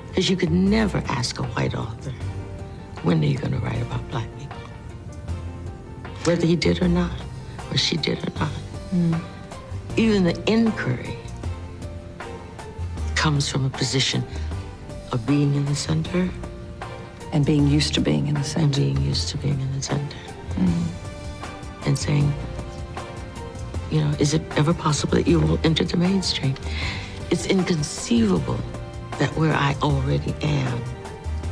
Because you could never ask a white author, when are you going to write about black people? Whether he did or not, or she did or not. Even the inquiry comes from a position of being in the center. And being used to being in the center. And being used to being in the center. And saying, you know, is it ever possible that you will enter the mainstream? It's inconceivable that where I already am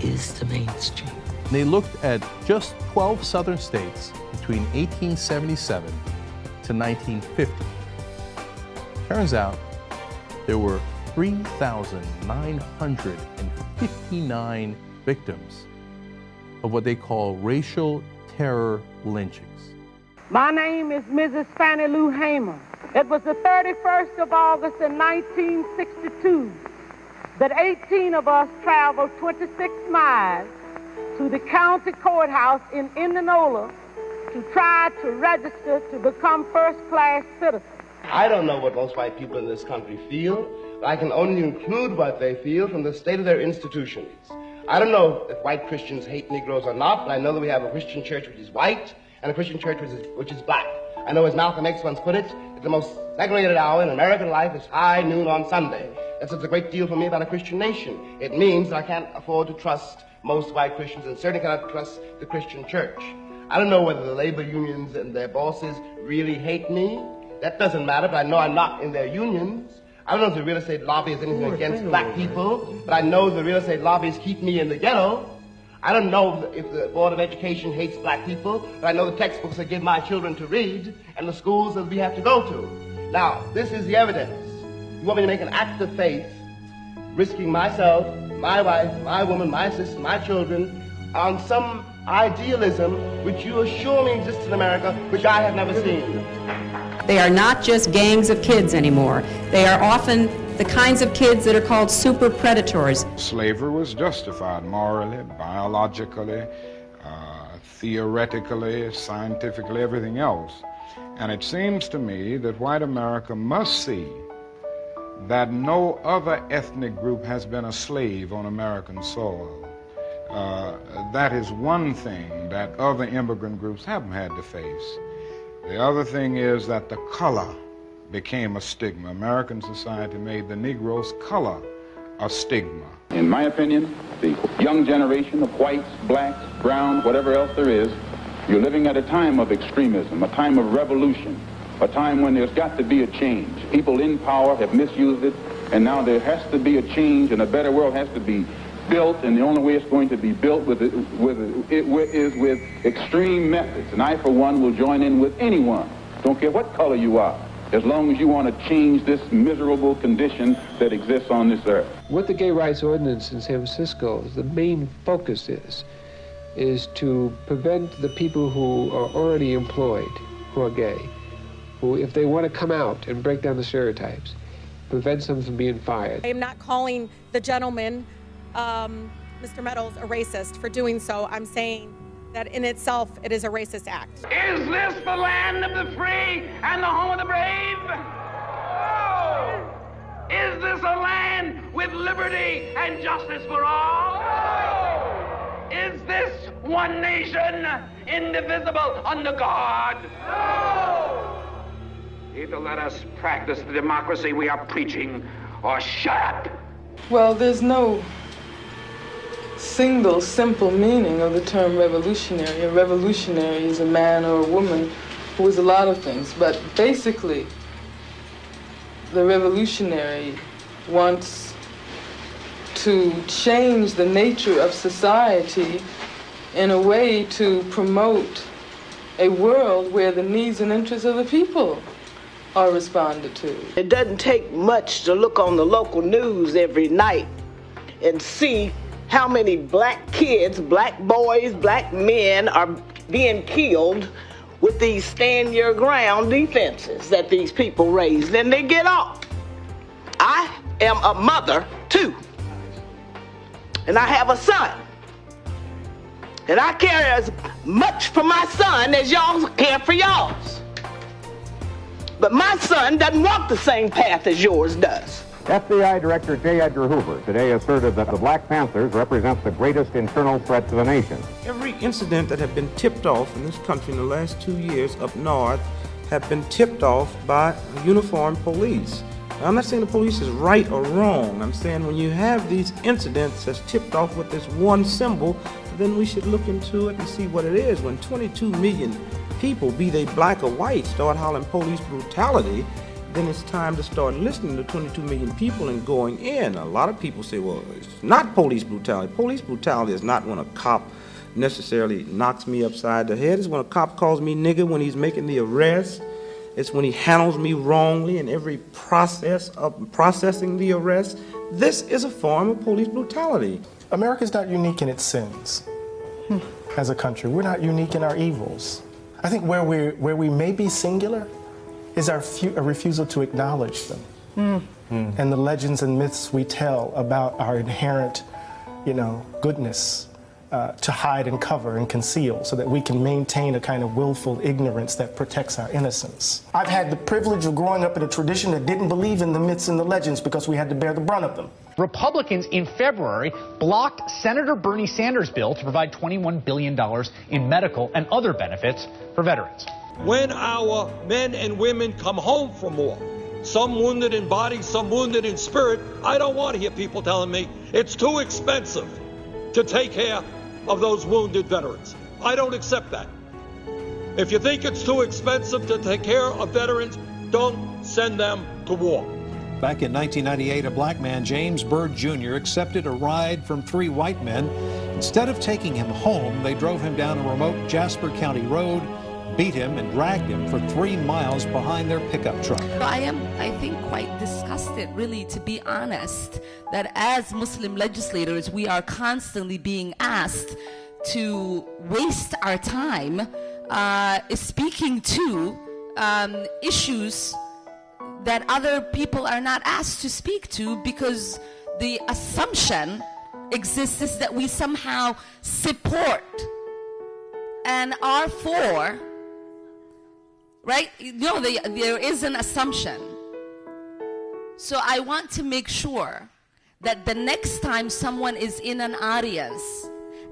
is the mainstream. They looked at just 12 southern states between 1877 to 1950. Turns out there were 3,959 victims of what they call racial terror lynchings. My name is Mrs. Fannie Lou Hamer. It was the 31st of August in 1962 that 18 of us traveled 26 miles to the county courthouse in Indianola to try to register to become first-class citizens. I don't know what most white people in this country feel, but I can only conclude what they feel from the state of their institutions. I don't know if white Christians hate Negroes or not, but I know that we have a Christian church which is white and a Christian church which is black. I know, as Malcolm X once put it, that the most segregated hour in American life is high noon on Sunday. That says a great deal for me about a Christian nation. It means that I can't afford to trust most white Christians and certainly cannot trust the Christian church. I don't know whether the labor unions and their bosses really hate me. That doesn't matter, but I know I'm not in their unions. I don't know if the real estate lobby has anything against black people, but I know the real estate lobbies keep me in the ghetto. I don't know if the Board of Education hates black people, but I know the textbooks I give my children to read and the schools that we have to go to. Now, this is the evidence. You want me to make an act of faith, risking myself, my wife, my woman, my sister, my children, on some idealism which you assure me exists in America, which I have never seen. They are not just gangs of kids anymore. They are often the kinds of kids that are called super predators. Slavery was justified morally, biologically, theoretically, scientifically, everything else. And it seems to me that white America must see that no other ethnic group has been a slave on American soil. That is one thing that other immigrant groups haven't had to face. The other thing is that the color became a stigma. American society made the Negro's color a stigma. In my opinion, the young generation of whites, blacks, browns, whatever else there is, you're living at a time of extremism, a time of revolution, a time when there's got to be a change. People in power have misused it, and now there has to be a change, and a better world has to be built, and the only way it's going to be built is with extreme methods. And I, for one, will join in with anyone, don't care what color you are, as long as you want to change this miserable condition that exists on this earth. What the gay rights ordinance in San Francisco, the main focus is to prevent the people who are already employed, who are gay, who, if they want to come out and break down the stereotypes, prevents them from being fired. I am not calling the gentleman, Mr. Meadows, a racist for doing so. I'm saying that in itself, it is a racist act. Is this the land of the free and the home of the brave? No. Is this a land with liberty and justice for all? No. Is this one nation, indivisible, under God? No. Either let us practice the democracy we are preaching, or shut up. Well, there's no single simple meaning of the term revolutionary. A revolutionary is a man or a woman who is a lot of things, but basically the revolutionary wants to change the nature of society in a way to promote a world where the needs and interests of the people are responded to. It doesn't take much to look on the local news every night and see how many black kids, black boys, black men are being killed with these stand-your-ground defenses that these people raise. Then they get off. I am a mother, too. And I have a son. And I care as much for my son as y'all care for y'all's. But my son doesn't walk the same path as yours does. FBI Director J. Edgar Hoover today asserted that the Black Panthers represent the greatest internal threat to the nation. Every incident that have been tipped off in this country in the last 2 years up north have been tipped off by uniformed police. Now, I'm not saying the police is right or wrong. I'm saying when you have these incidents that's tipped off with this one symbol, then we should look into it and see what it is. When 22 million people, be they black or white, start hollering police brutality, then it's time to start listening to 22 million people and going in. A lot of people say, well, it's not police brutality. Police brutality is not when a cop necessarily knocks me upside the head. It's when a cop calls me nigger when he's making the arrest. It's when he handles me wrongly in every process of processing the arrest. This is a form of police brutality. America's not unique in its sins as a country. We're not unique in our evils. I think where we may be singular is our refusal to acknowledge them and the legends and myths we tell about our inherent, goodness to hide and cover and conceal so that we can maintain a kind of willful ignorance that protects our innocence. I've had the privilege of growing up in a tradition that didn't believe in the myths and the legends because we had to bear the brunt of them. Republicans in February blocked Senator Bernie Sanders' bill to provide $21 billion in medical and other benefits for veterans. When our men and women come home from war, some wounded in body, some wounded in spirit, I don't want to hear people telling me it's too expensive to take care of those wounded veterans. I don't accept that. If you think it's too expensive to take care of veterans, don't send them to war. Back in 1998, a black man, James Byrd Jr., accepted a ride from 3 white men. Instead of taking him home, they drove him down a remote Jasper County road, beat him and dragged him for 3 miles behind their pickup truck. I am, I think, quite disgusted, really, to be honest, that as Muslim legislators, we are constantly being asked to waste our time speaking to issues that other people are not asked to speak to, because the assumption exists is that we somehow support and are for, right? There is an assumption. So I want to make sure that the next time someone is in an audience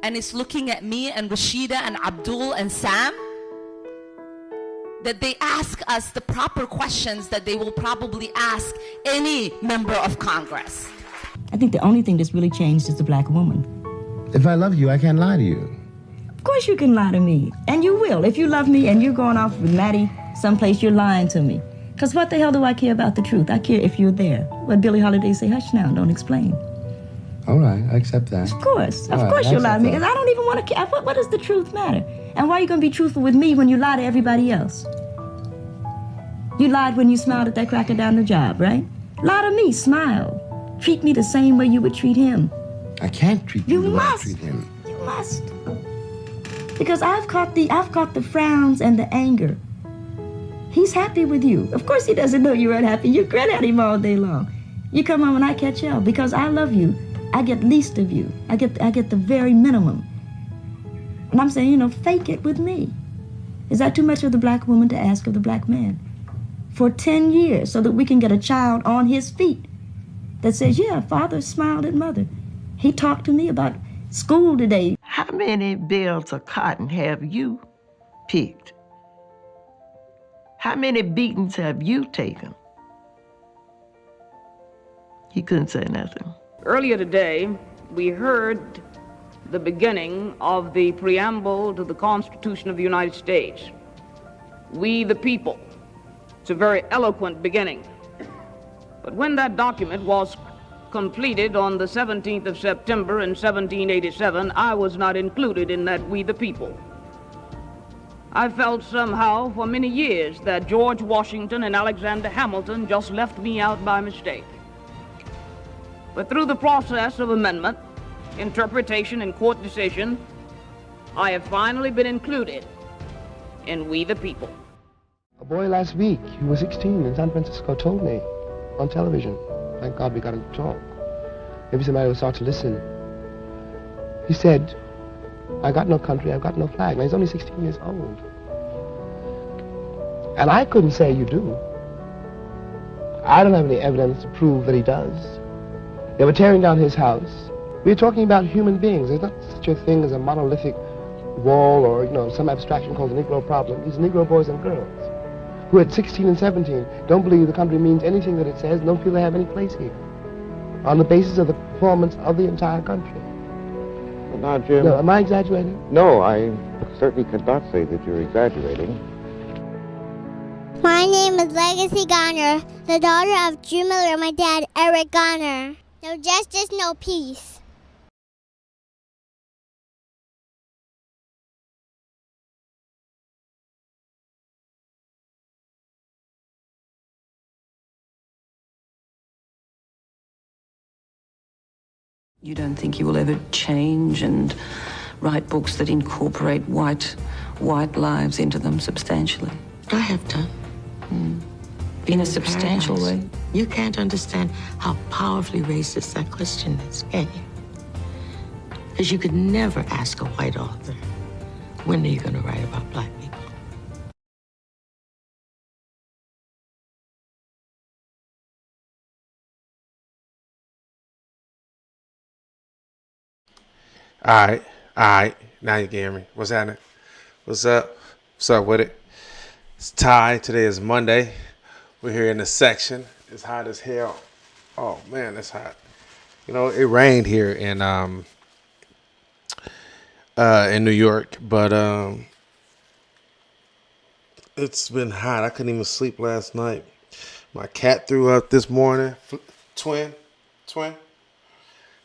and is looking at me and Rashida and Abdul and Sam, that they ask us the proper questions that they will probably ask any member of Congress. I think the only thing that's really changed is the black woman. If I love you, I can't lie to you. Of course you can lie to me, and you will. If you love me and you're going off with Maddie someplace, you're lying to me. Because what the hell do I care about the truth? I care if you're there. What Billie Holiday say, hush now, don't explain. All right, I accept that. Of course you'll lie to me, because I don't even want to care. What does the truth matter? And why are you going to be truthful with me when you lie to everybody else? You lied when you smiled at that cracker down the job, right? Lie to me, smile. Treat me the same way you would treat him. I can't treat you the way I treat him. You must. Because I've caught the frowns and the anger. He's happy with you. Of course he doesn't know you're unhappy. You grin at him all day long. You come home and I catch hell. Because I love you, I get least of you. I get the very minimum. And I'm saying, fake it with me. Is that too much of the black woman to ask of the black man? For 10 years, so that we can get a child on his feet that says, yeah, father smiled at mother. He talked to me about school today. How many bales of cotton have you picked? How many beatings have you taken? He couldn't say nothing. Earlier today, we heard the beginning of the preamble to the Constitution of the United States. We the people. It's a very eloquent beginning. But when that document was completed on the 17th of September in 1787, I was not included in that we the people. I felt somehow for many years that George Washington and Alexander Hamilton just left me out by mistake. But through the process of amendment, interpretation, and court decision, I have finally been included in we the people. A boy last week, he was 16 in San Francisco, told me on television. Thank God we got him to talk. Maybe somebody will start to listen. He said, I got no country, I've got no flag. Now he's only 16 years old. And I couldn't say you do. I don't have any evidence to prove that he does. They were tearing down his house. We're talking about human beings. There's not such a thing as a monolithic wall or, some abstraction called the Negro problem. These Negro boys and girls who at 16 and 17 don't believe the country means anything that it says, and don't feel they have any place here on the basis of the performance of the entire country. Well, now, Jim... No, am I exaggerating? No, I certainly could not say that you're exaggerating. My name is Legacy Garner, the daughter of Jim Miller and my dad, Eric Garner. No justice, no peace. You don't think you will ever change and write books that incorporate white lives into them substantially? I have done. In a substantial way. You can't understand how powerfully racist that question is, can you? Because you could never ask a white author, when are you going to write about black people? All right. Now you can hear me. What's happening? What's up? What's up with it? It's Ty. Today is Monday. We're here in the section. It's hot as hell. Oh man, it's hot. It rained here in New York, but it's been hot. I couldn't even sleep last night. My cat threw up this morning. Twin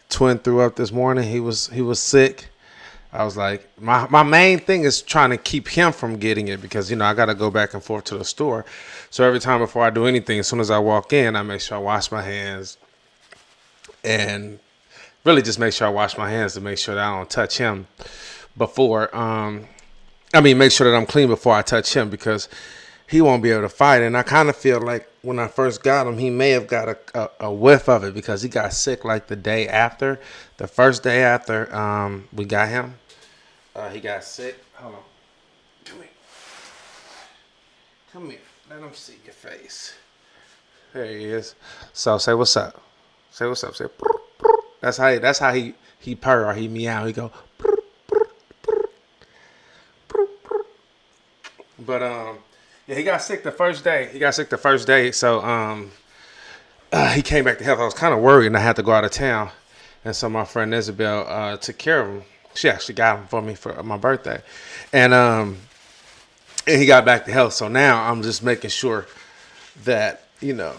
threw up this morning. He was sick. I was like, my main thing is trying to keep him from getting it because, I got to go back and forth to the store. So every time before I do anything, as soon as I walk in, I make sure I wash my hands and really just make sure I wash my hands to make sure that I don't touch him before. Make sure that I'm clean before I touch him because he won't be able to fight. And I kind of feel like when I first got him, he may have got a whiff of it because he got sick like the day after. The first day after we got him, he got sick. Hold on. Come here. Let him see your face. There he is. So say what's up. Say what's up. Say brr, brr. That's how he purr or he meow. He go brr, brr, brr, brr, brr. But yeah, he got sick the first day. So he came back to health. I was kind of worried and I had to go out of town. And so my friend Isabel took care of him. She actually got him for me for my birthday. And he got back to health. So now I'm just making sure that, that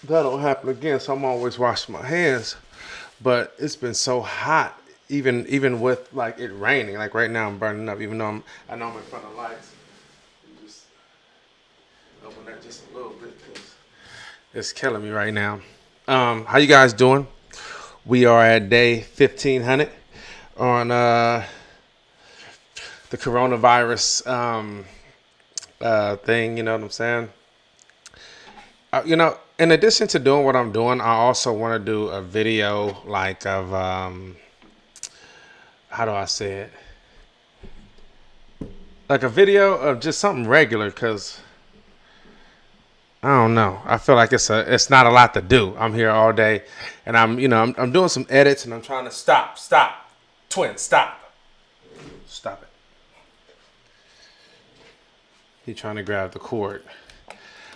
don't happen again. So I'm always washing my hands. But it's been so hot, even with like it raining. Like right now I'm burning up, even though I know I'm in front of lights. Just open that just a little bit because it's killing me right now. How you guys doing? We are at day 1500 on the coronavirus thing, you know what I'm saying? In addition to doing what I'm doing, I also want to do a video like of, how do I say it? Like a video of just something regular because, I don't know. I feel like it's not a lot to do. I'm here all day and I'm doing some edits and I'm trying to stop. Twin, stop it. He's trying to grab the cord.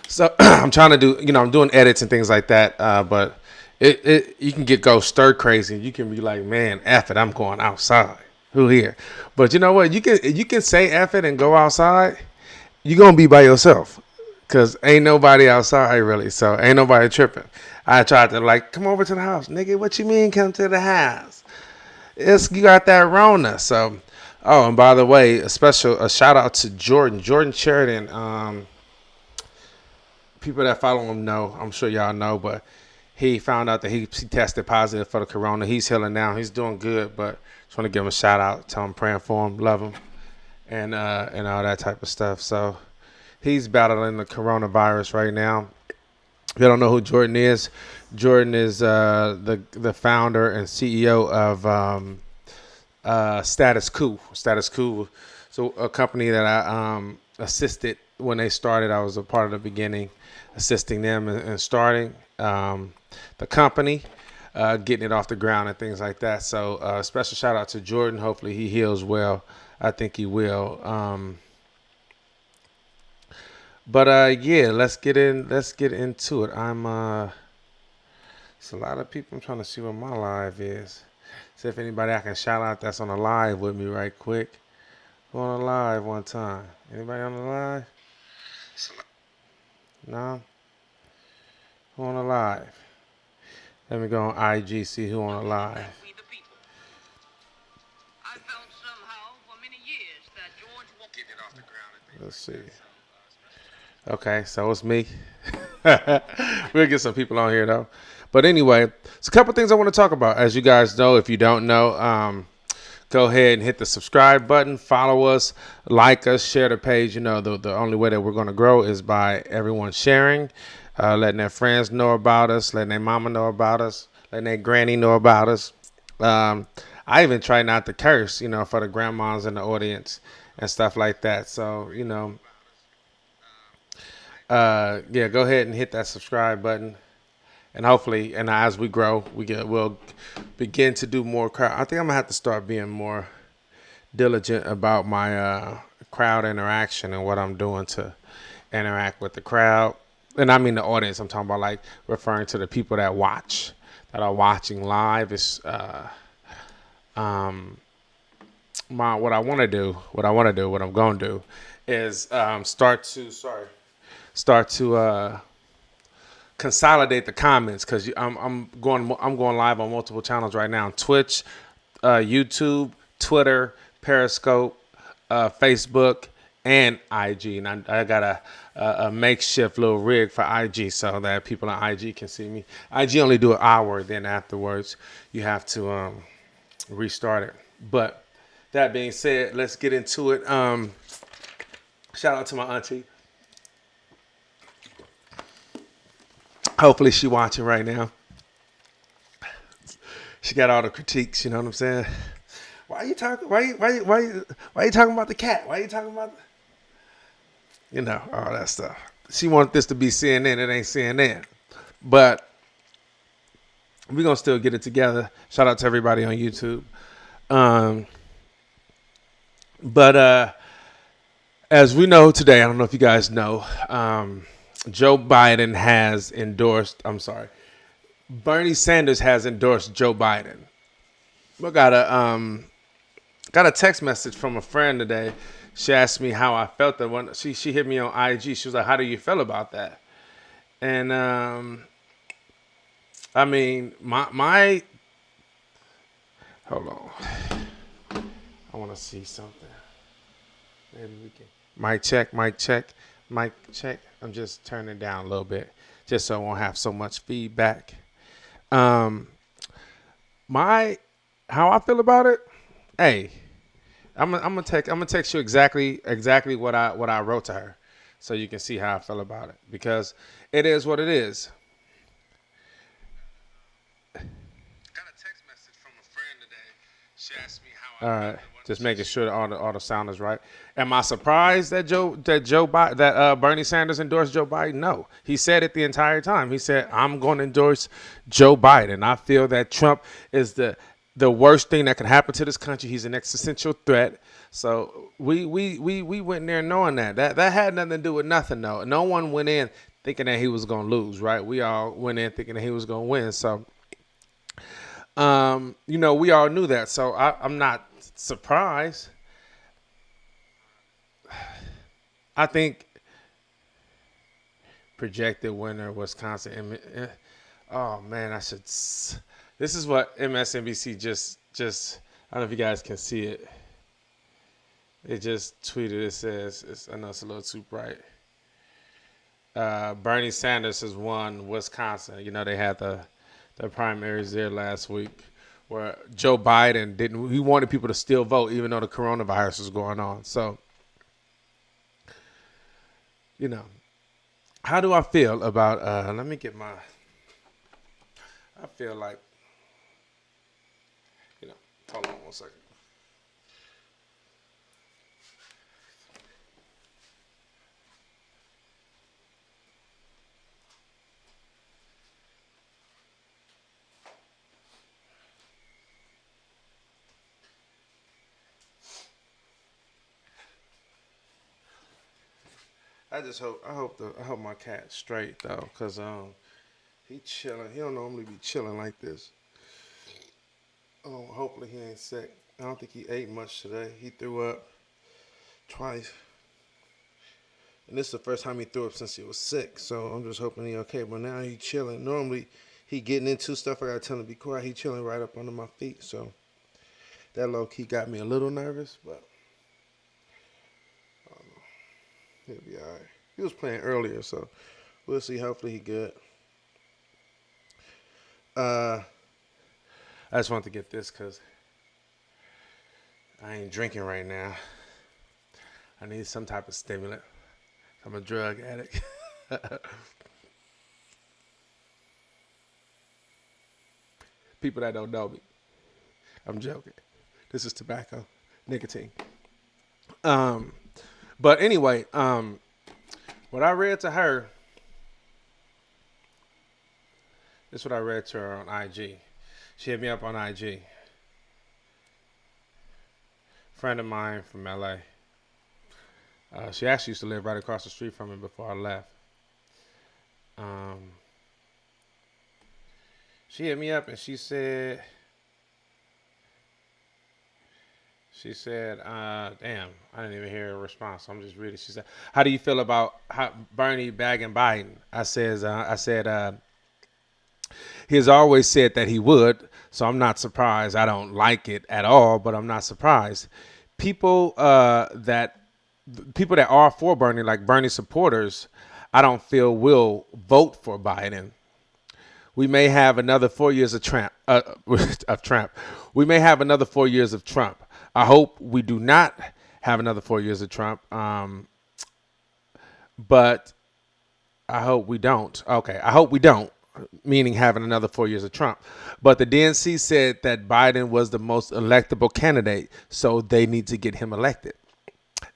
So I'm trying to do, I'm doing edits and things like that. But you can go stir crazy. You can be like, man, F it, I'm going outside. Who here? But you know what? You can say F it and go outside. You're going to be by yourself. Because ain't nobody outside really. So ain't nobody tripping. I tried to come over to the house. Nigga, what you mean come to the house? You got that Rona. So, oh, and by the way, a shout out to Jordan Sheridan. People that follow him know, I'm sure y'all know, but he found out that he tested positive for the corona. He's healing now. He's doing good, but just want to give him a shout out. Tell him praying for him, love him, and all that type of stuff. So he's battling the coronavirus right now. If you don't know who Jordan is the founder and CEO of Status Quo. Status Quo, so a company that I assisted when they started. I was a part of the beginning. assisting them in starting the company, getting it off the ground and things like that. So special shout out to Jordan. Hopefully he heals well. I think he will. Yeah, let's get into it. It's a lot of people. I'm trying to see what my live is. See if anybody I can shout out that's on the live with me right quick. Go on the live one time. Anybody on the live? No? Who on the live? Let me go on IG, see who on the live. Let's see. Okay, so it's me. We'll get some people on here, though. But anyway, it's a couple things I want to talk about. As you guys know, if you don't know, go ahead and hit the subscribe button, follow us, like us, share the page. You know, the only way that we're going to grow is by everyone sharing, letting their friends know about us, letting their mama know about us, letting their granny know about us. I even try not to curse, you know, for the grandmas in the audience and stuff like that. So, you know, yeah, go ahead and hit that subscribe button. And hopefully, and as we grow, we'll begin to do more crowd. I think I'm gonna have to start being more diligent about my crowd interaction and what I'm doing to interact with the crowd. And I mean the audience. I'm talking about like referring to the people that watch, that are watching live. Is what I'm gonna do is start to consolidate the comments, because I'm going live on multiple channels right now: Twitch, YouTube, Twitter, Periscope, Facebook, and IG. And I got a makeshift little rig for IG so that people on IG can see me. IG only do an hour, then afterwards you have to restart it. But that being said, let's get into it. Shout out to my auntie. Hopefully she watching right now. She got all the critiques, you know what I'm saying? Why are you talking? Why you talking about the cat? Why are you talking about, you know, all that stuff? She wanted this to be CNN. It ain't CNN. But we're gonna still get it together. Shout out to everybody on YouTube. But as we know today, I don't know if you guys know, Joe Biden has endorsed, Bernie Sanders has endorsed Joe Biden. I got a text message from a friend today. She asked me how I felt that one. She hit me on IG. She was like, "How do you feel about that?" And I mean, my hold on. I want to see something. Maybe we can. Mic check. I'm just turning it down a little bit, just so I won't have so much feedback. How I feel about it? Hey, I'm gonna text you exactly what I wrote to her, so you can see how I feel about it, because it is what it is. Got a text message from a friend today. She asked me how I. All right, just making sure that all the sound is right. Am I surprised that Bernie Sanders endorsed Joe Biden? No, he said it the entire time. He said, "I'm going to endorse Joe Biden. I feel that Trump is the worst thing that could happen to this country. He's an existential threat." So we went in there knowing that had nothing to do with nothing, though. No one went in thinking that he was going to lose, right? We all went in thinking that he was going to win. So, you know, we all knew that. So I'm not surprised. I think projected winner Wisconsin. Oh man, this is what MSNBC just. I don't know if you guys can see it. They just tweeted. It says, I know it's a little too bright. Bernie Sanders has won Wisconsin. You know, they had the primaries there last week, where Joe Biden he wanted people to still vote even though the coronavirus was going on. So, you know, how do I feel about, let me get I feel like, you know, hold on one second. I hope my cat's straight though, cause he chilling. He don't normally be chilling like this. Oh, hopefully he ain't sick. I don't think he ate much today. He threw up twice, and this is the first time he threw up since he was sick. So I'm just hoping he okay. But now he chilling. Normally he getting into stuff. I gotta tell him to be quiet. He chilling right up under my feet. So that low key got me a little nervous, but I don't know. He'll be all right. He was playing earlier, so we'll see. Hopefully he good. I just wanted to get this because I ain't drinking right now. I need some type of stimulant. I'm a drug addict. People that don't know me, I'm joking. This is tobacco, nicotine. But anyway, what I read to her, this is what I read to her on IG. She hit me up on IG. Friend of mine from LA. She actually used to live right across the street from me before I left. She hit me up and she said, damn, I didn't even hear a response. I'm just reading. She said, how do you feel about Bernie bagging Biden? I said, he has always said that he would, so I'm not surprised. I don't like it at all, but I'm not surprised. People that are for Bernie, like Bernie supporters, I don't feel will vote for Biden. We may have another 4 years of Trump. We may have another 4 years of Trump. I hope we do not have another 4 years of Trump. But I hope we don't. Okay, I hope we don't, meaning having another 4 years of Trump. But the DNC said that Biden was the most electable candidate, so they need to get him elected.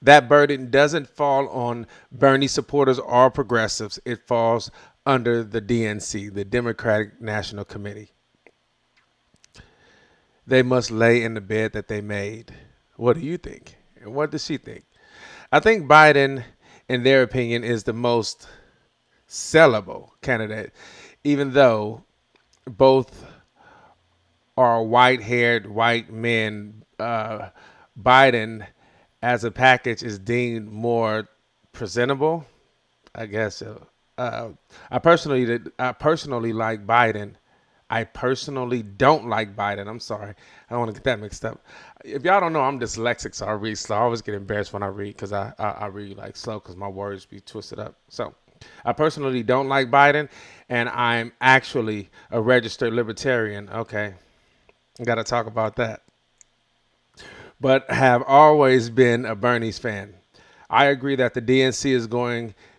That burden doesn't fall on Bernie supporters or progressives. It falls under the DNC, the Democratic National Committee. They must lay in the bed that they made. What do you think? And what does she think? I think Biden, in their opinion, is the most sellable candidate, even though both are white-haired white men. Biden, as a package, is deemed more presentable, I guess. I personally like Biden. I personally don't like Biden. I'm sorry. I don't want to get that mixed up. If y'all don't know, I'm dyslexic, so I read slow. I always get embarrassed when I read because I read like slow because my words be twisted up. So I personally don't like Biden, and I'm actually a registered libertarian. Okay. Got to talk about that. But have always been a Bernie's fan. I agree that the DNC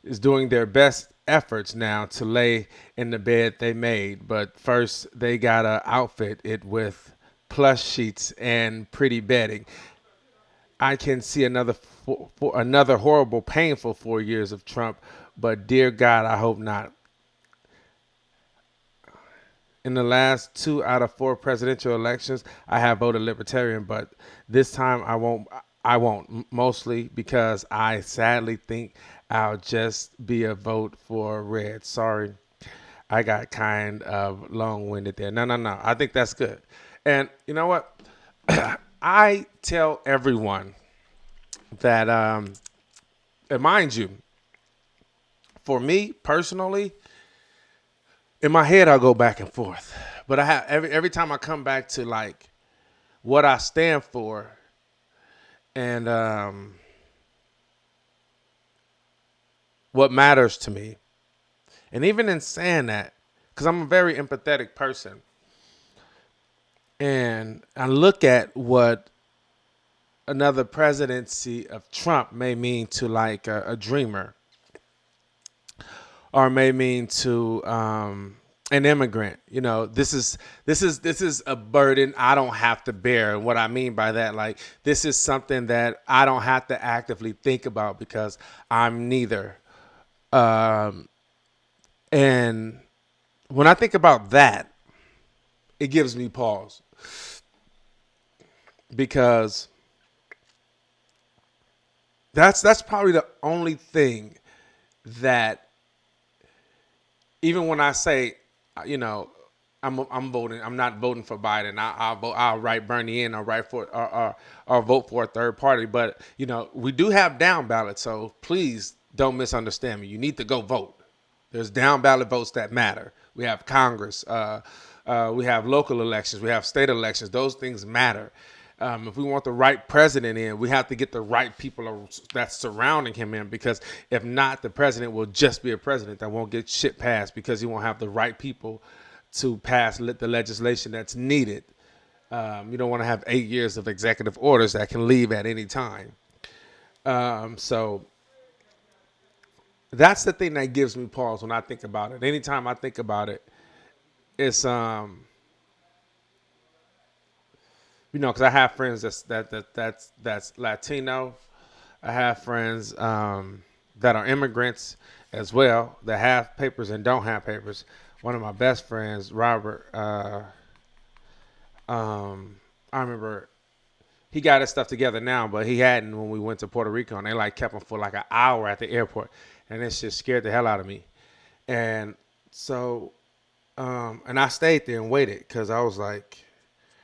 is doing their best efforts now to lay in the bed they made, but first they gotta outfit it with plush sheets and pretty bedding. I can see another horrible, painful 4 years of Trump, but dear God, I hope not. In the last 2 out of 4 presidential elections, I have voted Libertarian, but this time I won't, mostly because I sadly think I'll just be a vote for Red. Sorry, I got kind of long-winded there. No. I think that's good. And you know what? I tell everyone that, and mind you, for me personally, in my head, I'll go back and forth. But I have every time I come back to like what I stand for and what matters to me. And even in saying that, because I'm a very empathetic person, and I look at what another presidency of Trump may mean to like a dreamer, or may mean to an immigrant. You know, this is a burden I don't have to bear. And what I mean by that, like, this is something that I don't have to actively think about because I'm neither. And when I think about that, it gives me pause, because that's probably the only thing that even when I say, you know, I'm voting, I'm not voting for Biden. I'll write Bernie in or vote for a third party. But, you know, we do have down ballots. So please don't misunderstand me. You need to go vote. There's down ballot votes that matter. We have Congress. We have local elections. We have state elections. Those things matter. If we want the right president in, we have to get the right people that's surrounding him in, because if not, the president will just be a president that won't get shit passed because he won't have the right people to pass the legislation that's needed. You don't want to have 8 years of executive orders that can leave at any time. So that's the thing that gives me pause when I think about it. Anytime I think about it, it's you know, because I have friends that's Latino. I have friends that are immigrants as well, that have papers and don't have papers. One of my best friends, Robert, I remember he got his stuff together now, but he hadn't when we went to Puerto Rico, and they like kept him for like an hour at the airport, and it just scared the hell out of me. And so, and I stayed there and waited because I was like,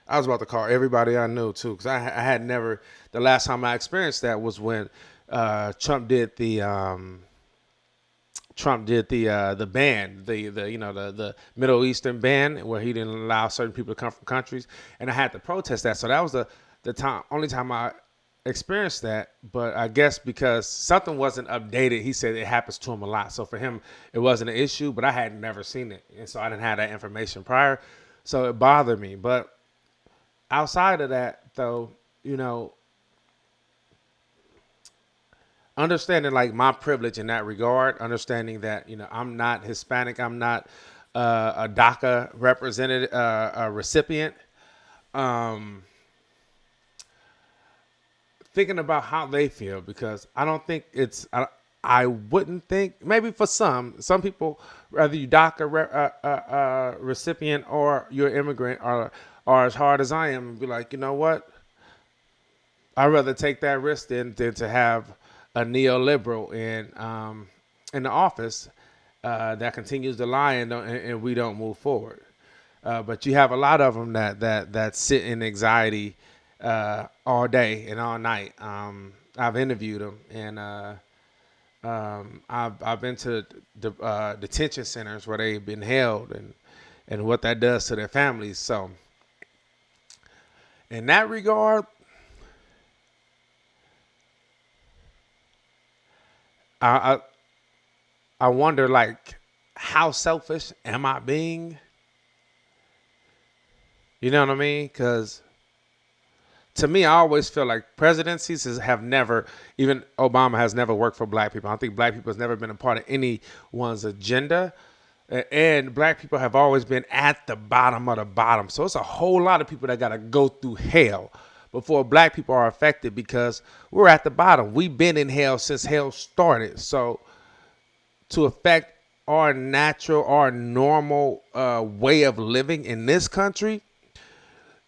I was about to call everybody I knew too, because I had never. The last time I experienced that was when Trump did the ban, the Middle Eastern ban, where he didn't allow certain people to come from countries, and I had to protest that. So that was the only time I experienced that. But I guess because something wasn't updated, he said it happens to him a lot. So for him, it wasn't an issue, but I had never seen it, and so I didn't have that information prior, so it bothered me. But outside of that, though, you know, understanding like my privilege in that regard, understanding that, you know, I'm not Hispanic, I'm not a DACA represented recipient. Thinking about how they feel, because I don't think it's. I wouldn't think, maybe for some people, whether you DACA recipient or you're an immigrant, are as hard as I am, and be like, you know what? I'd rather take that risk than to have a neoliberal in the office that continues to lie and we don't move forward. But you have a lot of them that sit in anxiety all day and all night. I've interviewed them, and I've been to the detention centers where they've been held, and what that does to their families. So in that regard, I wonder, like, how selfish am I being? You know what I mean? Because to me, I always feel like presidencies have never, even Obama has never worked for black people. I think black people has never been a part of anyone's agenda. And black people have always been at the bottom of the bottom. So it's a whole lot of people that got to go through hell before black people are affected, because we're at the bottom. We've been in hell since hell started. So to affect our natural, our normal way of living in this country,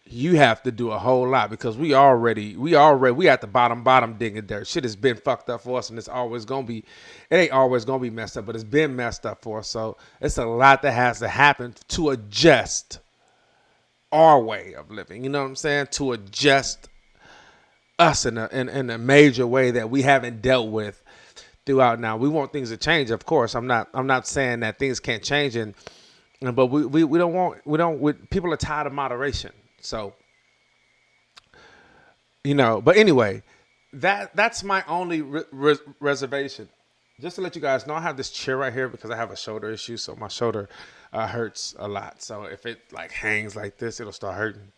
you have to do a whole lot, because we at the bottom digging dirt. Shit has been fucked up for us, and it ain't always gonna be messed up, but it's been messed up for us. So it's a lot that has to happen to adjust our way of living. You know what I'm saying? To adjust us in a major way that we haven't dealt with throughout. Now, we want things to change, of course. I'm not saying that things can't change, but we don't want people are tired of moderation. So, you know, but anyway, that's my only reservation. Just to let you guys know, I have this chair right here because I have a shoulder issue, so my shoulder hurts a lot. So if it like hangs like this, it'll start hurting.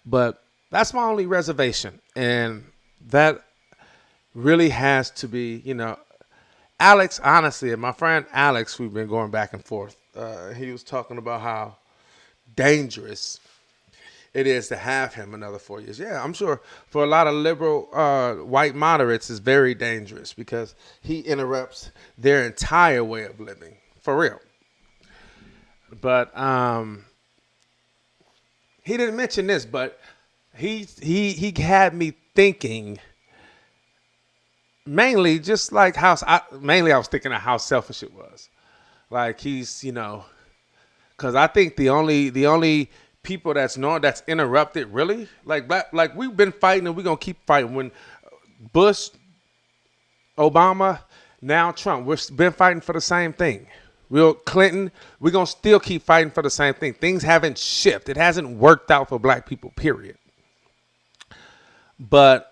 But that's my only reservation, and that really has to be, you know, Alex. Honestly, my friend Alex, we've been going back and forth. He was talking about how dangerous it is to have him another 4 years. Yeah, I'm sure for a lot of liberal white moderates, it's very dangerous because he interrupts their entire way of living, for real. But he didn't mention this, but he had me thinking mainly just like mainly I was thinking of how selfish it was. Like he's, because I think the only people that's interrupted really like we've been fighting and we're gonna keep fighting. When Bush, Obama, now Trump, we've been fighting for the same thing. Clinton, we're gonna still keep fighting for the same thing. Things haven't shifted. It hasn't worked out for black people, period. But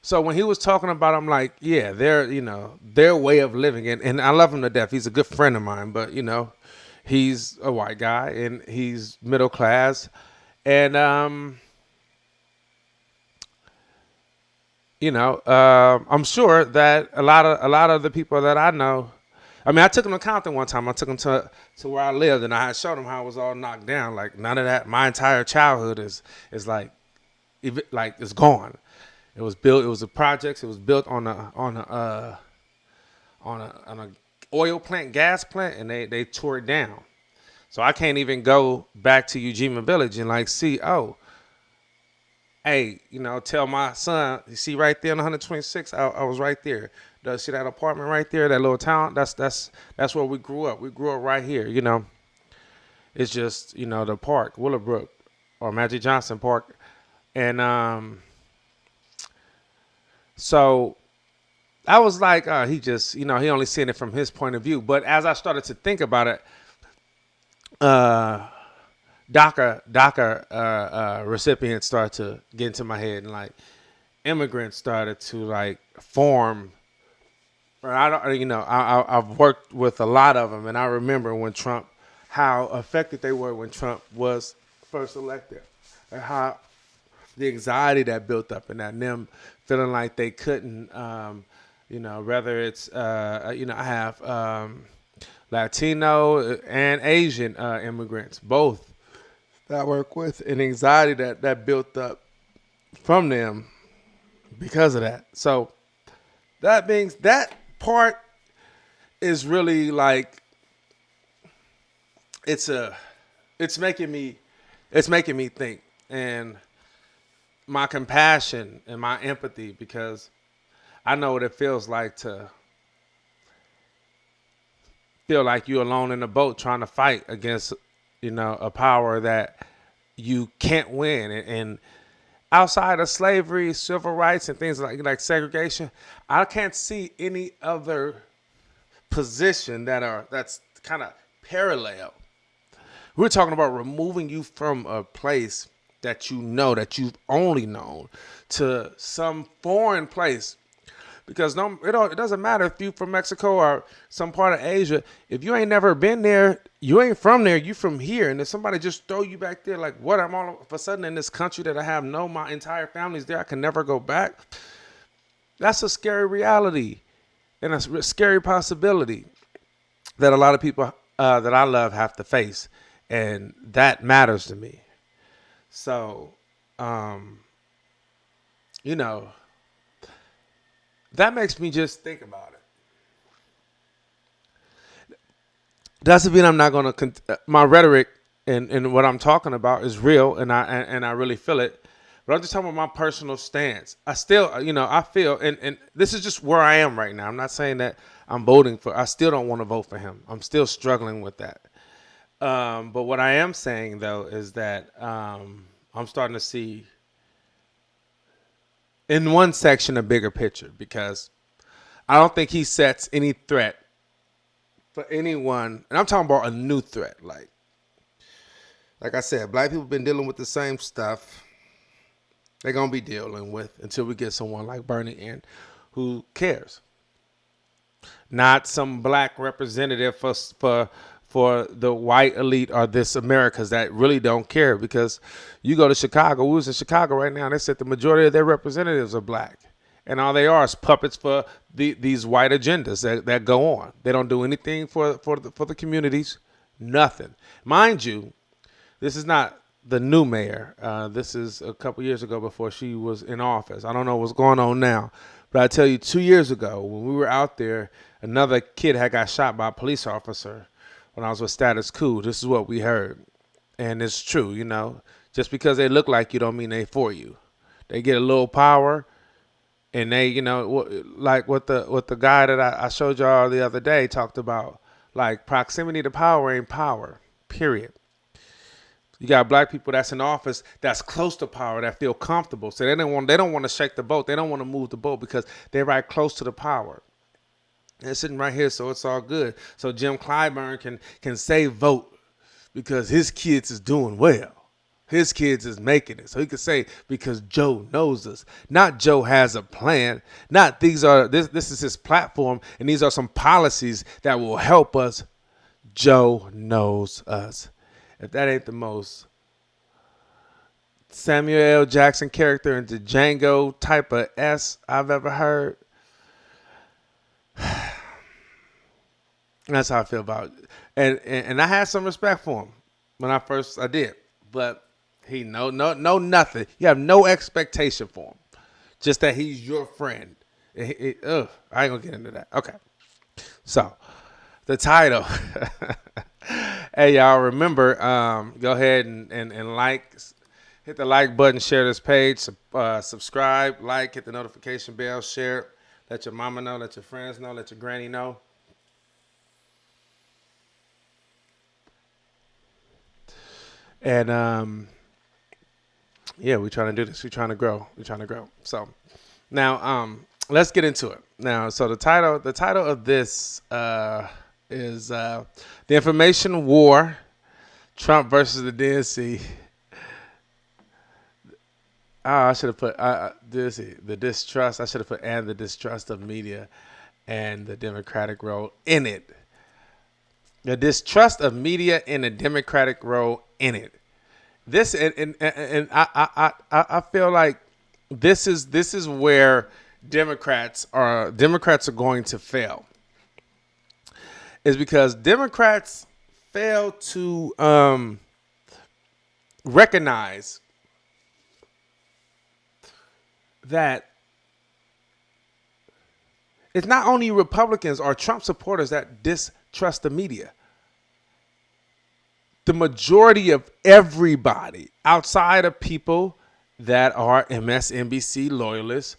so when he was talking about, I'm like, yeah, their way of living, and I love him to death. He's a good friend of mine, but he's a white guy and he's middle class, and I'm sure that a lot of the people that I know. I mean, I took him to Compton one time. I took him to where I lived, and I showed him how it was all knocked down. Like none of that. My entire childhood is like it's gone. It was built. It was a project. It was built on a oil plant, gas plant, and they tore it down. So I can't even go back to Eugene Village and see. Oh, hey, tell my son. You see right there on 126. I was right there. See that apartment right there, that little town. That's where we grew up. We grew up right here. It's just the park, Willowbrook, or Magic Johnson Park, and So I was like, he just, he only seeing it from his point of view. But as I started to think about it, DACA recipients started to get into my head, and immigrants started to form. I've worked with a lot of them, and I remember when how affected they were when Trump was first elected, and how the anxiety that built up in that, and them feeling like they couldn't, whether it's, I have Latino and Asian immigrants, both that I work with, and anxiety that built up from them because of that. So that part is really it's making me think, and my compassion and my empathy, because I know what it feels like to feel like you're alone in the boat trying to fight against, a power that you can't win. And outside of slavery, civil rights, and things like segregation, I can't see any other position that's kind of parallel. We're talking about removing you from a place that that you've only known, to some foreign place. Because it doesn't matter if you from Mexico or some part of Asia. If you ain't never been there, you ain't from there, you from here. And if somebody just throw you back there, like, what, I'm all of a sudden in this country that I have my entire family's there, I can never go back. That's a scary reality and a scary possibility that a lot of people that I love have to face. And that matters to me. So, that makes me just think about it. Doesn't mean I'm not going to. My rhetoric and what I'm talking about is real, and I really feel it. But I'm just talking about my personal stance. I still, I feel, and this is just where I am right now. I'm not saying that I'm voting for. I still don't want to vote for him. I'm still struggling with that. But what I am saying, though, is that I'm starting to see in one section a bigger picture, because I don't think he sets any threat for anyone. And I'm talking about a new threat. Like I said, black people have been dealing with the same stuff they're going to be dealing with until we get someone like Bernie in who cares. Not some black representative for the white elite or this Americas that really don't care. Because you go to Chicago, we was in Chicago right now, and they said the majority of their representatives are black. And all they are is puppets for these white agendas that go on. They don't do anything for the communities, nothing. Mind you, this is not the new mayor. This is a couple years ago before she was in office. I don't know what's going on now. But I tell you, 2 years ago, when we were out there, another kid had got shot by a police officer when I was with Status Quo. This is what we heard. And it's true, Just because they look like you don't mean they for you. They get a little power, and they, like what the guy that I showed y'all the other day talked about, like proximity to power ain't power, period. You got black people that's in office that's close to power, that feel comfortable. So they don't want to shake the boat. They don't want to move the boat because they're right close to the power. They're sitting right here, so it's all good. So Jim Clyburn can say vote because his kids is doing well. His kids is making it. So he could say because Joe knows us. Not Joe has a plan. Not this is his platform, and these are some policies that will help us. Joe knows us. If that ain't the most Samuel L. Jackson character into Django type of S I've ever heard, that's how I feel about it. And I had some respect for him when I did, but he know nothing. You have no expectation for him, just that he's your friend. I ain't gonna get into that. Okay, so the title. Hey, y'all, remember, go ahead and like, hit the like button, share this page, subscribe, like, hit the notification bell, share it. Let your mama know, let your friends know, let your granny know. And, yeah, we're trying to do this. We're trying to grow. So now, let's get into it. Now, so the title of this is The Information War, Trump versus the DNC. I should have put the distrust. I should have put and the distrust of media and the Democratic role in it. The distrust of media and the Democratic role in it. This and I feel like this is where Democrats are going to fail. Is because Democrats fail to recognize that it's not only Republicans or Trump supporters that distrust the media. The majority of everybody outside of people that are MSNBC loyalists,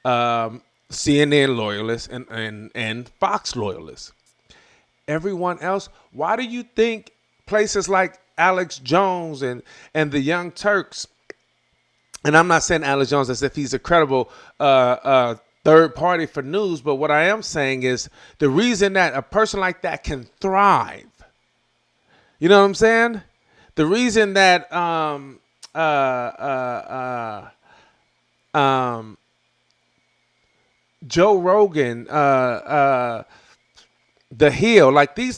CNN loyalists, and Fox loyalists. Everyone else, why do you think places like Alex Jones and the Young Turks, and I'm not saying Alex Jones as if he's a credible third party for news, but what I am saying is the reason that a person like that can thrive, you know what I'm saying? The reason that Joe Rogan, The Hill, like these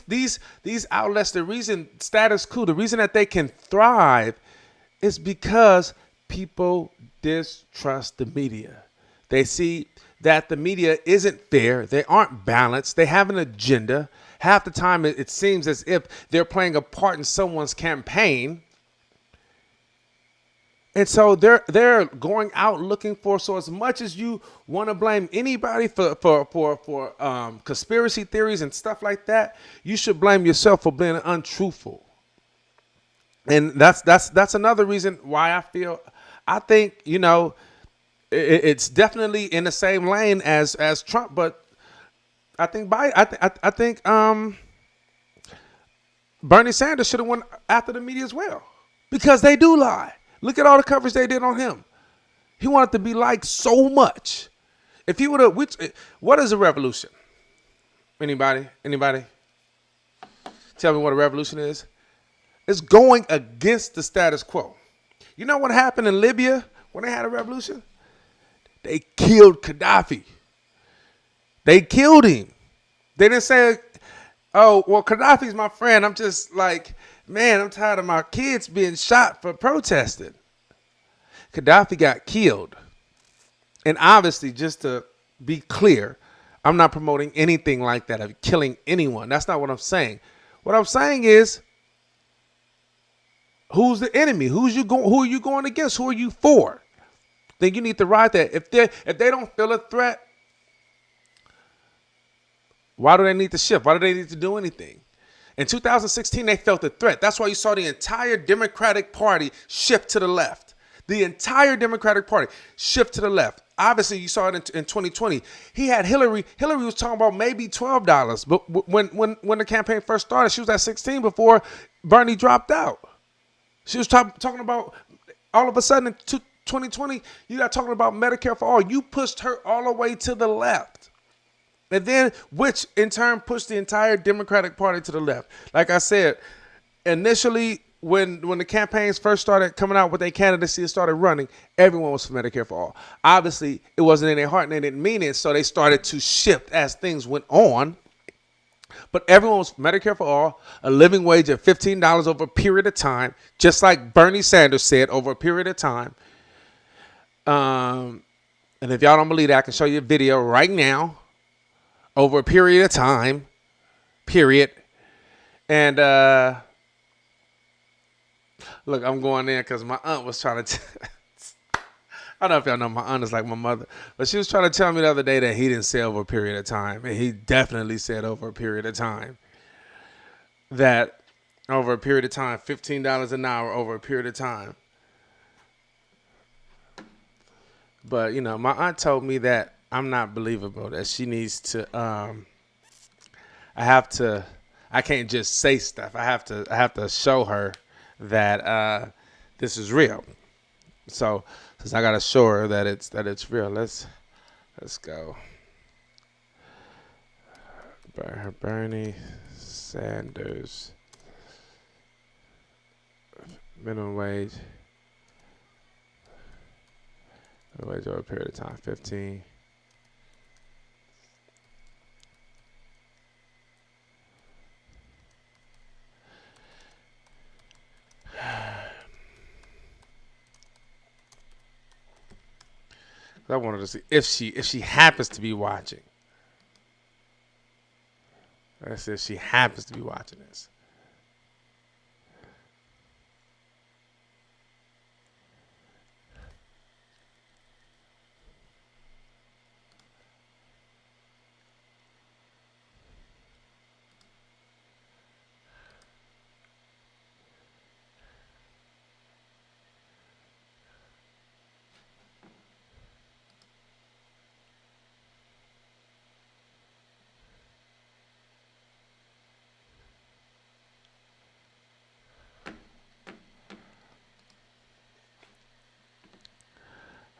outlets, the reason Status Quo, the reason that they can thrive is because people distrust the media. They see that the media isn't fair. They aren't balanced. They have an agenda. Half the time it seems as if they're playing a part in someone's campaign. And so they're going out looking for, so as much as you want to blame anybody for conspiracy theories and stuff like that, you should blame yourself for being untruthful. And that's another reason why I think, it's definitely in the same lane as Trump, but I think Bernie Sanders should have went after the media as well, because they do lie. Look at all the coverage they did on him. He wanted to be liked so much. If he would have, what is a revolution? Anybody? Tell me what a revolution is. It's going against the status quo. You know what happened in Libya when they had a revolution? They killed Gaddafi. They killed him. They didn't say, oh, well, Gaddafi's my friend. I'm just like, man, I'm tired of my kids being shot for protesting. Gaddafi got killed. And obviously, just to be clear, I'm not promoting anything like that of killing anyone. That's not what I'm saying. What I'm saying is, who's the enemy? Who are you going against? Who are you for? Then you need to ride that. If they don't feel a threat, why do they need to shift? Why do they need to do anything? In 2016, they felt a threat. That's why you saw the entire Democratic Party shift to the left. The entire Democratic Party shift to the left. Obviously, you saw it in 2020. He had Hillary. Hillary was talking about maybe $12, but when the campaign first started, she was at 16 before Bernie dropped out. She was talking about, all of a sudden in 2020, you got talking about Medicare for all. You pushed her all the way to the left. And then, which in turn pushed the entire Democratic Party to the left. Like I said, initially, when the campaigns first started coming out with their candidacy and started running, everyone was for Medicare for all. Obviously, it wasn't in their heart and they didn't mean it, so they started to shift as things went on. But everyone was for Medicare for all, a living wage of $15 over a period of time, just like Bernie Sanders said, over a period of time. And if y'all don't believe that, I can show you a video right now, over a period of time, period. And look, I'm going in because my aunt was trying to I don't know if y'all know my aunt is like my mother, but she was trying to tell me the other day that he didn't say over a period of time. And he definitely said over a period of time. That over a period of time, $15 an hour over a period of time. But, you know, my aunt told me that I'm not believable, that she needs to, I can't just say stuff. I have to show her that this is real. So since I gotta show her that it's real, let's go. Bernie Sanders minimum wage over a period of time, 15. I wanted to see if she happens to be watching. That's if she happens to be watching this.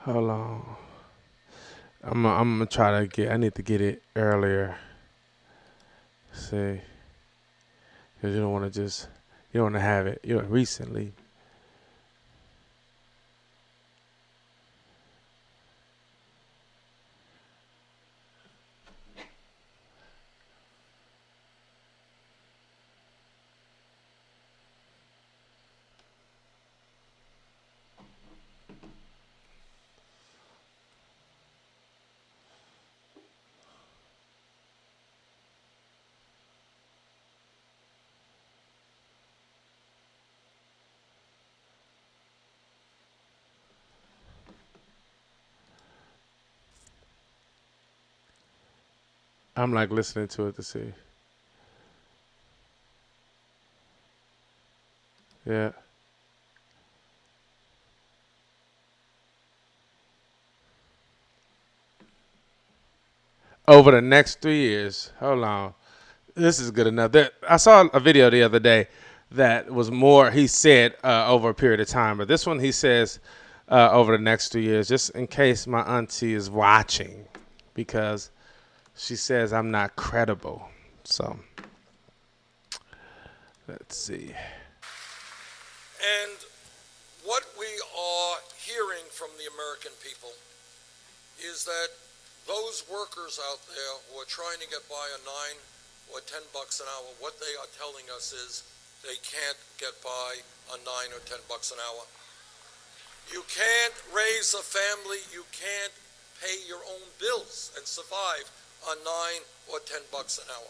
Hold on. I'm gonna try to get. I need to get it earlier. See, because you don't want to have it. You know, recently. I'm like listening to it to see. Yeah. Over the next 3 years, hold on. This is good enough. I saw a video the other day that was more, he said, over a period of time. But this one, he says, over the next 2 years, just in case my auntie is watching, because she says I'm not credible. So, let's see. And what we are hearing from the American people is that those workers out there who are trying to get by on $9 or $10 an hour, what they are telling us is they can't get by on $9 or $10 an hour. You can't raise a family, you can't pay your own bills and survive on $9 or $10 an hour.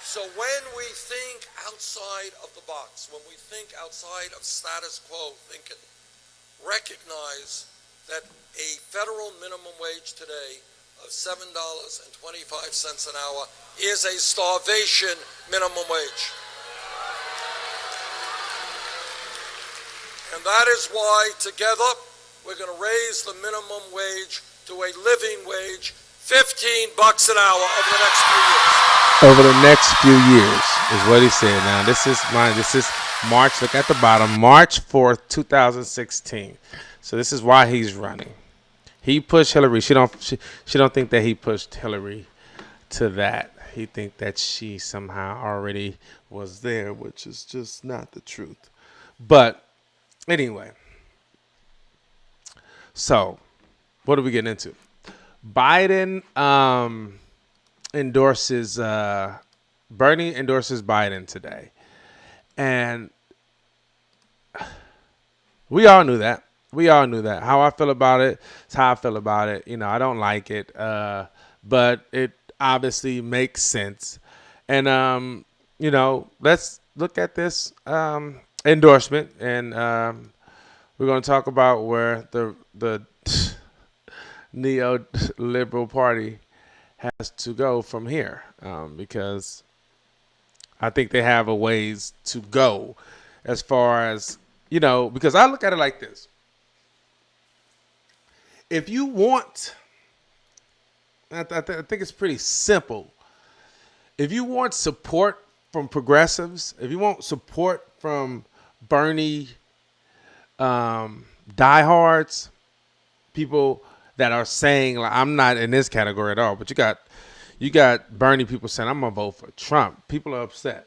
So when we think outside of the box, when we think outside of status quo thinking, recognize that a federal minimum wage today of $7.25 an hour is a starvation minimum wage. And that is why together we're going to raise the minimum wage to a living wage, $15 an hour over the next few years. Over the next few years is what he said. Now this is March. Look at the bottom, March 4th, 2016. So this is why he's running. He pushed Hillary. She don't think that he pushed Hillary to that. He think that she somehow already was there, which is just not the truth. But anyway, so what are we getting into? Biden endorses Bernie endorses Biden today, and we all knew that. How I feel about it is how I feel about it. You know, I don't like it, but it obviously makes sense. And you know, let's look at this endorsement, and we're going to talk about where the neoliberal party has to go from here, because I think they have a ways to go as far as, you know, because I look at it like this. If you want, I think it's pretty simple. If you want support from progressives, if you want support from Bernie diehards, people that are saying, like, I'm not in this category at all, but you got Bernie people saying, I'm gonna vote for Trump. People are upset.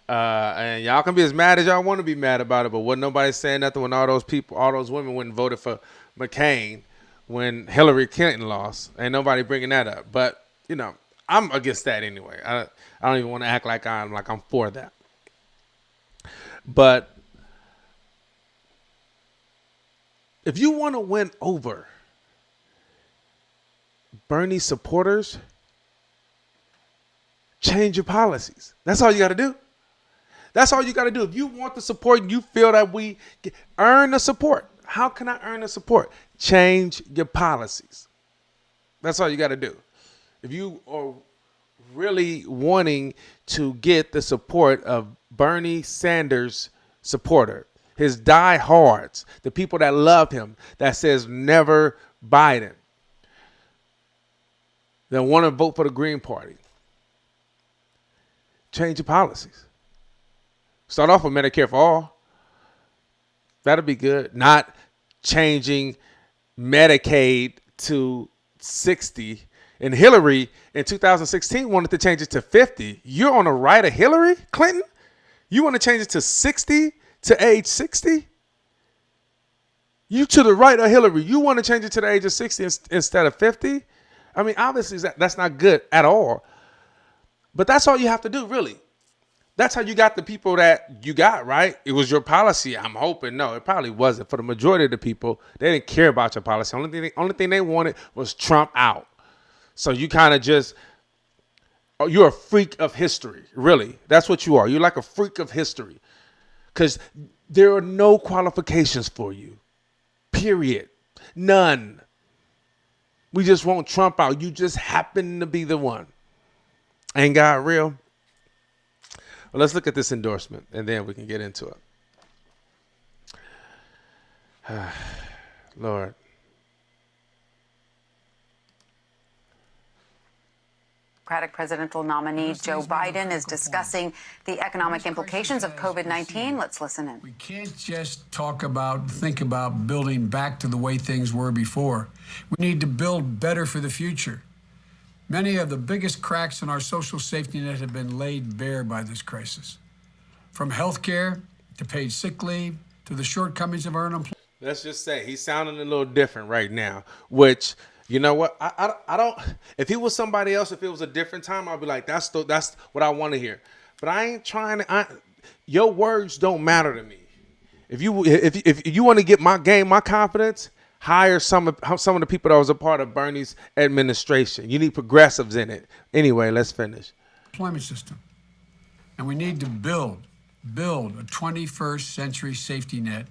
And y'all can be as mad as y'all want to be mad about it, but wasn't nobody saying nothing when all those women went and voted for McCain when Hillary Clinton lost. Ain't nobody bringing that up. But, you know, I'm against that anyway. I don't even want to act like I'm for that. But if you want to win over Bernie supporters, change your policies. That's all you got to do. That's all you got to do. If you want the support and you feel that we earn the support, how can I earn the support? Change your policies. That's all you got to do. If you are really wanting to get the support of Bernie Sanders supporter, his diehards, the people that love him, that says never Biden, that want to vote for the Green Party, change your policies. Start off with Medicare for all. That'll be good. Not changing Medicaid to 60. And Hillary in 2016 wanted to change it to 50. You're on the right of Hillary Clinton? You want to change it to 60, to age 60? You to the right of Hillary. You want to change it to the age of 60 instead of 50? I mean, obviously that's not good at all. But that's all you have to do, really. That's how you got the people that you got, right? It was your policy, I'm hoping. No, it probably wasn't. For the majority of the people, they didn't care about your policy. Only thing they wanted was Trump out. So you kind of just, you're a freak of history, really. That's what you are. You're like a freak of history. Because there are no qualifications for you. Period. None. We just want Trump out. You just happen to be the one. Ain't God real? Well, let's look at this endorsement, and then we can get into it. Lord. Democratic presidential nominee Joe Biden is discussing the economic implications of COVID-19. Let's listen in. We can't just think about building back to the way things were before. We need to build better for the future. Many of the biggest cracks in our social safety net have been laid bare by this crisis. From health care to paid sick leave to the shortcomings of our unemployment. Let's just say he's sounding a little different right now, which, you know what? I don't, if he was somebody else, if it was a different time, I'd be like, that's what I want to hear. But I ain't trying to, your words don't matter to me. If you want to get my confidence, hire some of the people that was a part of Bernie's administration. You need progressives in it. Anyway, let's finish. Employment system. And we need to build a 21st century safety net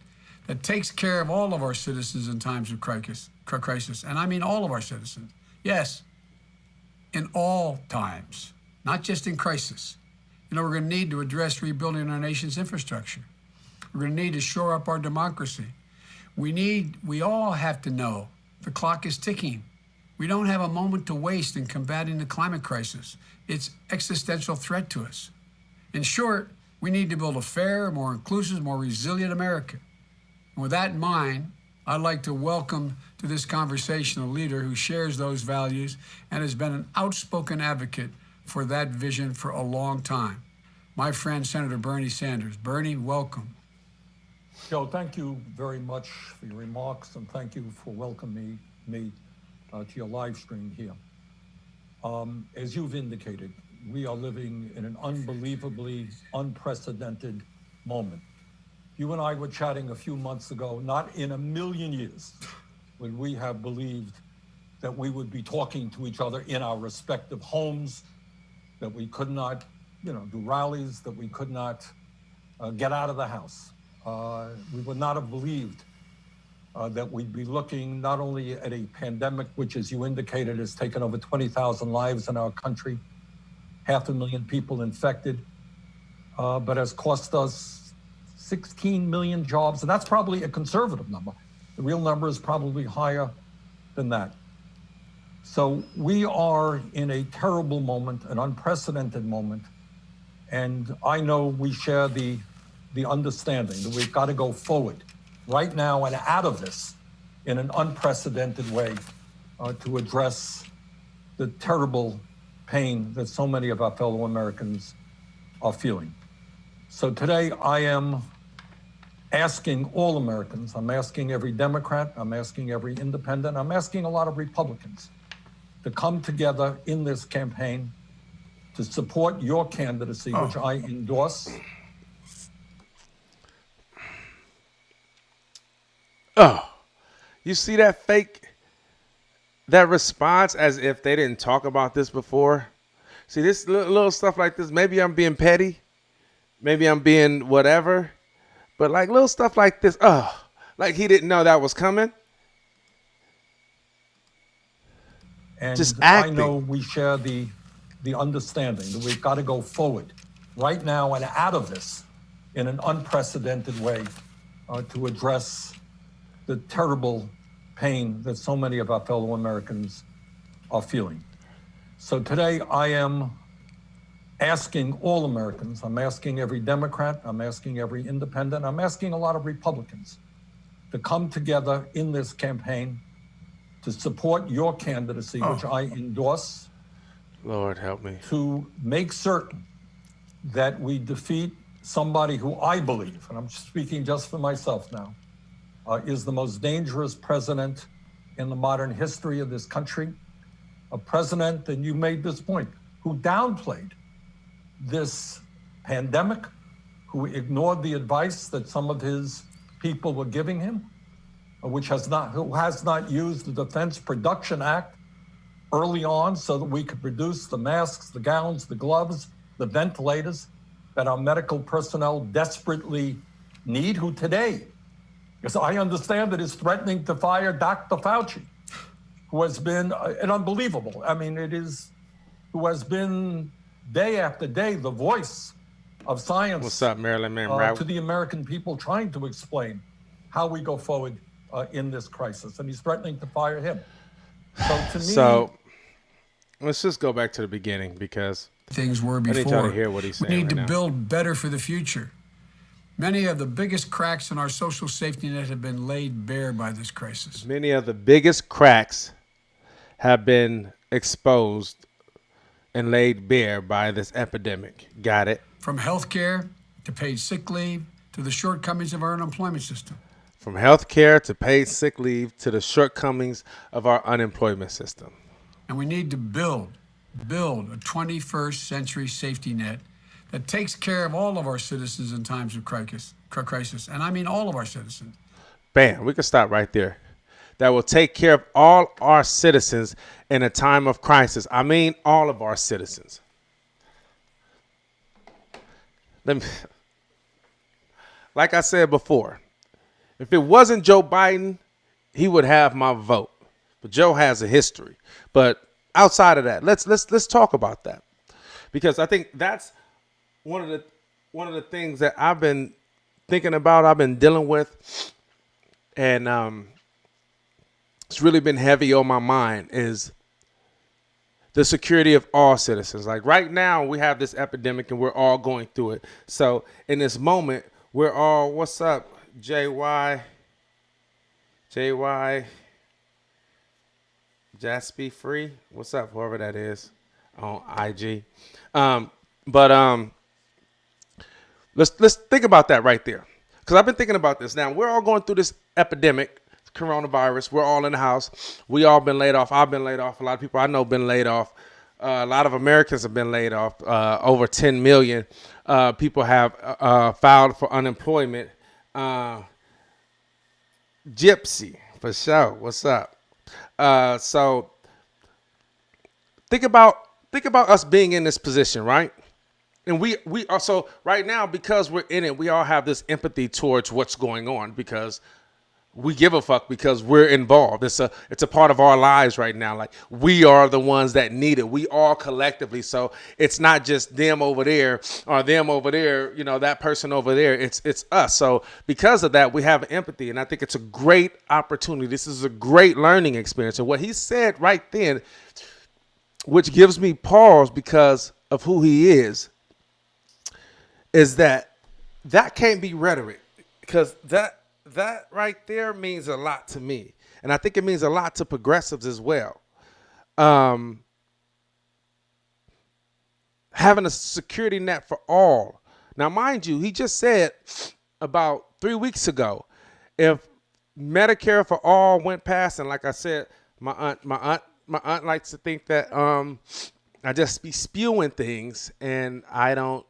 that takes care of all of our citizens in times of crisis. And I mean all of our citizens. Yes, in all times, not just in crisis. You know, we're going to need to address rebuilding our nation's infrastructure. We're going to need to shore up our democracy. We all have to know the clock is ticking. We don't have a moment to waste in combating the climate crisis. It's existential threat to us. In short, we need to build a fair, more inclusive, more resilient America. And with that in mind, I'd like to welcome to this conversation a leader who shares those values and has been an outspoken advocate for that vision for a long time. My friend, Senator Bernie Sanders. Bernie, welcome. Joe, thank you very much for your remarks, and thank you for welcoming me to your live stream here. As you've indicated, we are living in an unbelievably unprecedented moment. You and I were chatting a few months ago. Not in a million years would we have believed that we would be talking to each other in our respective homes, that we could not, do rallies, that we could not get out of the house. We would not have believed that we'd be looking not only at a pandemic, which, as you indicated, has taken over 20,000 lives in our country, 500,000 people infected, but has cost us 16 million jobs. And that's probably a conservative number. The real number is probably higher than that. So we are in a terrible moment, an unprecedented moment. And I know we share the understanding that we've got to go forward right now and out of this in an unprecedented way to address the terrible pain that so many of our fellow Americans are feeling. So today I am asking all Americans, I'm asking every Democrat, I'm asking every independent, I'm asking a lot of Republicans to come together in this campaign to support your candidacy, which I endorse. Oh, you see that that response as if they didn't talk about this before? See, this little stuff like this, maybe I'm being petty, maybe I'm being whatever, but like little stuff like this, like he didn't know that was coming. And just acting. I know we share the understanding that we've got to go forward right now and out of this in an unprecedented way to address the terrible pain that so many of our fellow Americans are feeling. So today I am asking all Americans, I'm asking every Democrat, I'm asking every independent, I'm asking a lot of Republicans to come together in this campaign to support your candidacy, which I endorse. Lord help me. To make certain that we defeat somebody who I believe, and I'm speaking just for myself now, is the most dangerous president in the modern history of this country. A president, and you made this point, who downplayed this pandemic, who ignored the advice that some of his people were giving him, who has not used the Defense Production Act early on so that we could produce the masks, the gowns, the gloves, the ventilators that our medical personnel desperately need, who today, because I understand that is threatening to fire Dr. Fauci, who has been an unbelievable, who has been day after day the voice of science. What's up, Maryland man? To the American people, trying to explain how we go forward in this crisis, and he's threatening to fire him. So to me, let's just go back to the beginning because things were before. I need y'all to hear what he's saying. We need to now. build better for the future. Many of the biggest cracks in our social safety net have been laid bare by this crisis. Many of the biggest cracks have been exposed and laid bare by this epidemic. Got it? From health care to paid sick leave to the shortcomings of our unemployment system. From health care to paid sick leave to the shortcomings of our unemployment system. And we need to build a 21st century safety net that takes care of all of our citizens in times of crisis. And I mean all of our citizens. Bam, we can stop right there. That will take care of all our citizens in a time of crisis. I mean all of our citizens. Like I said before, if it wasn't Joe Biden, he would have my vote. But Joe has a history. But outside of that, let's talk about that, because I think that's one of the things that I've been thinking about, I've been dealing with, and it's really been heavy on my mind is the security of all citizens. Like right now, we have this epidemic and we're all going through it. So in this moment, we're all, what's up, JY, Jaspy Free? What's up, whoever that is on IG? Let's think about that right there. Because I've been thinking about this. Now, we're all going through this epidemic, coronavirus. We're all in the house. We all been laid off. I've been laid off. A lot of people I know been laid off. A lot of Americans have been laid off. Over 10 million people have filed for unemployment. Gypsy, for sure. What's up? So think about us being in this position, right? And we also right now, because we're in it, we all have this empathy towards what's going on because we give a fuck because we're involved. It's a part of our lives right now. Like we are the ones that need it. We all collectively. So it's not just them over there or them over there, you know, that person over there. It's us. So because of that, we have empathy. And I think it's a great opportunity. This is a great learning experience. And what he said right then, which gives me pause because of who he is that can't be rhetoric, because that right there means a lot to me. And I think it means a lot to progressives as well. Having a security net for all. Now, mind you, he just said about 3 weeks ago, if Medicare for all went past, and like I said, my aunt likes to think that I just be spewing things, and I don't.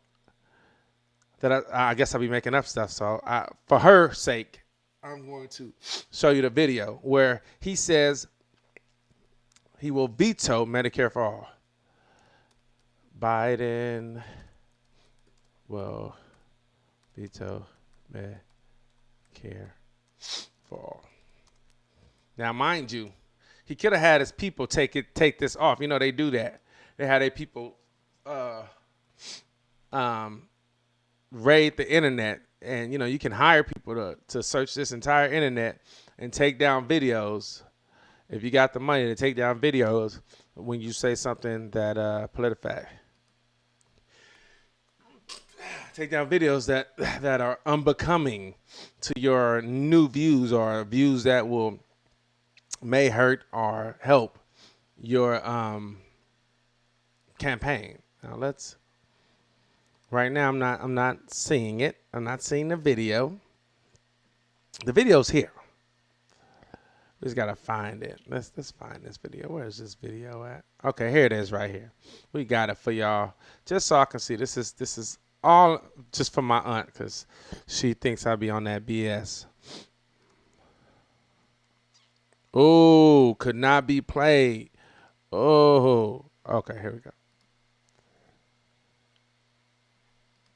I guess I'll be making up stuff. So for her sake, I'm going to show you the video where he says he will veto Medicare for all. Biden will veto Medicare for all. Now, mind you, he could have had his people take this off. You know, they do that. They had their people raid the internet, and you know you can hire people to search this entire internet and take down videos if you got the money to take down videos when you say something that PolitiFact. Take down videos that are unbecoming to your new views or views that may hurt or help your campaign. Now right now I'm not seeing it. I'm not seeing the video. The video's here. We just gotta find it. Let's find this video. Where is this video at? Okay, here it is right here. We got it for y'all. Just so I can see. This is all just for my aunt because she thinks I'll be on that BS. Oh, could not be played. Oh, okay, here we go.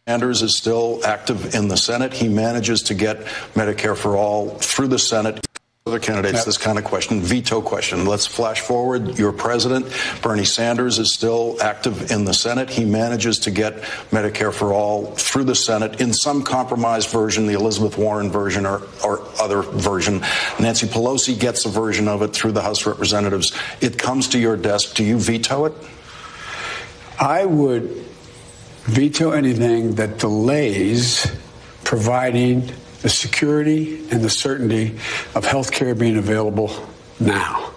Sanders is still active in the Senate. He manages to get Medicare for all through the Senate. Other candidates, this kind of question, veto question. Let's flash forward. Your president, Bernie Sanders, is still active in the Senate. He manages to get Medicare for all through the Senate in some compromised version, the Elizabeth Warren version or other version. Nancy Pelosi gets a version of it through the House of Representatives. It comes to your desk. Do you veto it? I would veto anything that delays providing the security and the certainty of health care being available now.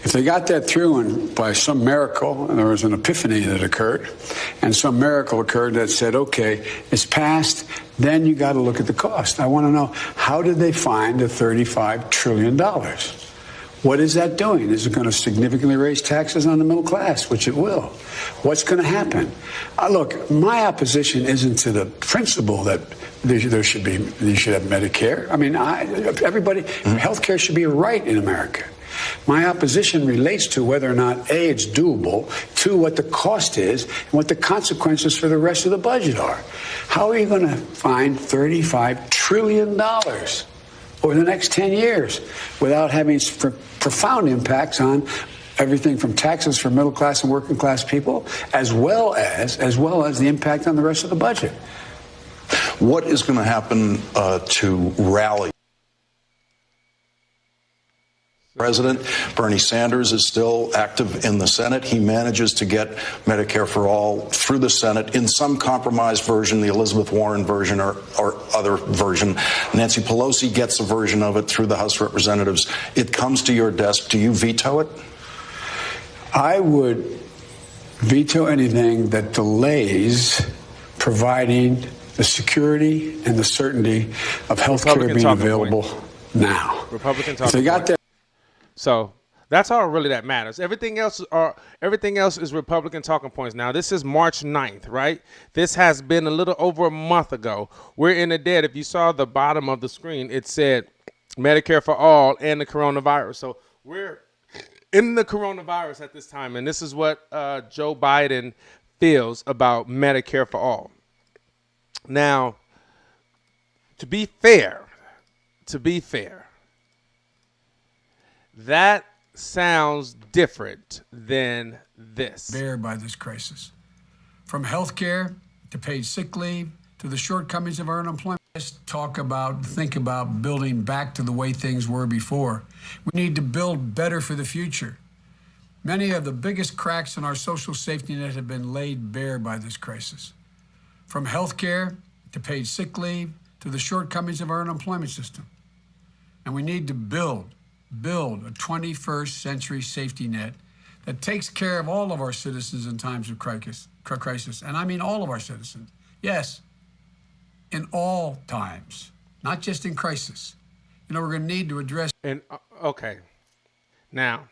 If they got that through and by some miracle, and there was an epiphany that occurred, and some miracle occurred that said, okay, it's passed, then you got to look at the cost. I want to know, how did they find the $35 trillion? What is that doing? Is it going to significantly raise taxes on the middle class, which it will? What's going to happen? Look, my opposition isn't to the principle that you should have Medicare. I mean, everybody, health care should be a right in America. My opposition relates to whether or not, A, it's doable, two, what the cost is, and what the consequences for the rest of the budget are. How are you going to find $35 trillion over the next 10 years without having profound impacts on everything from taxes for middle class and working class people, as well as the impact on the rest of the budget? What is going to happen to rally? President Bernie Sanders is still active in the Senate. He manages to get Medicare for All through the Senate in some compromised version, the Elizabeth Warren version or other version. Nancy Pelosi gets a version of it through the House of Representatives. It comes to your desk. Do you veto it? I would veto anything that delays providing the security and the certainty of health care being available now. Republican If talking they got point. that. So that's all really that matters. Everything else is Republican talking points. Now, this is March 9th, right? This has been a little over a month ago. We're in the dead. If you saw the bottom of the screen, it said Medicare for All and the coronavirus. So we're in the coronavirus at this time, and this is what Joe Biden feels about Medicare for All. Now, to be fair, that sounds different than this. Bear by this crisis. From health care to paid sick leave to the shortcomings of our unemployment. Let's think about building back to the way things were before. We need to build better for the future. Many of the biggest cracks in our social safety net have been laid bare by this crisis. From health care to paid sick leave to the shortcomings of our unemployment system. And we need to build a 21st century safety net that takes care of all of our citizens in times of crisis. And I mean all of our citizens. Yes, in all times, not just in crisis. You know, we're going to need to address. And okay, now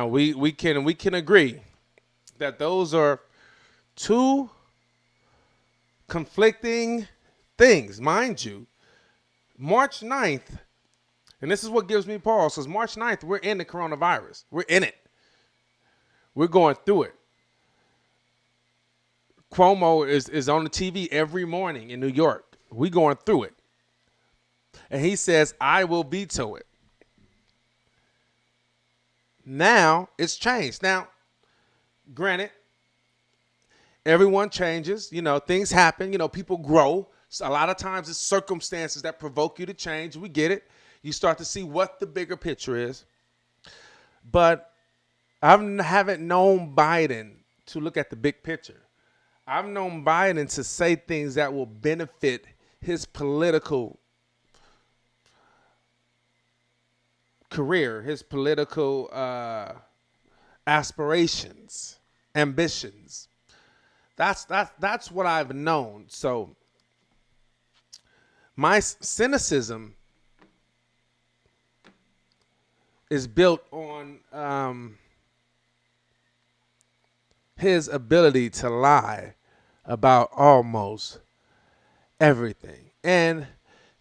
we can agree that those are two conflicting things, mind you. March 9th, and this is what gives me pause, because March 9th, we're in the coronavirus. We're in it. We're going through it. Cuomo is on the TV every morning in New York. We're going through it. And he says, I will veto it. Now, it's changed. Now, granted, everyone changes. You know, things happen. You know, people grow. So a lot of times it's circumstances that provoke you to change. We get it. You start to see what the bigger picture is. But I haven't known Biden to look at the big picture. I've known Biden to say things that will benefit his political career, his political aspirations, ambitions. That's what I've known. So my cynicism is built on his ability to lie about almost everything. And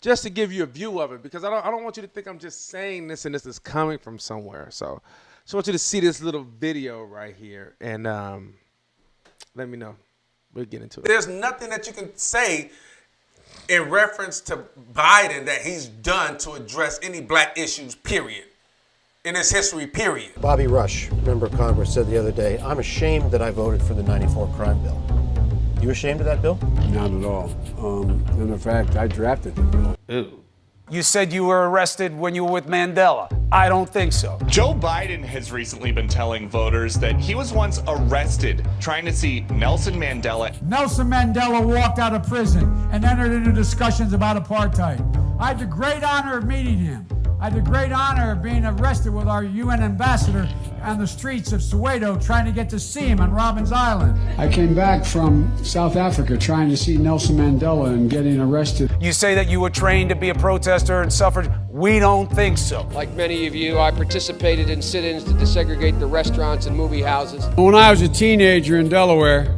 just to give you a view of it, because I don't want you to think I'm just saying this and this is coming from somewhere. So I just want you to see this little video right here and let me know. We'll get into it. There's nothing that you can say in reference to Biden that he's done to address any black issues, period, in his history, period. Bobby Rush, member of Congress, said the other day, I'm ashamed that I voted for the 94 crime bill. You ashamed of that bill? Not at all. And in fact, I drafted the bill. Ooh. You said you were arrested when you were with Mandela. I don't think so. Joe Biden has recently been telling voters that he was once arrested trying to see Nelson Mandela. Nelson Mandela walked out of prison and entered into discussions about apartheid. I had the great honor of meeting him. I had the great honor of being arrested with our UN ambassador on the streets of Soweto trying to get to see him on Robbins Island. I came back from South Africa trying to see Nelson Mandela and getting arrested. You say that you were trained to be a protester and suffered. We don't think so. Like many of you, I participated in sit-ins to desegregate the restaurants and movie houses. When I was a teenager in Delaware,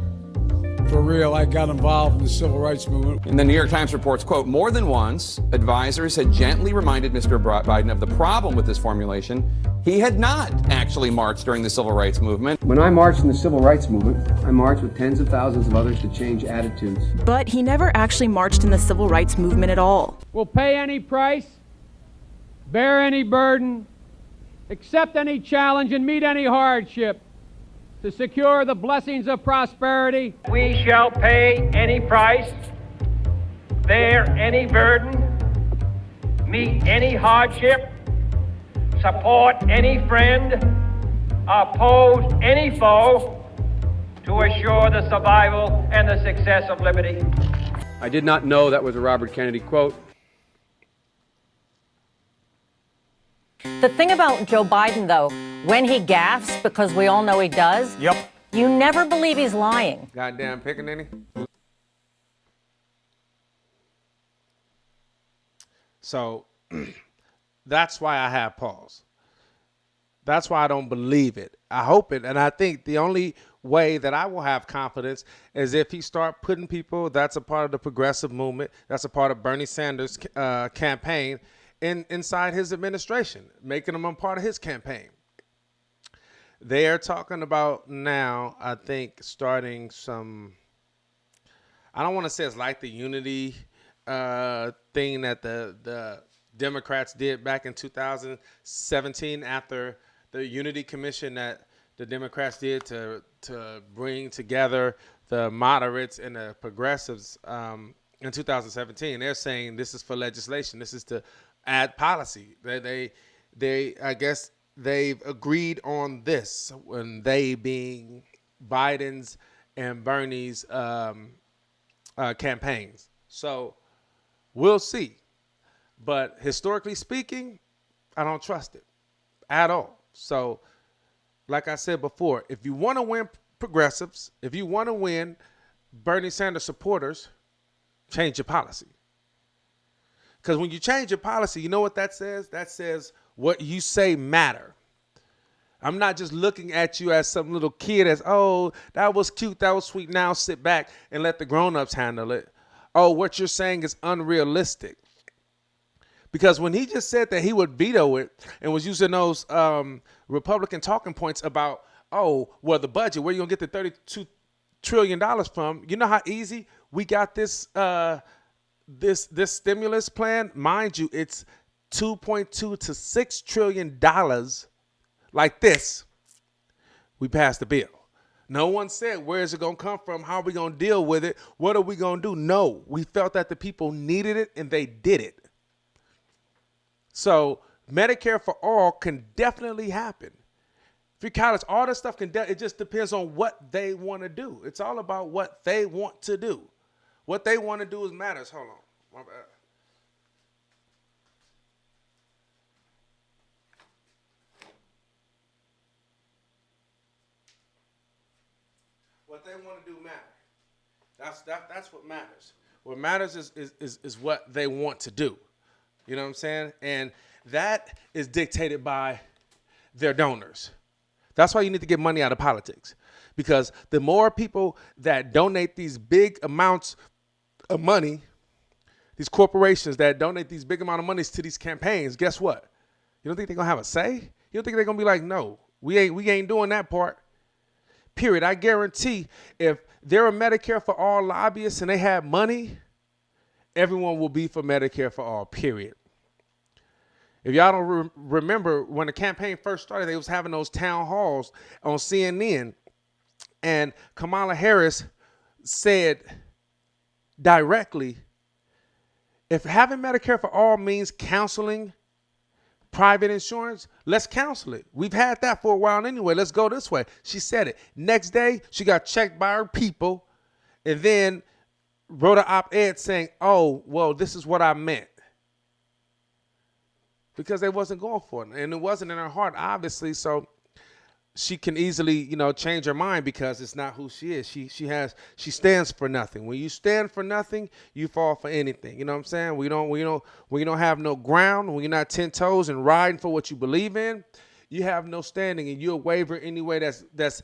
for real, I got involved in the civil rights movement. And the New York Times reports, quote, more than once, advisors had gently reminded Mr. Biden of the problem with this formulation. He had not actually marched during the civil rights movement. When I marched in the civil rights movement, I marched with tens of thousands of others to change attitudes. But he never actually marched in the civil rights movement at all. Will pay any price, bear any burden, accept any challenge, and meet any hardship to secure the blessings of prosperity. We shall pay any price, bear any burden, meet any hardship, support any friend, oppose any foe to assure the survival and the success of liberty. I did not know that was a Robert Kennedy quote. The thing about Joe Biden, though, when he gaffes, because we all know he does, you never believe he's lying. Goddamn pickaninny. So that's why I have pause. That's why I don't believe it. I hope it. And I think the only way that I will have confidence is if he start putting people that's a part of the progressive movement, that's a part of Bernie Sanders' campaign inside his administration, making them a part of his campaign. They are talking about now, I think, starting some, I don't want to say it's like the unity thing that the Democrats did back in 2017 after the Unity Commission that the Democrats did to bring together the moderates and the progressives in 2017. They're saying this is for legislation. This is to add policy. They I guess they've agreed on this, when they being Biden's and Bernie's campaigns. So we'll see. But historically speaking, I don't trust it at all. So like I said before, if you want to win progressives, if you want to win Bernie Sanders supporters, change your policy. Because when you change your policy, you know what that says? That says what you say matter. I'm not just looking at you as some little kid as, oh, that was cute, that was sweet. Now sit back and let the grown-ups handle it. Oh, what you're saying is unrealistic. Because when he just said that he would veto it and was using those Republican talking points about, oh, well, the budget, where you going to get the $32 trillion from? You know how easy we got this this stimulus plan? Mind you, it's $2.2 to $6 trillion. Like this, we passed the bill. No one said, where is it going to come from? How are we going to deal with it? What are we going to do? No, we felt that the people needed it and they did it. So Medicare for all can definitely happen. Free college, all this stuff it just depends on what they want to do. It's all about what they want to do. What they want to do is matters. Hold on. My bad. What they want to do matters. That's what matters. What matters is what they want to do. You know what I'm saying? And that is dictated by their donors. That's why you need to get money out of politics. Because the more people that donate these big amounts of money, these corporations that donate these big amount of money to these campaigns, guess what? You don't think they're going to have a say? You don't think they're going to be like, no, we ain't doing that part. Period. I guarantee if they're a Medicare for all lobbyists and they have money, everyone will be for Medicare for all, period. If y'all don't remember, when the campaign first started, they was having those town halls on CNN, and Kamala Harris said directly, if having Medicare for all means counseling private insurance, let's counsel it. We've had that for a while anyway. Let's go this way. She said it. Next day, she got checked by her people and then wrote an op-ed saying, oh, well, this is what I meant. Because they wasn't going for it. And it wasn't in her heart, obviously. So she can easily, change her mind because it's not who she is. She stands for nothing. When you stand for nothing, you fall for anything. You know what I'm saying? We don't have no ground. When you're not 10 toes and riding for what you believe in, you have no standing, and you'll waver anyway that's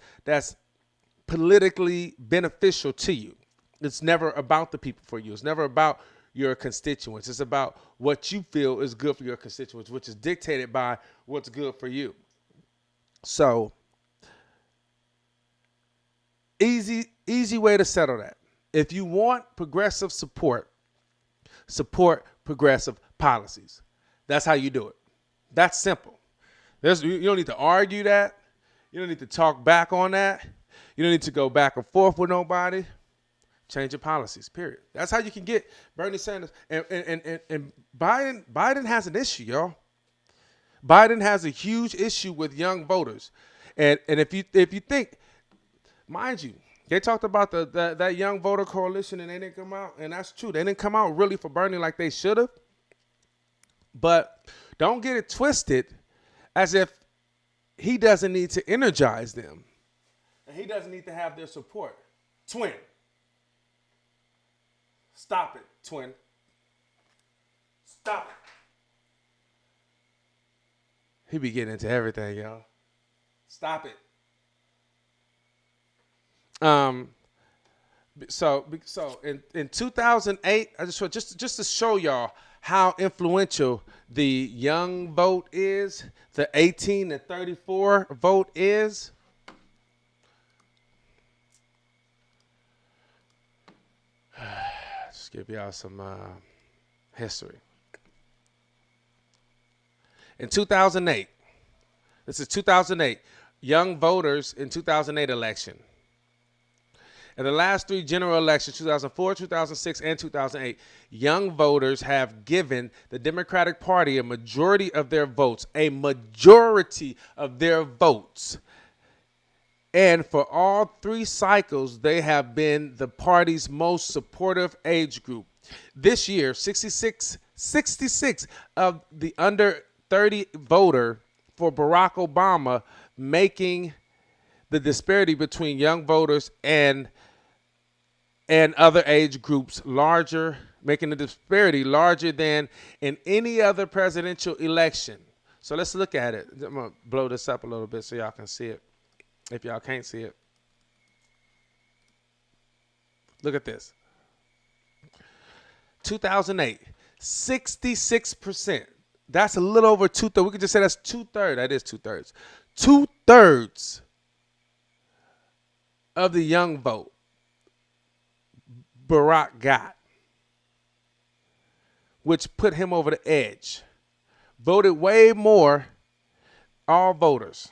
politically beneficial to you. It's never about the people for you. It's never about your constituents. It's about what you feel is good for your constituents, which is dictated by what's good for you. So easy way to settle that. If you want progressive support progressive policies. That's how you do it. That's simple. You don't need to argue that. You don't need to talk back on that. You don't need to go back and forth with nobody. Change your policies, period. That's how you can get Bernie Sanders. And Biden has an issue, y'all. Biden has a huge issue with young voters. And if you think, mind you, they talked about that young voter coalition and they didn't come out. And that's true. They didn't come out really for Bernie like they should have. But don't get it twisted as if he doesn't need to energize them. And he doesn't need to have their support. Twin. Stop it, twin. Stop it. He be getting into everything, y'all. Stop it. So in 2008, I just to show y'all how influential the young vote is, the 18 to 34 vote is. Just give y'all some history. In 2008, this is 2008, young voters in 2008 election. In the last three general elections, 2004, 2006, and 2008, young voters have given the Democratic Party a majority of their votes, And for all three cycles, they have been the party's most supportive age group. This year, 66 of the under 30 voter for Barack Obama, making the disparity between young voters and other age groups larger, making the disparity larger than in any other presidential election. So let's look at it. I'm going to blow this up a little bit so y'all can see it, if y'all can't see it. Look at this. 2008, 66%. That's a little over two-thirds. We could just say that's two-thirds. That is two-thirds. Two-thirds of the young vote Barack got, which put him over the edge. Voted way more, all voters.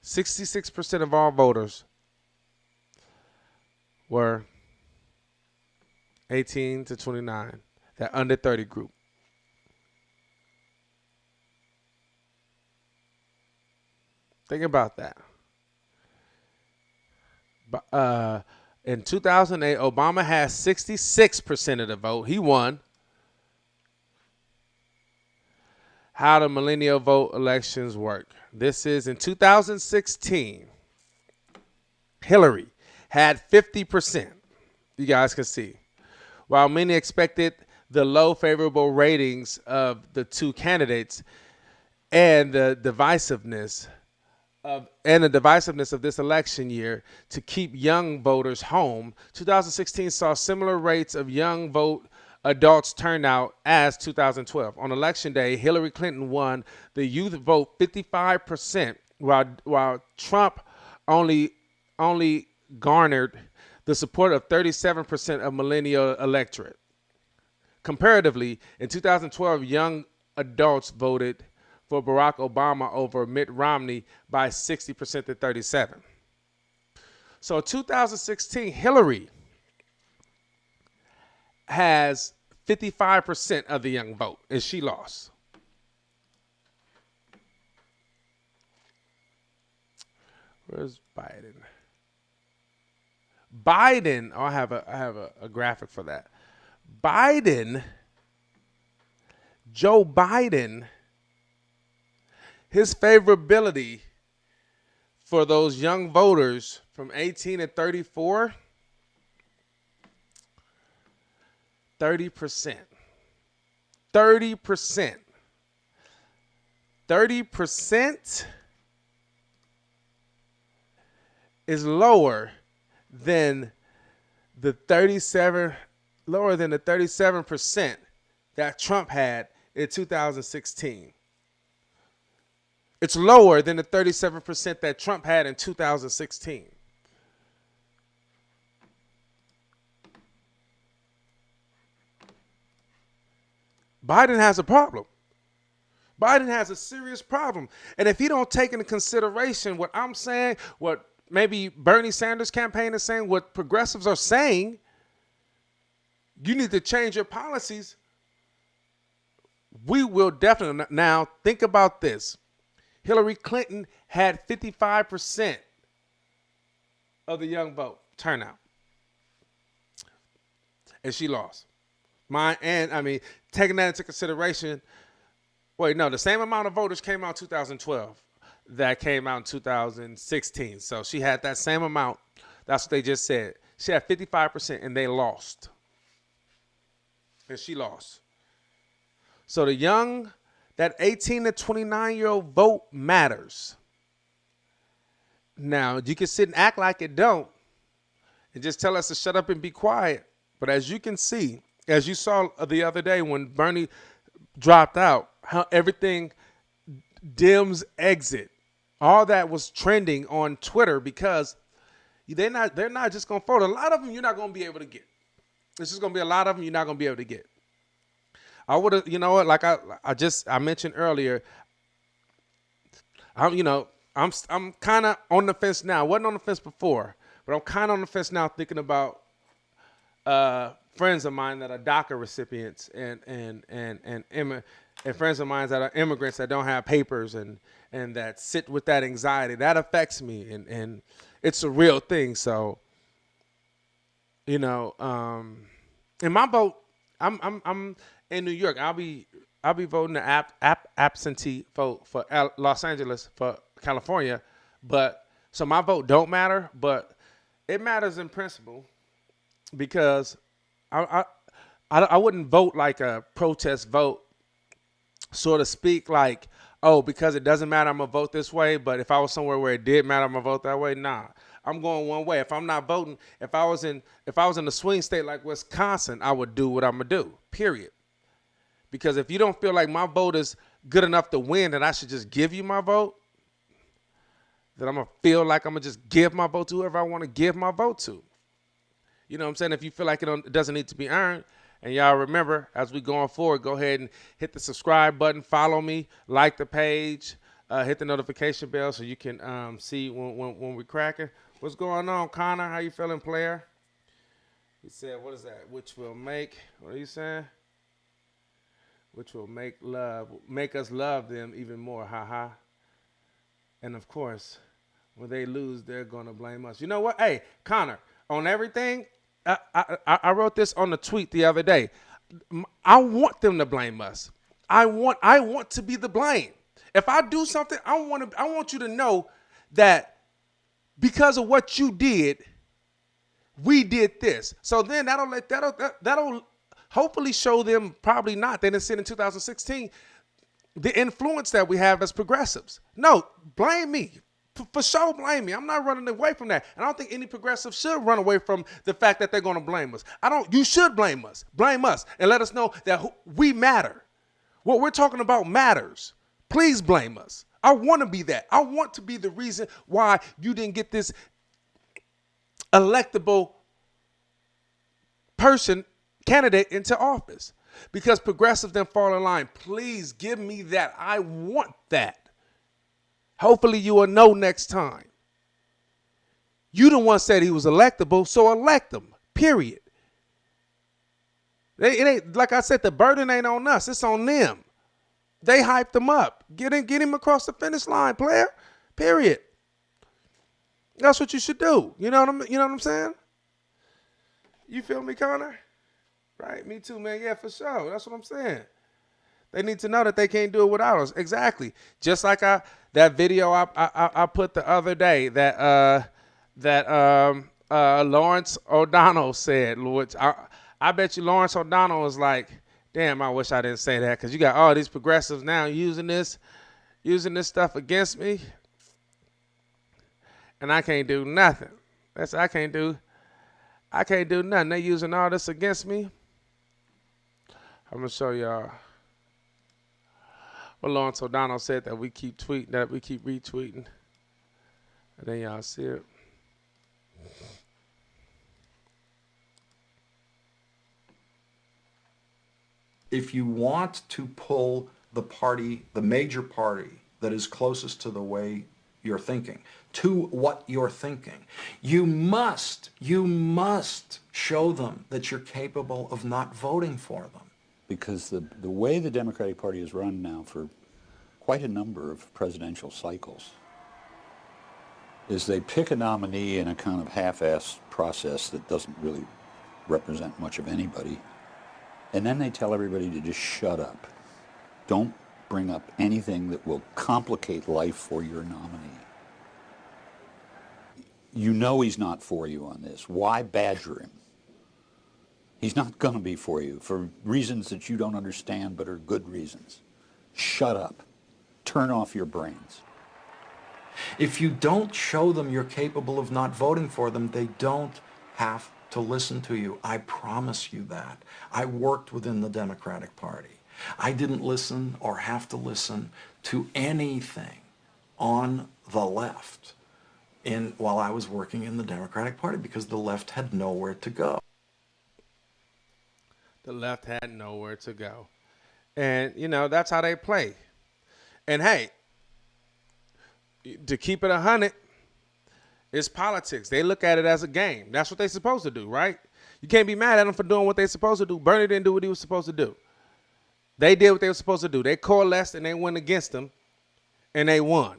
66% of all voters were 18 to 29, that under 30 group. Think about that. In 2008, Obama had 66% of the vote. He won. How the millennial vote elections work. This is in 2016. Hillary had 50%. You guys can see. While many expected the low favorable ratings of the two candidates and the divisiveness of this election year to keep young voters home, 2016 saw similar rates of young adults turnout as 2012. On election day, Hillary Clinton won the youth vote 55%, while Trump only garnered the support of 37% of millennial electorate. Comparatively, in 2012, young adults voted for Barack Obama over Mitt Romney by 60% to 37%. So 2016, Hillary has 55% of the young vote, and she lost. Where's Biden? I have a graphic for that. Joe Biden, his favorability for those young voters from 18 to 34, 30%. 30%. 30% is lower than the 37% that Trump had in 2016. It's lower than the 37% that Trump had in 2016. Biden has a problem. Biden has a serious problem. And if he don't take into consideration what I'm saying, what maybe Bernie Sanders' campaign is saying, what progressives are saying, you need to change your policies. We will definitely. Now, think about this. Hillary Clinton had 55% of the young vote turnout. And she lost. Taking that into consideration, the same amount of voters came out in 2012 that came out in 2016. So she had that same amount. That's what they just said. She had 55% and they lost. And she lost. So that 18 to 29-year-old vote matters. Now, you can sit and act like it don't and just tell us to shut up and be quiet. But as you can see, as you saw the other day when Bernie dropped out, how everything Dems exit, all that was trending on Twitter because they're not just going to fold. A lot of them you're not going to be able to get. It's just going to be a lot of them you're not going to be able to get. I would have, like I mentioned earlier, I'm kind of on the fence now. I wasn't on the fence before, but I'm kind of on the fence now thinking about friends of mine that are DACA recipients and friends of mine that are immigrants that don't have papers and that sit with that anxiety. That affects me, and it's a real thing. So, in my vote, I'm in New York. I'll be voting the absentee vote for Los Angeles, for California, so my vote don't matter, but it matters in principle because I wouldn't vote like a protest vote, so to speak, like, oh, because it doesn't matter, I'm gonna vote this way. But if I was somewhere where it did matter, I'm gonna vote that way. Nah, I'm going one way. If I'm not voting, if I was in a swing state like Wisconsin, I would do what I'm gonna do. Period. Because if you don't feel like my vote is good enough to win, then I should just give you my vote. Then I'm going to feel like I'm going to just give my vote to whoever I want to give my vote to. You know what I'm saying? If you feel like it doesn't need to be earned, and y'all remember, as we going forward, go ahead and hit the subscribe button, follow me, like the page, hit the notification bell so you can see when we're cracking. What's going on, Connor? How you feeling, player? He said, what is that? Which will make, what are you saying? Which will make us love them even more, haha. And of course, when they lose, they're gonna blame us. You know what? Hey, Connor, on everything, I wrote this on the tweet the other day. I want them to blame us. I want to be the blame. If I do something, I want you to know that because of what you did, we did this. So then that'll hopefully show them, probably not, they didn't see it in 2016, the influence that we have as progressives. No, blame me. For sure, blame me. I'm not running away from that. And I don't think any progressive should run away from the fact that they're going to blame us. You should blame us. Blame us and let us know that we matter. What we're talking about matters. Please blame us. I want to be that. I want to be the reason why you didn't get this electable candidate into office, because progressives then fall in line. Please give me that. I want that. Hopefully you will know next time. You the one said he was electable, so elect him, period. It ain't, like I said, the burden ain't on us. It's on them. They hyped him up. Get him across the finish line, player, period. That's what you should do. You know what I'm saying? You feel me, Connor? Right, me too, man. Yeah, for sure. That's what I'm saying. They need to know that they can't do it without us. Exactly. Just like that video I put the other day that Lawrence O'Donnell said, which I bet you Lawrence O'Donnell was like, damn, I wish I didn't say that, because you got all these progressives now using this stuff against me, and I can't do nothing. I can't do nothing. They using all this against me. I'm going to show y'all what Lawrence O'Donnell said, that we keep tweeting, that we keep retweeting. And then y'all see it. If you want to pull the party, the major party that is closest to the way you're thinking, to what you're thinking. You must show them that you're capable of not voting for them. Because the way the Democratic Party is run now for quite a number of presidential cycles is they pick a nominee in a kind of half-assed process that doesn't really represent much of anybody, and then they tell everybody to just shut up. Don't bring up anything that will complicate life for your nominee. You know he's not for you on this. Why badger him? He's not going to be for you for reasons that you don't understand but are good reasons. Shut up. Turn off your brains. If you don't show them you're capable of not voting for them, they don't have to listen to you. I promise you that. I worked within the Democratic Party. I didn't listen or have to listen to anything on the left while I was working in the Democratic Party because the left had nowhere to go. The left had nowhere to go. And, that's how they play. And, hey, to keep it 100, it's politics. They look at it as a game. That's what they're supposed to do, right? You can't be mad at them for doing what they're supposed to do. Bernie didn't do what he was supposed to do. They did what they were supposed to do. They coalesced and they went against him, and they won.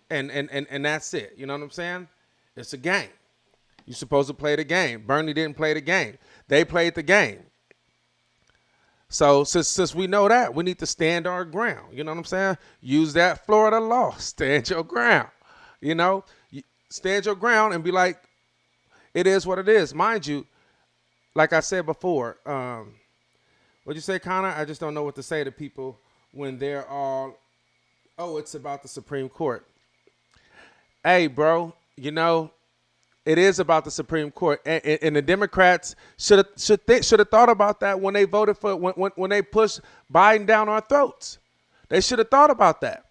And that's it. You know what I'm saying? It's a game. You're supposed to play the game. Bernie didn't play the game. They played the game. So since we know that, we need to stand our ground. You know what I'm saying? Use that Florida law. Stand your ground. Stand your ground and be like, it is what it is. Mind you, like I said before, what'd you say, Connor? I just don't know what to say to people when they're all, it's about the Supreme Court. Hey, bro, it is about the Supreme Court, and the Democrats should have thought about that when they voted for when they pushed Biden down our throats. They should have thought about that.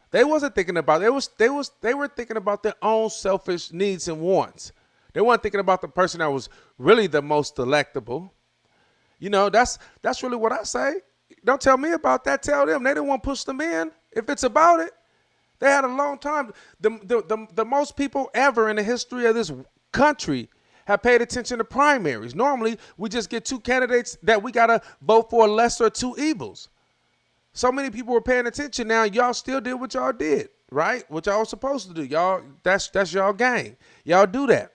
They wasn't thinking about it. They were thinking about their own selfish needs and wants. They weren't thinking about the person that was really the most electable. That's really what I say. Don't tell me about that. Tell them. They didn't want to push them in. If it's about it. They had a long time. The most people ever in the history of this country have paid attention to primaries. Normally, we just get two candidates that we got to vote for, lesser of two evils. So many people were paying attention. Now, y'all still did what y'all did, right? What y'all was supposed to do. Y'all, that's y'all game. Y'all do that.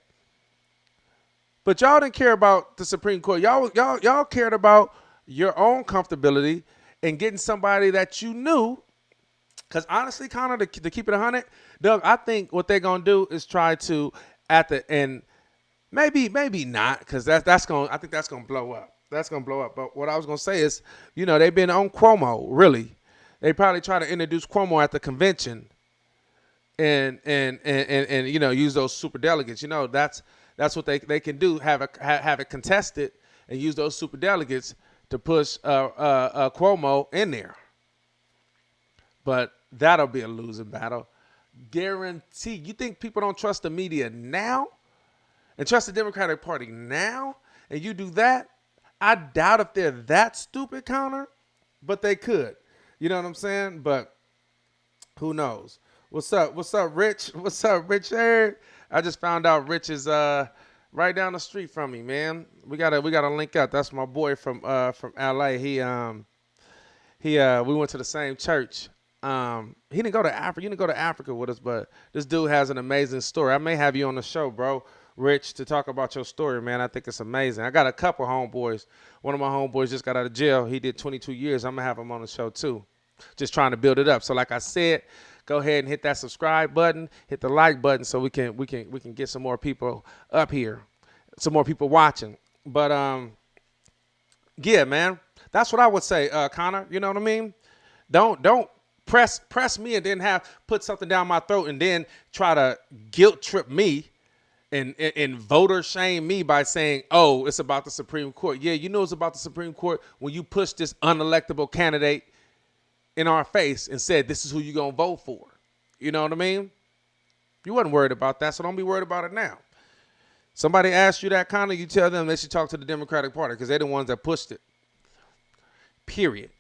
But y'all didn't care about the Supreme Court. Y'all cared about your own comfortability and getting somebody that you knew. Because honestly, Connor, to keep it 100, Doug, I think what they're gonna do is try to at the end, maybe not, because I think that's gonna blow up. That's gonna blow up. But what I was gonna say is, they've been on Cuomo, really. They probably try to introduce Cuomo at the convention, and use those super delegates. That's what they can do. Have it contested and use those super delegates to push Cuomo in there. But that'll be a losing battle. Guarantee. You think people don't trust the media now and trust the Democratic Party now? And you do that? I doubt if they're that stupid, Connor, but they could. You know what I'm saying? But who knows? What's up? What's up, Rich? What's up, Richard? I just found out Rich is right down the street from me, man. We gotta link up. That's my boy from LA. We went to the same church. He didn't go to Africa. You didn't go to Africa with us, but this dude has an amazing story. I may have you on the show, bro, Rich, to talk about your story, man. I think it's amazing. I got a couple homeboys. One of my homeboys just got out of jail. He did 22 years. I'm gonna have him on the show too. Just trying to build it up. So like I said, go ahead and hit that subscribe button, hit the like button, so we can get some more people up here, some more people watching. But yeah, man, that's what I would say, Connor. You know what I mean? Don't press me and then put something down my throat and then try to guilt trip me and voter shame me by saying, oh, it's about the Supreme Court. Yeah, it's about the Supreme Court when you push this unelectable candidate in our face and said, this is who you're going to vote for. You know what I mean? You wasn't worried about that, so don't be worried about it now. Somebody asked you that, Connor, you tell them they should talk to the Democratic Party because they're the ones that pushed it. Period.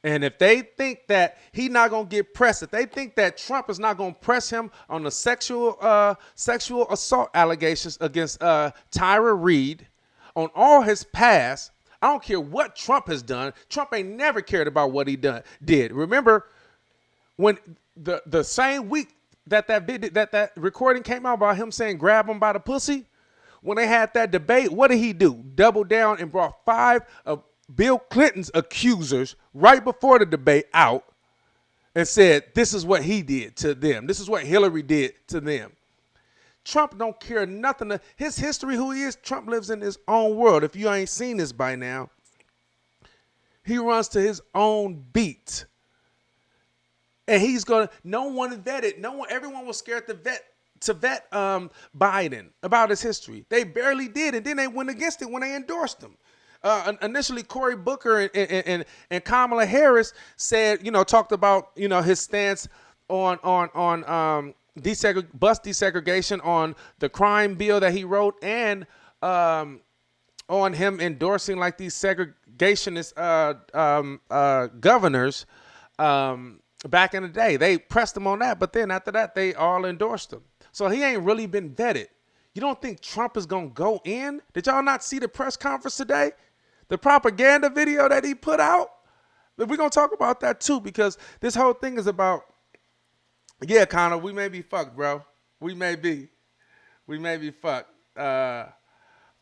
And if they think that he's not going to get pressed, if they think that Trump is not going to press him on the sexual assault allegations against Tyra Reid, on all his past, I don't care what Trump has done. Trump ain't never cared about what he did. Remember when the same week that recording came out about him saying grab him by the pussy, when they had that debate, what did he do? Double down and brought 5 of Bill Clinton's accusers right before the debate out and said, this is what he did to them. This is what Hillary did to them. Trump don't care nothing. His history, who he is, Trump lives in his own world. If you ain't seen this by now, he runs to his own beat. And he's going to, no one vetted, everyone was scared to vet Biden about his history. They barely did, and then they went against it when they endorsed him. Initially, Cory Booker and Kamala Harris said, talked about, his stance on bus desegregation, on the crime bill that he wrote, and on him endorsing like these segregationist governors back in the day. They pressed him on that, but then after that, they all endorsed him. So he ain't really been vetted. You don't think Trump is going to go in? Did y'all not see the press conference today? The propaganda video that he put out? We're going to talk about that too, because this whole thing is about, yeah, Connor, we may be fucked, bro. We may be fucked 4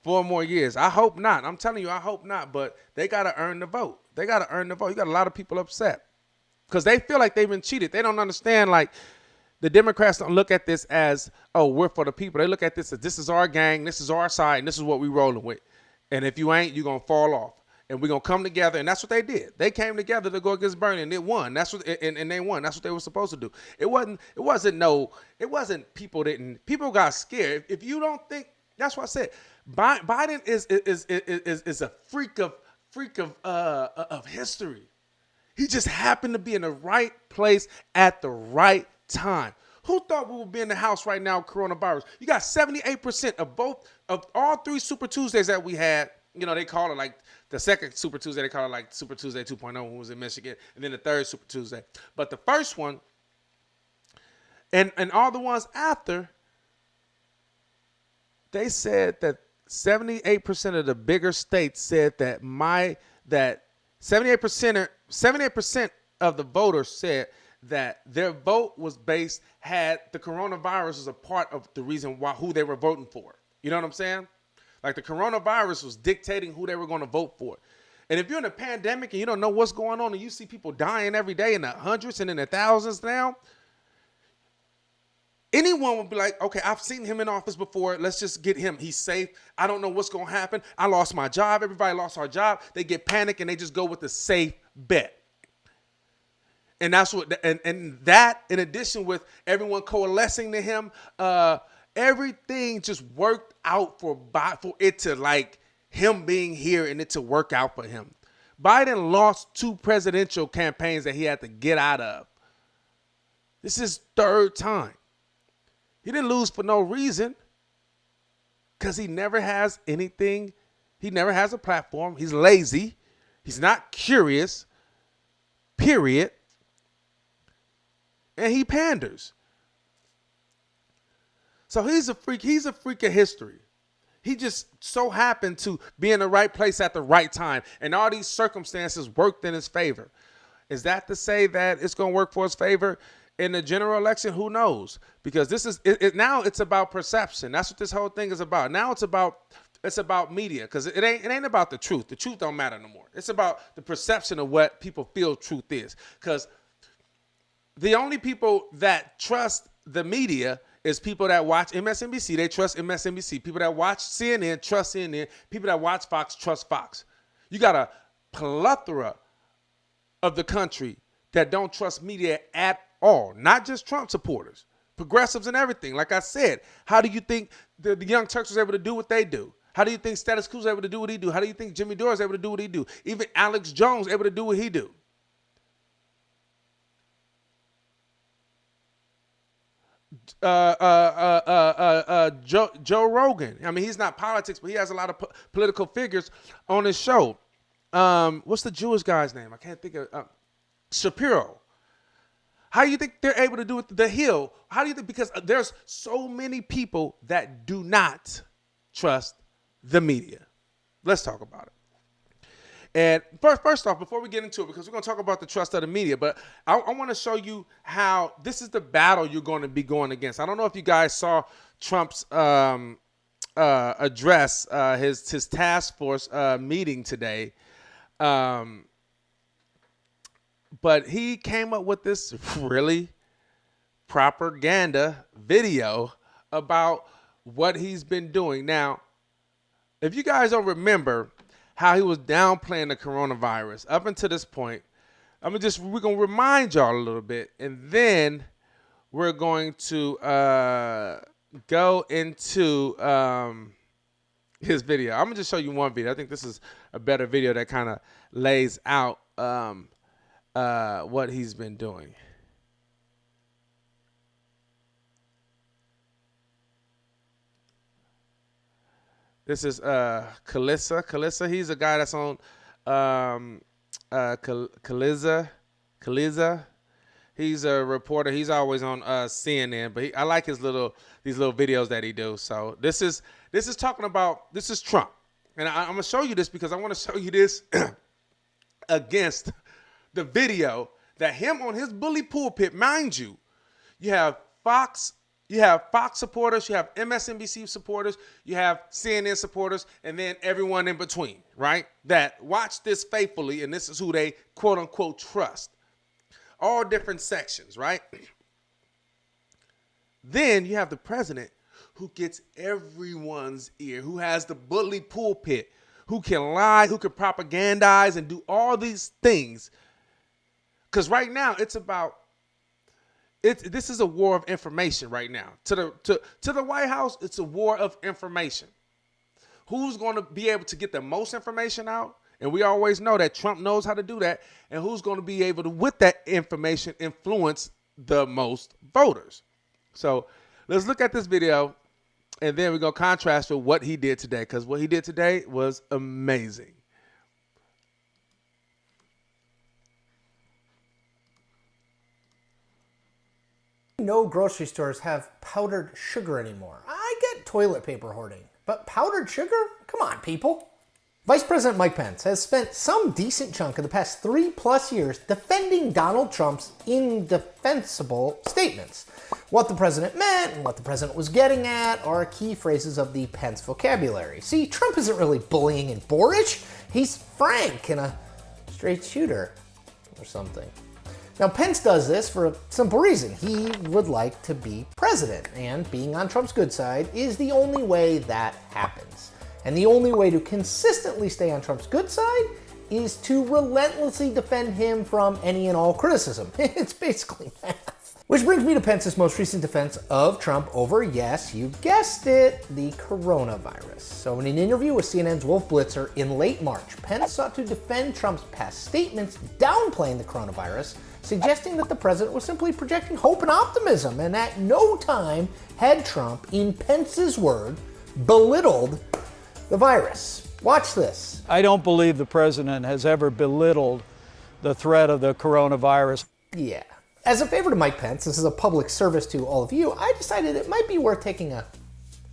more years. I hope not. I'm telling you, I hope not, but they got to earn the vote. You got a lot of people upset because they feel like they've been cheated. They don't understand, like, the Democrats don't look at this as, oh, we're for the people. They look at this as, this is our gang, this is our side, and this is what we rolling with. And if you ain't, you're going to fall off. And we're going to come together. And that's what they did. They came together to go against Bernie, and they won. And they won. That's what they were supposed to do. People got scared. If you don't think, that's what I said. Biden is a freak of history. He just happened to be in the right place at the right time. Who thought we would be in the house right now with coronavirus? You got 78% of all 3 Super Tuesdays that we had. They call it like the second Super Tuesday. They call it like Super Tuesday 2.0 when it was in Michigan. And then the third Super Tuesday. But the first one and all the ones after, they said that 78% of the bigger states said that 78% of the voters said that their vote was had the coronavirus as a part of the reason who they were voting for. You know what I'm saying? Like the coronavirus was dictating who they were going to vote for. And if you're in a pandemic and you don't know what's going on and you see people dying every day in the hundreds and in the thousands now, anyone would be like, okay, I've seen him in office before. Let's just get him. He's safe. I don't know what's going to happen. I lost my job. Everybody lost our job. They get panicked and they just go with the safe bet. And that's what, and that in addition with everyone coalescing to him, everything just worked out for it to, like, him being here and it to work out for him. Biden lost 2 presidential campaigns that he had to get out of. This is his 3rd time. He didn't lose for no reason because he never has anything. He never has a platform. He's lazy. He's not curious, period. And he panders. So he's a freak. He's a freak of history. He just so happened to be in the right place at the right time. And all these circumstances worked in his favor. Is that to say that it's going to work for his favor in the general election? Who knows? Because this is now it's about perception. That's what this whole thing is about. Now it's about media, because it ain't about the truth. The truth don't matter no more. It's about the perception of what people feel truth is. Because the only people that trust the media is people that watch MSNBC. They trust MSNBC. People that watch CNN trust CNN. People that watch Fox trust Fox. You got a plethora of the country that don't trust media at all. Not just Trump supporters, progressives and everything. Like I said, how do you think the Young Turks was able to do what they do? How do you think Status Quo was able to do what he do? How do you think Jimmy Dore was able to do what he do? Even Alex Jones able to do what he do? Joe Rogan. I mean, he's not politics, but he has a lot of political figures on his show. What's the Jewish guy's name? I can't think of. Shapiro. How do you think they're able to do it? The Hill. How do you think? Because there's so many people that do not trust the media. Let's talk about it. And first off, before we get into it, because we're going to talk about the trust of the media, but I want to show you how this is the battle you're going to be going against. I don't know if you guys saw Trump's address, his task force meeting today, but he came up with this really propaganda video about what he's been doing. Now, if you guys don't remember how he was downplaying the coronavirus up until this point, we're going to remind y'all a little bit, and then we're going to go into his video. I'm going to just show you one video. I think this is a better video that kind of lays out what he's been doing. This is Kalisa. He's a guy that's on Kalisa. He's a reporter. He's always on CNN, but I like these little videos that he do. So this is talking about, this is Trump, and I'm gonna show you this because I want to show you this against the video that him on his bully pulpit. Mind you, you have Fox supporters, you have MSNBC supporters, you have CNN supporters, and then everyone in between, right? That watch this faithfully, and this is who they quote unquote trust. All different sections, right? Then you have the president who gets everyone's ear, who has the bully pulpit, who can lie, who can propagandize and do all these things. Because right now it's about, this is a war of information right now. To the White House, it's a war of information. Who's going to be able to get the most information out? And we always know that Trump knows how to do that. And who's going to be able to, with that information, influence the most voters? So let's look at this video, and then we're going to contrast with what he did today, because what he did today was amazing. No grocery stores have powdered sugar anymore. I get toilet paper hoarding, but powdered sugar? Come on, people. Vice President Mike Pence has spent some decent chunk of the past 3+ years defending Donald Trump's indefensible statements. What the president meant and what the president was getting at are key phrases of the Pence vocabulary. See, Trump isn't really bullying and boorish. He's frank and a straight shooter or something. Now, Pence does this for a simple reason. He would like to be president, and being on Trump's good side is the only way that happens. And the only way to consistently stay on Trump's good side is to relentlessly defend him from any and all criticism. It's basically math. Which brings me to Pence's most recent defense of Trump over, yes, you guessed it, the coronavirus. So in an interview with CNN's Wolf Blitzer in late March, Pence sought to defend Trump's past statements downplaying the coronavirus, suggesting that the president was simply projecting hope and optimism, and at no time had Trump, in Pence's word, belittled the virus. Watch this. I don't believe the president has ever belittled the threat of the coronavirus. Yeah. As a favor to Mike Pence, this is a public service to all of you, I decided it might be worth taking a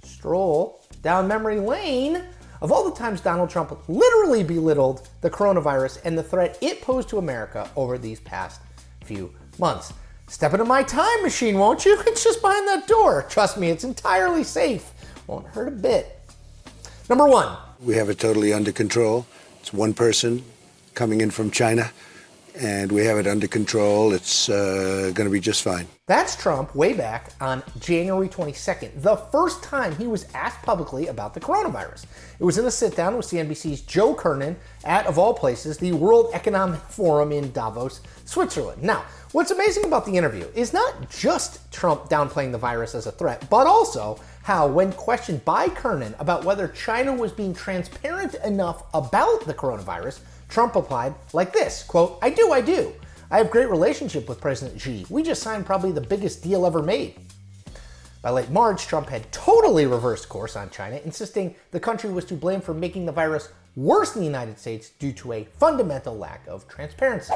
stroll down memory lane of all the times Donald Trump literally belittled the coronavirus and the threat it posed to America over these past few months. Step into my time machine, won't you? It's just behind that door. Trust me, it's entirely safe. Won't hurt a bit. Number one. We have it totally under control. It's one person coming in from China, and we have it under control. It's going to be just fine. That's Trump way back on January 22nd, the first time he was asked publicly about the coronavirus. It was in a sit-down with CNBC's Joe Kernan at, of all places, the World Economic Forum in Davos, Switzerland. Now, what's amazing about the interview is not just Trump downplaying the virus as a threat, but also how, when questioned by Kernan about whether China was being transparent enough about the coronavirus, Trump replied like this, quote, I do. I have a great relationship with President Xi. We just signed probably the biggest deal ever made. By late March, Trump had totally reversed course on China, insisting the country was to blame for making the virus worse in the United States due to a fundamental lack of transparency.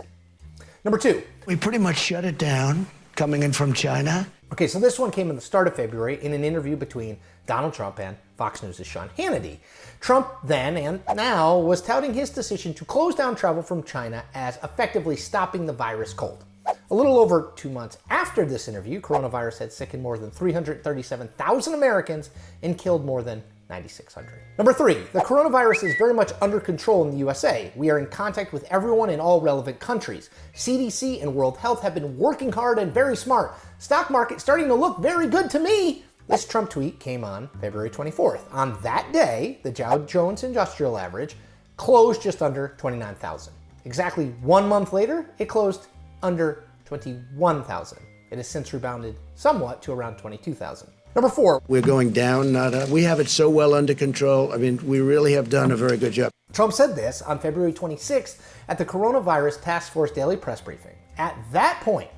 Number 2. We pretty much shut it down coming in from China. Okay, so this one came in the start of February in an interview between Donald Trump and Fox News' Sean Hannity. Trump then and now was touting his decision to close down travel from China as effectively stopping the virus cold. A little over 2 months after this interview, coronavirus had sickened more than 337,000 Americans and killed more than 9,600. Number 3, the coronavirus is very much under control in the USA. We are in contact with everyone in all relevant countries. CDC and World Health have been working hard and very smart. Stock market starting to look very good to me. This Trump tweet came on February 24th. On that day, the Dow Jones Industrial Average closed just under 29,000. Exactly 1 month later, it closed under 21,000. It has since rebounded somewhat to around 22,000. Number 4. We're going down, not up. We have it so well under control. I mean, we really have done a very good job. Trump said this on February 26th at the Coronavirus Task Force Daily Press Briefing. At that point,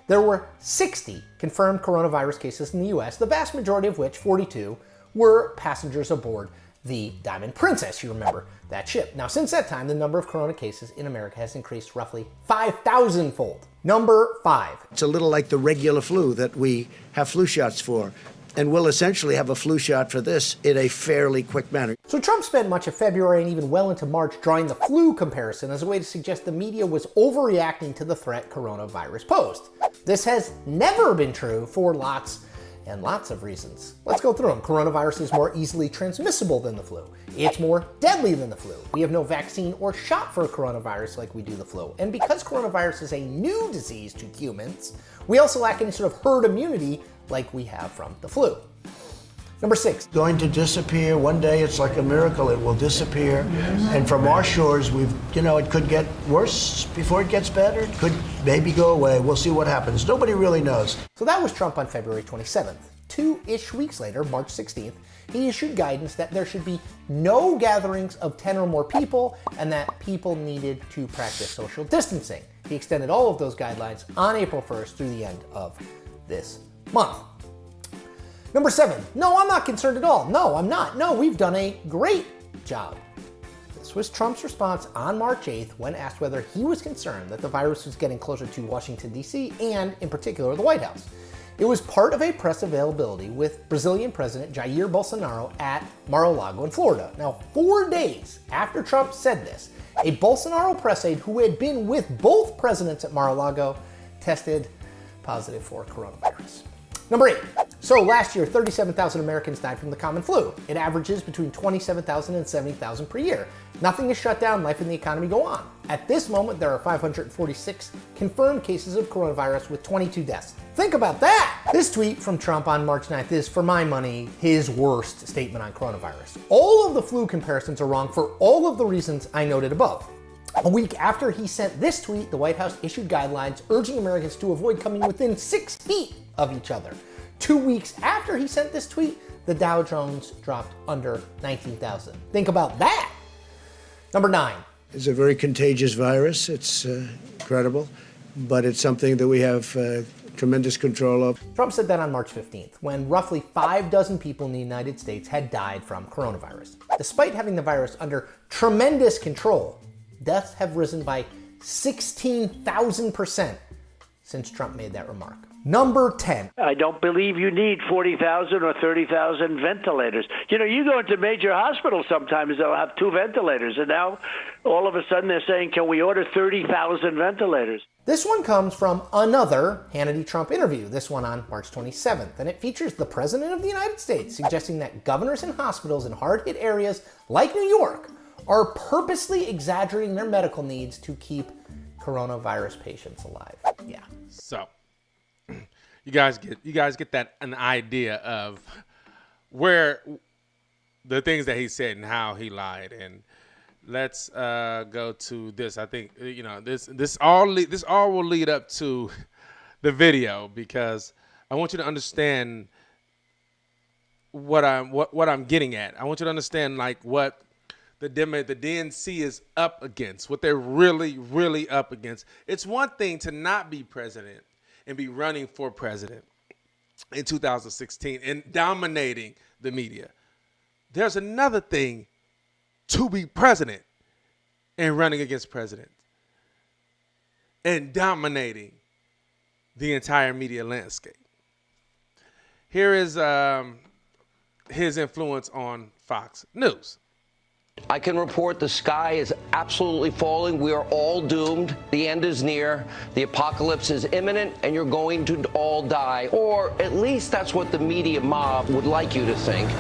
there were 60 confirmed coronavirus cases in the U.S., the vast majority of which, 42, were passengers aboard the Diamond Princess, you remember that ship. Now, since that time, the number of corona cases in America has increased roughly 5,000-fold. Number 5. It's a little like the regular flu that we have flu shots for. And we'll essentially have a flu shot for this in a fairly quick manner. So Trump spent much of February and even well into March drawing the flu comparison as a way to suggest the media was overreacting to the threat coronavirus posed. This has never been true for lots and lots of reasons. Let's go through them. Coronavirus is more easily transmissible than the flu. It's more deadly than the flu. We have no vaccine or shot for coronavirus like we do the flu. And because coronavirus is a new disease to humans, we also lack any sort of herd immunity like we have from the flu. Number 6. Going to disappear. One day it's like a miracle. It will disappear. And from our shores, it could get worse before it gets better. It could maybe go away. We'll see what happens. Nobody really knows. So that was Trump on February 27th. 2-ish weeks later, March 16th, he issued guidance that there should be no gatherings of 10 or more people and that people needed to practice social distancing. He extended all of those guidelines on April 1st through the end of this month. Number 7, no, I'm not concerned at all. No, I'm not. No, we've done a great job. This was Trump's response on March 8th when asked whether he was concerned that the virus was getting closer to Washington, D.C., and in particular, the White House. It was part of a press availability with Brazilian President Jair Bolsonaro at Mar-a-Lago in Florida. Now, 4 days after Trump said this, a Bolsonaro press aide who had been with both presidents at Mar-a-Lago tested positive for coronavirus. Number 8. So last year, 37,000 Americans died from the common flu. It averages between 27,000 and 70,000 per year. Nothing is shut down, life and the economy go on. At this moment, there are 546 confirmed cases of coronavirus with 22 deaths. Think about that! This tweet from Trump on March 9th is, for my money, his worst statement on coronavirus. All of the flu comparisons are wrong for all of the reasons I noted above. A week after he sent this tweet, the White House issued guidelines urging Americans to avoid coming within 6 feet of each other. 2 weeks after he sent this tweet, the Dow Jones dropped under 19,000. Think about that. Number 9. It's a very contagious virus. It's incredible, but it's something that we have tremendous control of. Trump said that on March 15th, when roughly 6 people in the United States had died from coronavirus. Despite having the virus under tremendous control, deaths have risen by 16,000% since Trump made that remark. Number 10. I don't believe you need 40,000 or 30,000 ventilators. You go into major hospitals sometimes, they'll have 2 ventilators, and now all of a sudden they're saying, can we order 30,000 ventilators? This one comes from another Hannity-Trump interview, this one on March 27th, and it features the President of the United States suggesting that governors and hospitals in hard-hit areas like New York are purposely exaggerating their medical needs to keep coronavirus patients alive. Yeah. So, you guys get that an idea of where the things that he said and how he lied. And let's go to this. I think this all will lead up to the video, because I want you to understand what I'm getting at. I want you to understand what the DNC is up against, what they're really, really up against. It's one thing to not be president and be running for president in 2016 and dominating the media. There's another thing to be president and running against president. and dominating the entire media landscape. Here is his influence on Fox News. I can report the sky is absolutely falling. We are all doomed. The end is near. The apocalypse is imminent, and you're going to all die. Or at least that's what the media mob would like you to think.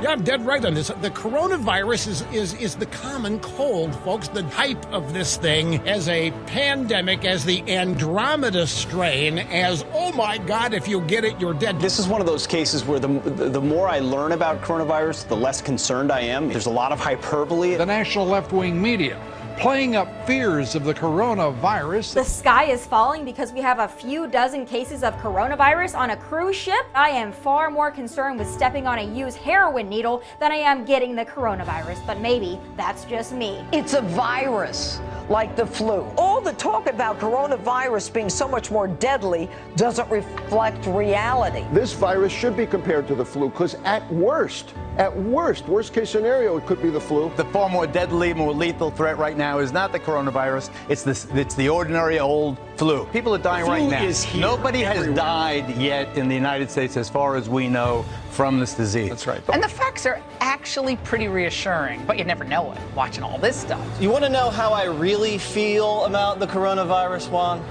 Yeah, I'm dead right on this. The coronavirus is the common cold, folks. The hype of this thing as a pandemic, as the Andromeda strain, as, oh my God, if you get it, you're dead. This is one of those cases where the more I learn about coronavirus, the less concerned I am. There's a lot of hyperbole. The national left-wing media playing up fears of the coronavirus. The sky is falling because we have a few dozen cases of coronavirus on a cruise ship. I am far more concerned with stepping on a used heroin needle than I am getting the coronavirus, but maybe that's just me. It's a virus, like the flu. All the talk about coronavirus being so much more deadly doesn't reflect reality. This virus should be compared to the flu because at worst case scenario, it could be the flu. The far more deadly, more lethal threat right now is not the coronavirus. It's the ordinary old flu. People are dying right now. Is here. Nobody has died yet in the United States, as far as we know, from this disease. That's right. And the facts are actually pretty reassuring, but you never know it watching all this stuff. You want to know how I really feel about the coronavirus, Juan?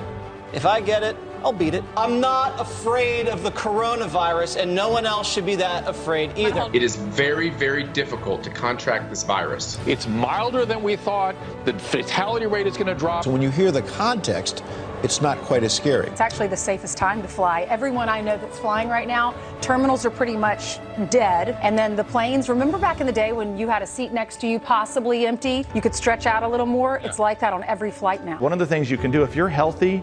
If I get it, I'll beat it. I'm not afraid of the coronavirus, and no one else should be that afraid either. It is very, very difficult to contract this virus. It's milder than we thought. The fatality rate is going to drop. So when you hear the context, it's not quite as scary. It's actually the safest time to fly. Everyone I know that's flying right now, terminals are pretty much dead. And then the planes, remember back in the day when you had a seat next to you possibly empty, you could stretch out a little more? It's like that on every flight now. One of the things you can do if you're healthy,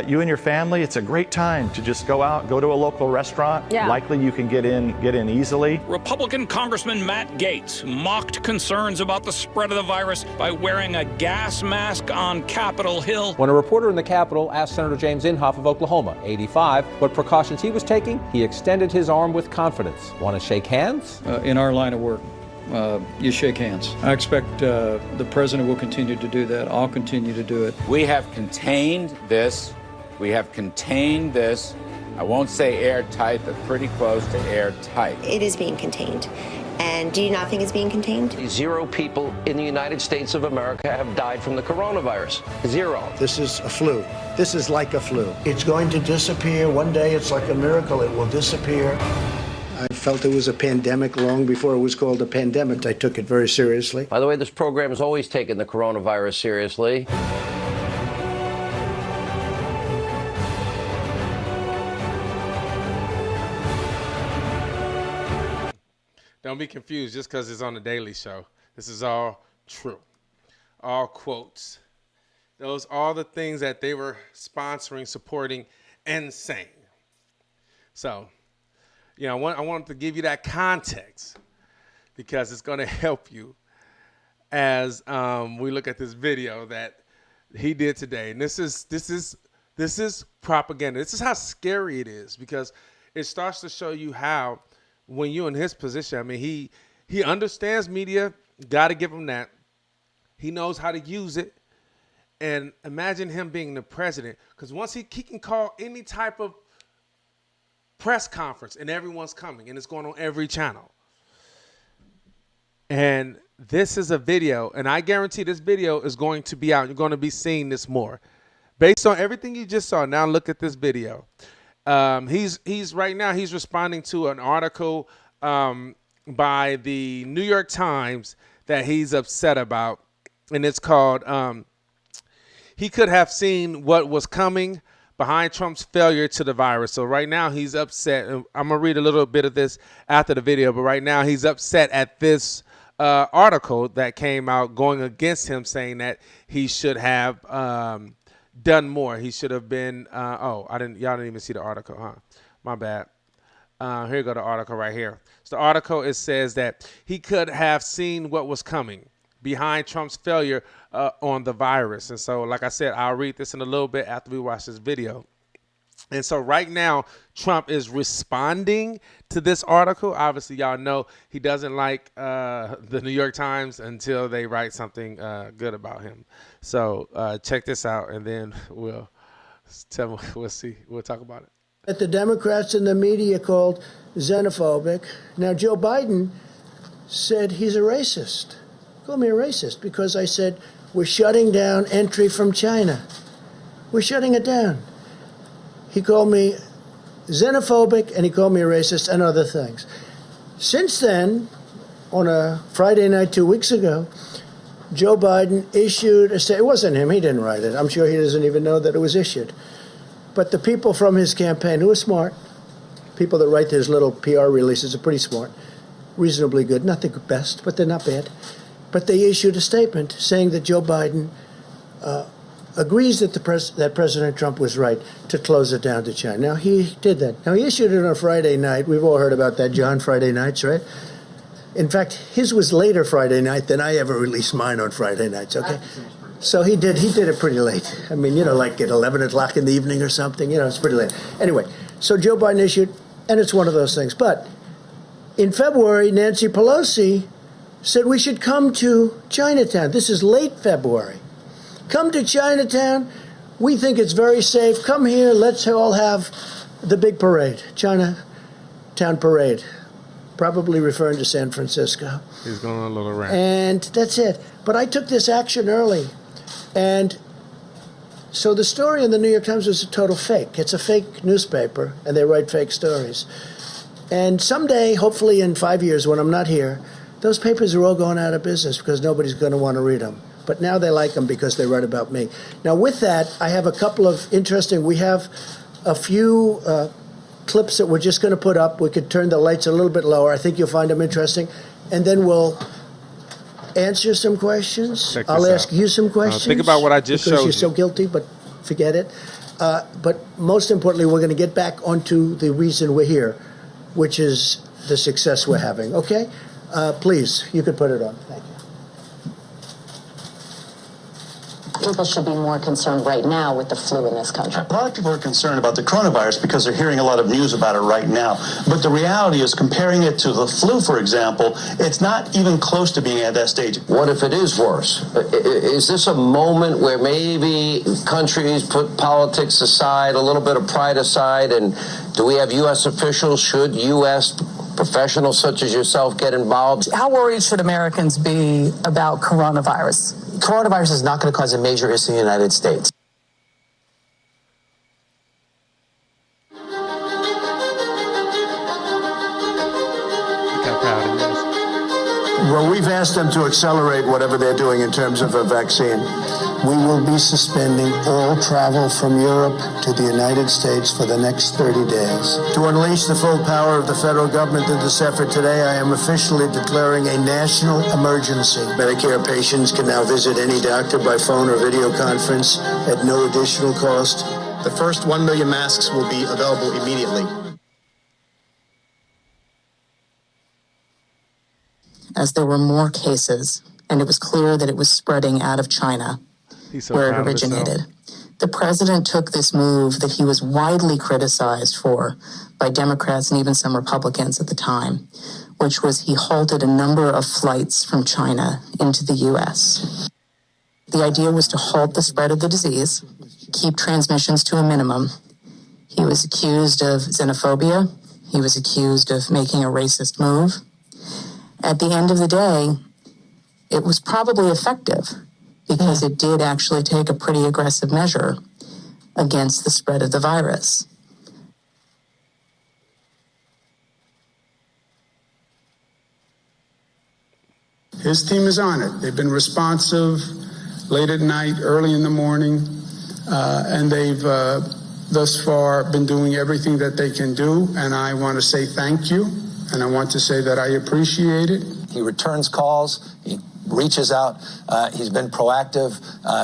you and your family, it's a great time to just go out, go to a local restaurant. Yeah. Likely you can get in easily. Republican Congressman Matt Gaetz mocked concerns about the spread of the virus by wearing a gas mask on Capitol Hill. When a reporter in the Capitol asked Senator James Inhofe of Oklahoma, 85, what precautions he was taking, he extended his arm with confidence. Want to shake hands? In our line of work, you shake hands. I expect the president will continue to do that. I'll continue to do it. We have contained this. I won't say airtight, but pretty close to airtight. It is being contained. And do you not think it's being contained? 0 people in the United States of America have died from the coronavirus. 0. This is a flu. This is like a flu. It's going to disappear. One day it's like a miracle. It will disappear. I felt it was a pandemic long before it was called a pandemic. I took it very seriously. By the way, this program has always taken the coronavirus seriously. Don't be confused just because it's on the Daily Show. This is all true. All quotes. Those are the things that they were sponsoring, supporting, and saying. So, I wanted to give you that context because it's going to help you as we look at this video that he did today. And this is propaganda. This is how scary it is because it starts to show you how when you're in his position, I mean, he understands media. Got to give him that. He knows how to use it. And imagine him being the president because once he can call any type of press conference and everyone's coming and it's going on every channel. And this is a video, and I guarantee this video is going to be out. You're going to be seeing this more. Based on everything you just saw, now look at this video. He's right now he's responding to an article by the New York Times that he's upset about, and it's called "He Could Have Seen What Was Coming Behind Trump's Failure to the Virus." So right now he's upset. I'm gonna read a little bit of this after the video, but right now he's upset at this article that came out going against him, saying that he should have done more. He should have been. Y'all didn't even see the article, huh? My bad. Here you go, the article right here. So the article, it says that he could have seen what was coming behind Trump's failure on the virus. And so, like I said, I'll read this in a little bit after we watch this video. And so right now, Trump is responding to this article. Obviously, y'all know he doesn't like the New York Times until they write something good about him. So check this out, and then we'll see. We'll talk about it. That the Democrats and the media called xenophobic. Now, Joe Biden said he's a racist. Called me a racist because I said we're shutting down entry from China. We're shutting it down. He called me xenophobic, and he called me a racist and other things. Since then, on a Friday night 2 weeks ago, Joe Biden issued a statement. It wasn't him. He didn't write it. I'm sure he doesn't even know that it was issued. But the people from his campaign, who are smart, people that write his little PR releases are pretty smart, reasonably good, not the best, but they're not bad. But they issued a statement saying that Joe Biden agrees that that President Trump was right to close it down to China. Now, he did that. Now, he issued it on a Friday night. We've all heard about that, John, Friday nights, right? In fact, his was later Friday night than I ever released mine on Friday nights, okay? So he did it pretty late. I mean, like at 11 o'clock in the evening or something. It's pretty late. Anyway, so Joe Biden issued, and it's one of those things. But in February, Nancy Pelosi said we should come to Chinatown. This is late February. Come to Chinatown. We think it's very safe. Come here. Let's all have the big parade, Chinatown parade, probably referring to San Francisco. He's going on a little rant. And that's it. But I took this action early. And so the story in the New York Times was a total fake. It's a fake newspaper, and they write fake stories. And someday, hopefully in 5 years when I'm not here, those papers are all going out of business because nobody's going to want to read them. But now they like them because they write about me. Now, with that, I have a couple of we have a few clips that we're just going to put up. We could turn the lights a little bit lower. I think you'll find them interesting. And then we'll answer some questions. I'll ask you some questions. Think about what I just showed you. Because you're so guilty, but forget it. But most importantly, we're going to get back onto the reason we're here, which is the success we're having. Okay? Please, you could put it on. Thank you. People should be more concerned right now with the flu in this country. A lot of people are concerned about the coronavirus because they're hearing a lot of news about it right now. But the reality is, comparing it to the flu, for example, it's not even close to being at that stage. What if it is worse? Is this a moment where maybe countries put politics aside, a little bit of pride aside, and do we have U.S. officials, should U.S. professionals such as yourself get involved? How worried should Americans be about coronavirus? Coronavirus is not going to cause a major issue in the United States. Well, we've asked them to accelerate whatever they're doing in terms of a vaccine. We will be suspending all travel from Europe to the United States for the next 30 days. To unleash the full power of the federal government in this effort today, I am officially declaring a national emergency. Medicare patients can now visit any doctor by phone or video conference at no additional cost. The first 1 million masks will be available immediately. As there were more cases, and it was clear that it was spreading out of China, where it originated. The president took this move that he was widely criticized for by Democrats and even some Republicans at the time, which was he halted a number of flights from China into the U.S. The idea was to halt the spread of the disease, keep transmissions to a minimum. He was accused of xenophobia. He was accused of making a racist move. At the end of the day, it was probably effective because it did actually take a pretty aggressive measure against the spread of the virus. His team is on it. They've been responsive late at night, early in the morning, and they've thus far been doing everything that they can do, and I want to say thank you. And I want to say that I appreciate it. He returns calls. He reaches out. He's been proactive.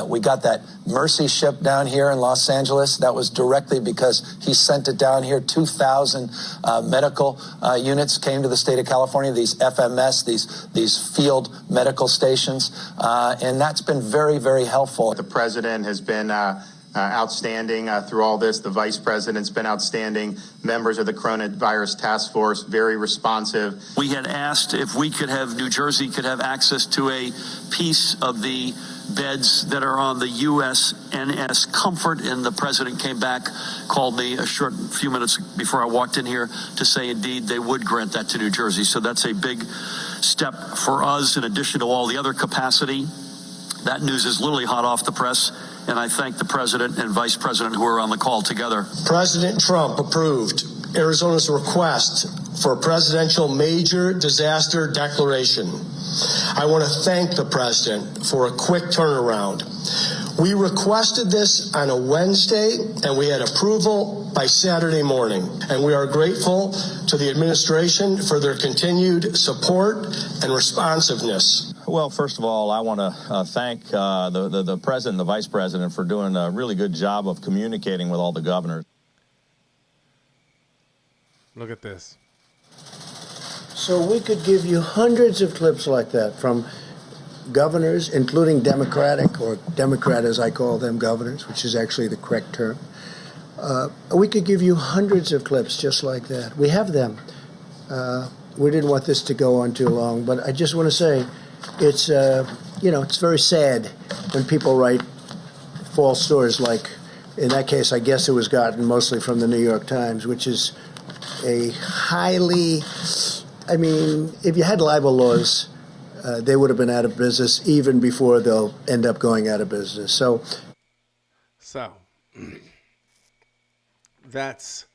We got that Mercy ship down here in Los Angeles. That was directly because he sent it down here. 2,000 medical units came to the state of California, these FMS, these field medical stations. And that's been very, very helpful. The president has been outstanding through all this. The vice president's been outstanding. Members of the coronavirus task force, very responsive. We had asked if we could have, New Jersey could have access to a piece of the beds that are on the USNS Comfort, and the president came back, called me a few minutes before I walked in here to say indeed they would grant that to New Jersey. So that's a big step for us in addition to all the other capacity. That news is literally hot off the press, and I thank the president and vice president who are on the call together. President Trump approved Arizona's request for a presidential major disaster declaration. I want to thank the president for a quick turnaround. We requested this on a Wednesday, and we had approval by Saturday morning. And we are grateful to the administration for their continued support and responsiveness. Well, first of all, I want to thank the president and the vice president for doing a really good job of communicating with all the governors. Look at this. So we could give you hundreds of clips like that from governors, including Democratic, or Democrat as I call them, governors, which is actually the correct term. We could give you hundreds of clips just like that. We have them. We didn't want this to go on too long, but I just want to say it's, it's very sad when people write false stories like, in that case, I guess it was gotten mostly from the New York Times, which is a highly, if you had libel laws, they would have been out of business even before they'll end up going out of business. So that's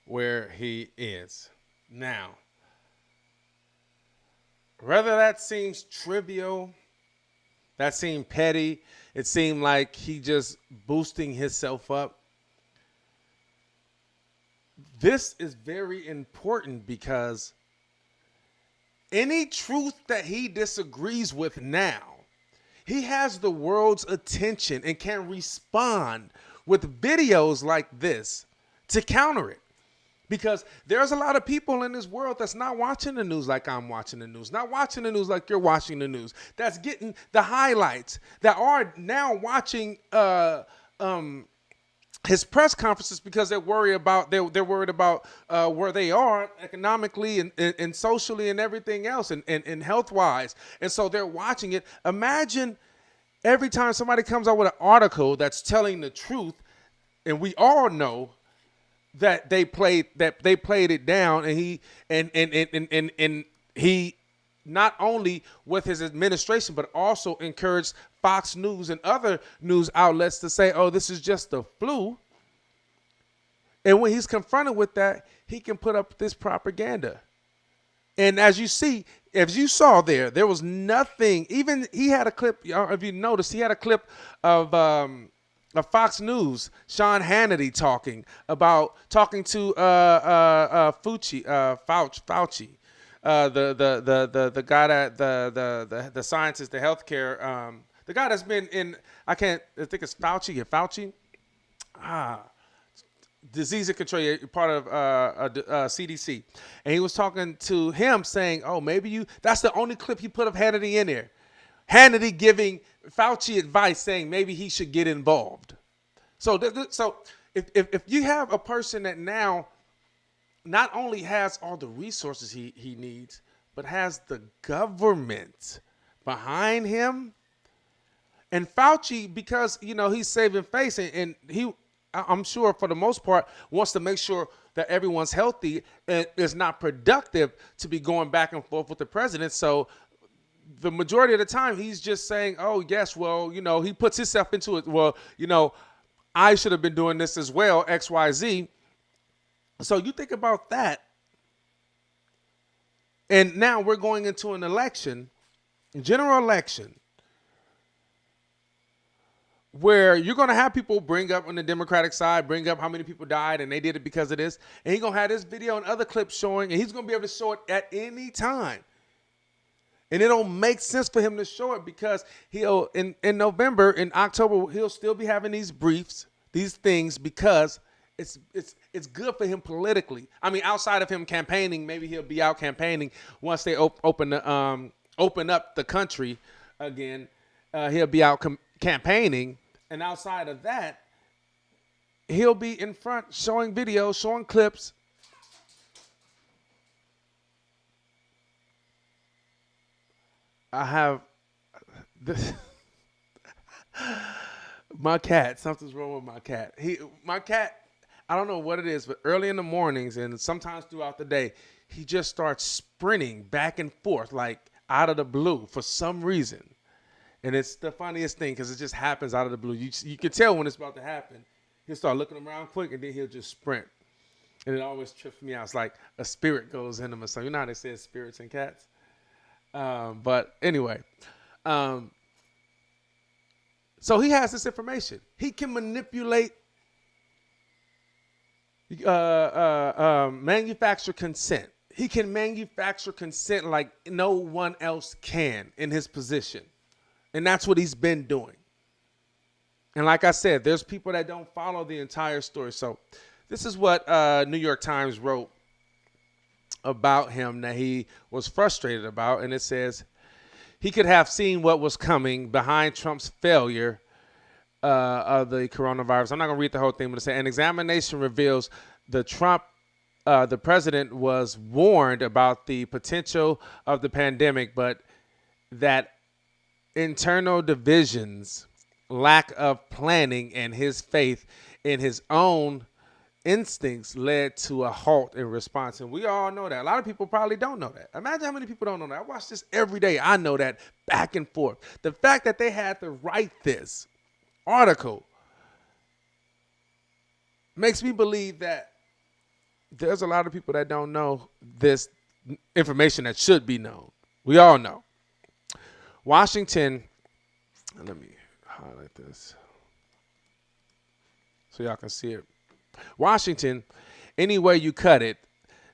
where he is now. Whether that seems trivial, that seemed petty, it seemed like he just boosting himself up. This is very important because any truth that he disagrees with now, he has the world's attention and can respond with videos like this to counter it. Because there's a lot of people in this world that's not watching the news like I'm watching the news, not watching the news like you're watching the news, that's getting the highlights, that are now watching his press conferences because they're worried about where they are economically and socially and everything else and health wise. And so they're watching it. Imagine every time somebody comes out with an article that's telling the truth, and we all know that they played it down, and he not only with his administration, but also encouraged Fox News and other news outlets to say, oh, this is just the flu. And when he's confronted with that, he can put up this propaganda. And as you saw there was nothing. Even he had a clip, if you noticed, he had a clip of Fox News, Sean Hannity talking to Fauci. The guy that the scientist, the healthcare, the guy that's been in, I think it's Fauci. Disease and Control, part of CDC. And he was talking to him saying, oh, maybe that's the only clip he put of Hannity in there. Hannity giving Fauci advice saying maybe he should get involved. So if you have a person that now not only has all the resources he needs, but has the government behind him, and Fauci, because he's saving face, and I'm sure for the most part wants to make sure that everyone's healthy and is not productive to be going back and forth with the president. So the majority of the time he's just saying, oh yes, well, he puts himself into it. Well, I should have been doing this as well, XYZ. So you think about that. And now we're going into an election, general election, where you're going to have people bring up on the Democratic side, bring up how many people died and they did it because of this. And he's going to have this video and other clips showing, and he's going to be able to show it at any time. And it don't make sense for him to show it because he'll, in November, in October, he'll still be having these briefs, these things, because it's good for him politically. I mean, outside of him campaigning, maybe he'll be out campaigning once they open up the country again. He'll be out campaigning. And outside of that, he'll be in front showing videos, showing clips. I have this. My cat, something's wrong with my cat. My cat, I don't know what it is, but early in the mornings and sometimes throughout the day, he just starts sprinting back and forth like out of the blue for some reason. And it's the funniest thing because it just happens out of the blue. You can tell when it's about to happen. He'll start looking around quick and then he'll just sprint. And it always trips me out. It's like a spirit goes in him or something. You know how they say spirits in cats? But anyway, so he has this information. He can manipulate, manufacture consent. He can manufacture consent like no one else can in his position. And that's what he's been doing. And like I said, there's people that don't follow the entire story. So this is what New York Times wrote about him that he was frustrated about. And it says, he could have seen what was coming behind Trump's failure of the coronavirus. I'm not going to read the whole thing, but it says, an examination reveals the president was warned about the potential of the pandemic, but that internal divisions, lack of planning, and his faith in his own instincts led to a halt in response. And we all know that. A lot of people probably don't know that. Imagine how many people don't know that. I watch this every day. I know that back and forth. The fact that they had to write this article makes me believe that there's a lot of people that don't know this information that should be known. We all know. Washington, let me highlight this so y'all can see it. Washington, any way you cut it,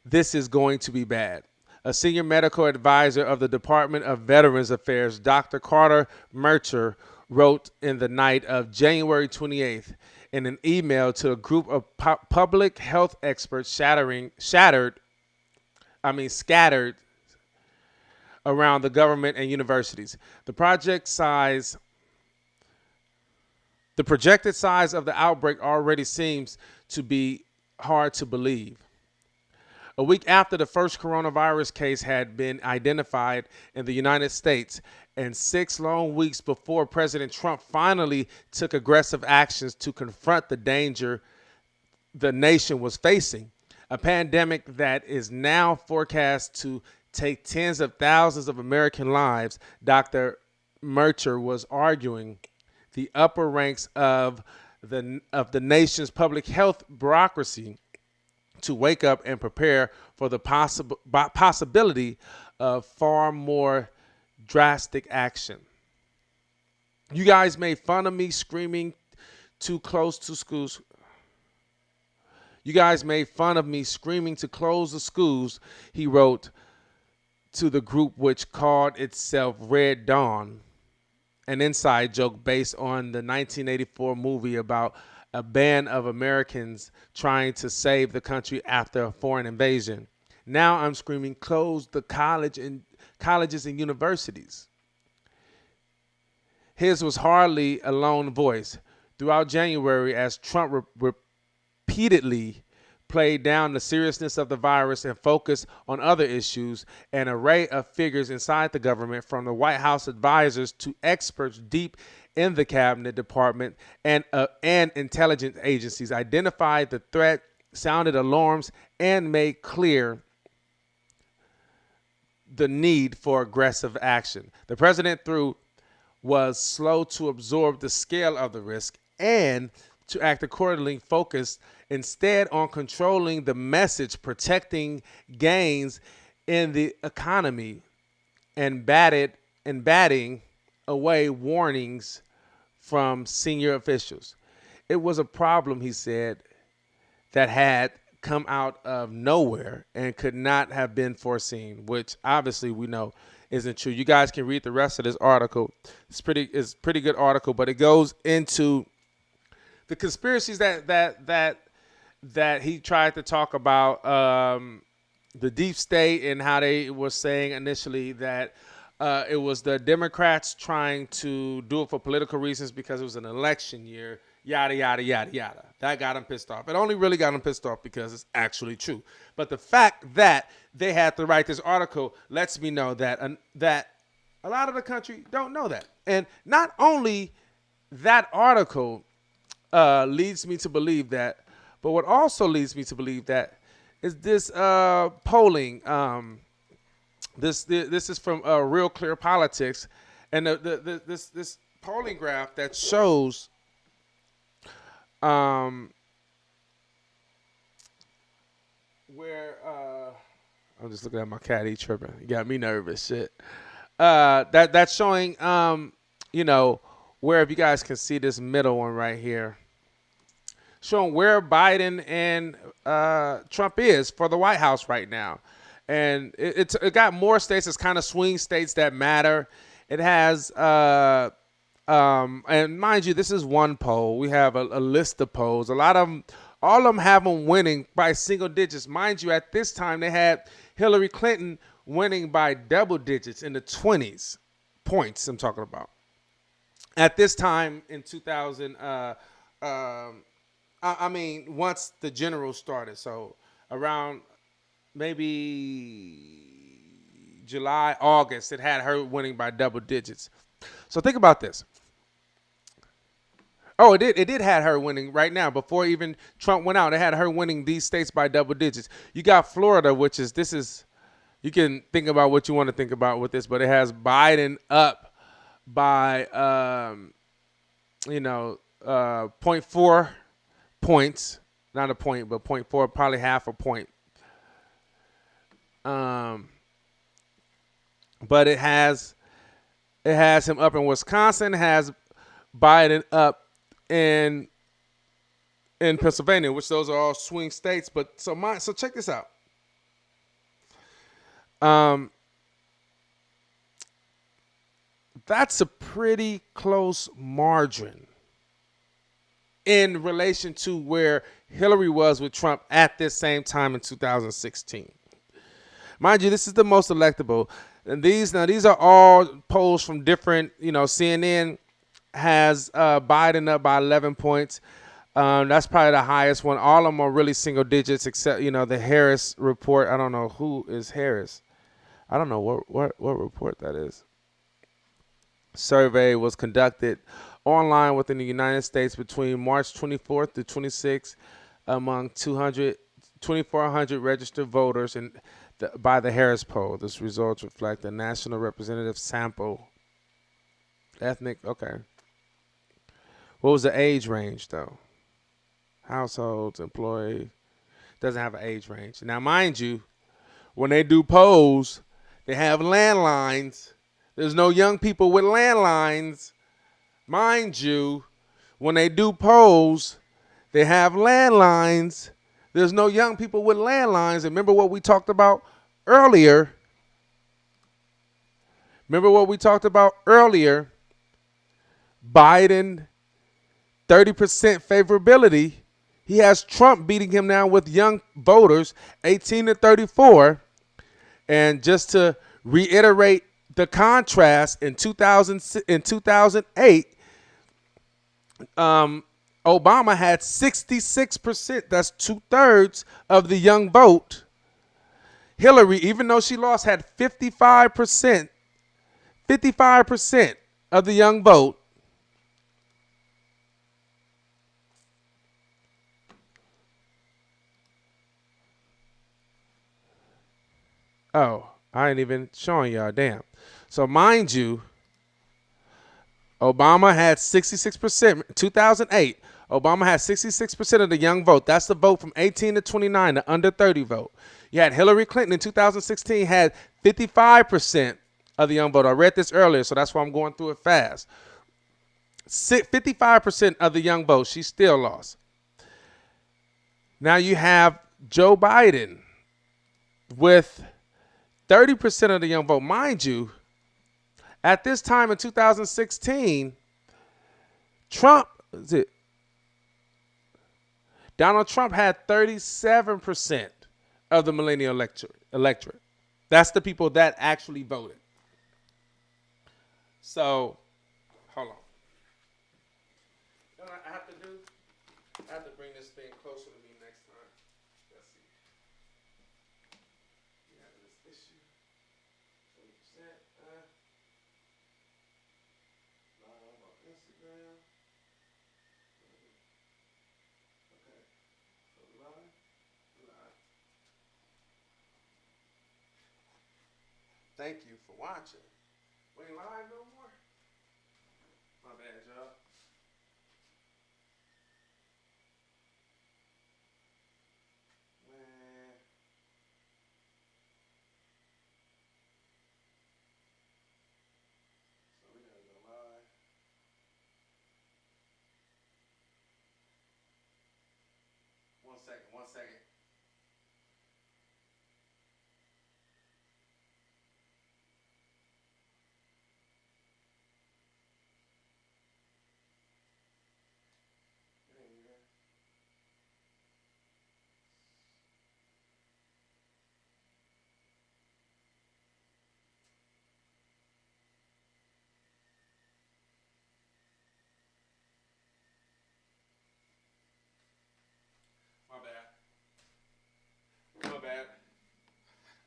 this is going to be bad. A senior medical advisor of the Department of Veterans Affairs, Dr. Carter Mercer, wrote in the night of January 28th in an email to a group of public health experts scattered around the government and universities. The projected size of the outbreak already seems to be hard to believe. A week after the first coronavirus case had been identified in the United States, and 6 long weeks before President Trump finally took aggressive actions to confront the danger the nation was facing, a pandemic that is now forecast to take tens of thousands of American lives, Dr. Mercer was arguing the upper ranks of the nation's public health bureaucracy to wake up and prepare for the possibility of far more drastic action. You guys made fun of me screaming too close to schools. You guys made fun of me screaming to close the schools, he wrote to the group which called itself Red Dawn, an inside joke based on the 1984 movie about a band of Americans trying to save the country after a foreign invasion. Now I'm screaming, close the colleges and universities. His was hardly a lone voice. Throughout January, as Trump repeatedly played down the seriousness of the virus and focused on other issues, an array of figures inside the government, from the White House advisors to experts deep in the cabinet department and intelligence agencies, identified the threat, sounded alarms, and made clear the need for aggressive action. The president, was slow to absorb the scale of the risk and to act accordingly, focused instead on controlling the message, protecting gains in the economy, and batting away warnings from senior officials. It was a problem, he said, that had come out of nowhere and could not have been foreseen, which obviously we know isn't true. You guys can read the rest of this article. It's a pretty good article, but it goes into the conspiracies that he tried to talk about, the deep state, and how they were saying initially that it was the Democrats trying to do it for political reasons because it was an election year, yada, yada, yada, yada. That got him pissed off. It only really got him pissed off because it's actually true. But the fact that they had to write this article lets me know that that a lot of the country don't know that. And not only that article leads me to believe that, but what also leads me to believe that is this polling. This is from Real Clear Politics, and this polling graph that shows where I'm just looking at my cat. He tripping. He got me nervous. Shit. That's showing where, if you guys can see this middle one right here, showing where Biden and Trump is for the White House right now. And it got more states. It's kind of swing states that matter. It has, and mind you, this is one poll. We have a list of polls. A lot of them, all of them have them winning by single digits. Mind you, at this time, they had Hillary Clinton winning by double digits in the 20s points I'm talking about. At this time in 2000, once the general started, so around maybe July, August, it had her winning by double digits. So think about this. Oh, it did have her winning right now. Before even Trump went out, it had her winning these states by double digits. You got Florida, which is, you can think about what you want to think about with this, but it has Biden up by, 0.4 points. Not a point, but 0.4, probably half a point. But it has him up in Wisconsin, has Biden up in Pennsylvania, which those are all swing states. But so check this out. That's a pretty close margin in relation to where Hillary was with Trump at this same time in 2016. Mind you, this is the most electable. And these are all polls from different, CNN has Biden up by 11 points. That's probably the highest one. All of them are really single digits except, the Harris report. I don't know who is Harris. I don't know what report that is. Survey was conducted online within the United States between March 24th to 26th among 2,400 registered voters by the Harris poll. This results reflect a national representative sample. Ethnic, okay. What was the age range, though? Households, employee. Doesn't have an age range. Now, mind you, when they do polls, they have landlines. There's no young people with landlines. Mind you, when they do polls, they have landlines. There's no young people with landlines. And remember what we talked about earlier? Biden, 30% favorability. He has Trump beating him now with young voters, 18 to 34. And just to reiterate the contrast, in 2008, Obama had 66%. That's 2/3 of the young vote. Hillary, even though she lost, had 55%. 55% of the young vote. Oh, I ain't even showing y'all. Damn. So mind you, Obama had 66%. 2008, Obama had 66% of the young vote. That's the vote from 18 to 29, the under 30 vote. You had Hillary Clinton in 2016 had 55% of the young vote. I read this earlier, so that's why I'm going through it fast. 55% of the young vote. She still lost. Now you have Joe Biden with 30% of the young vote. Mind you, at this time in 2016, Donald Trump had 37% of the millennial electorate. That's the people that actually voted. So, hold on. You know what I have to do? I have to bring this Thank you for watching. We ain't live no more? My bad, y'all. Man. So we gotta go live. One second. My bad.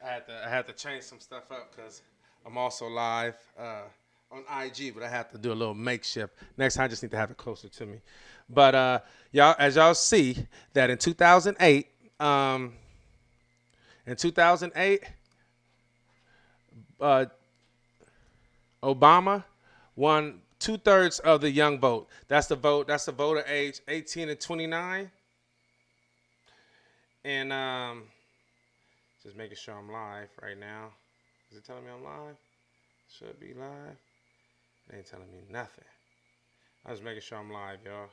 I had to change some stuff up because I'm also live on IG, but I have to do a little makeshift. Next time, I just need to have it closer to me. But y'all, as y'all see, that in 2008, Obama won 2/3 of the young vote. That's the vote. That's the voter age 18 to 29. And just making sure I'm live right now. Is it telling me I'm live? Should be live. It ain't telling me nothing. I was making sure I'm live, y'all.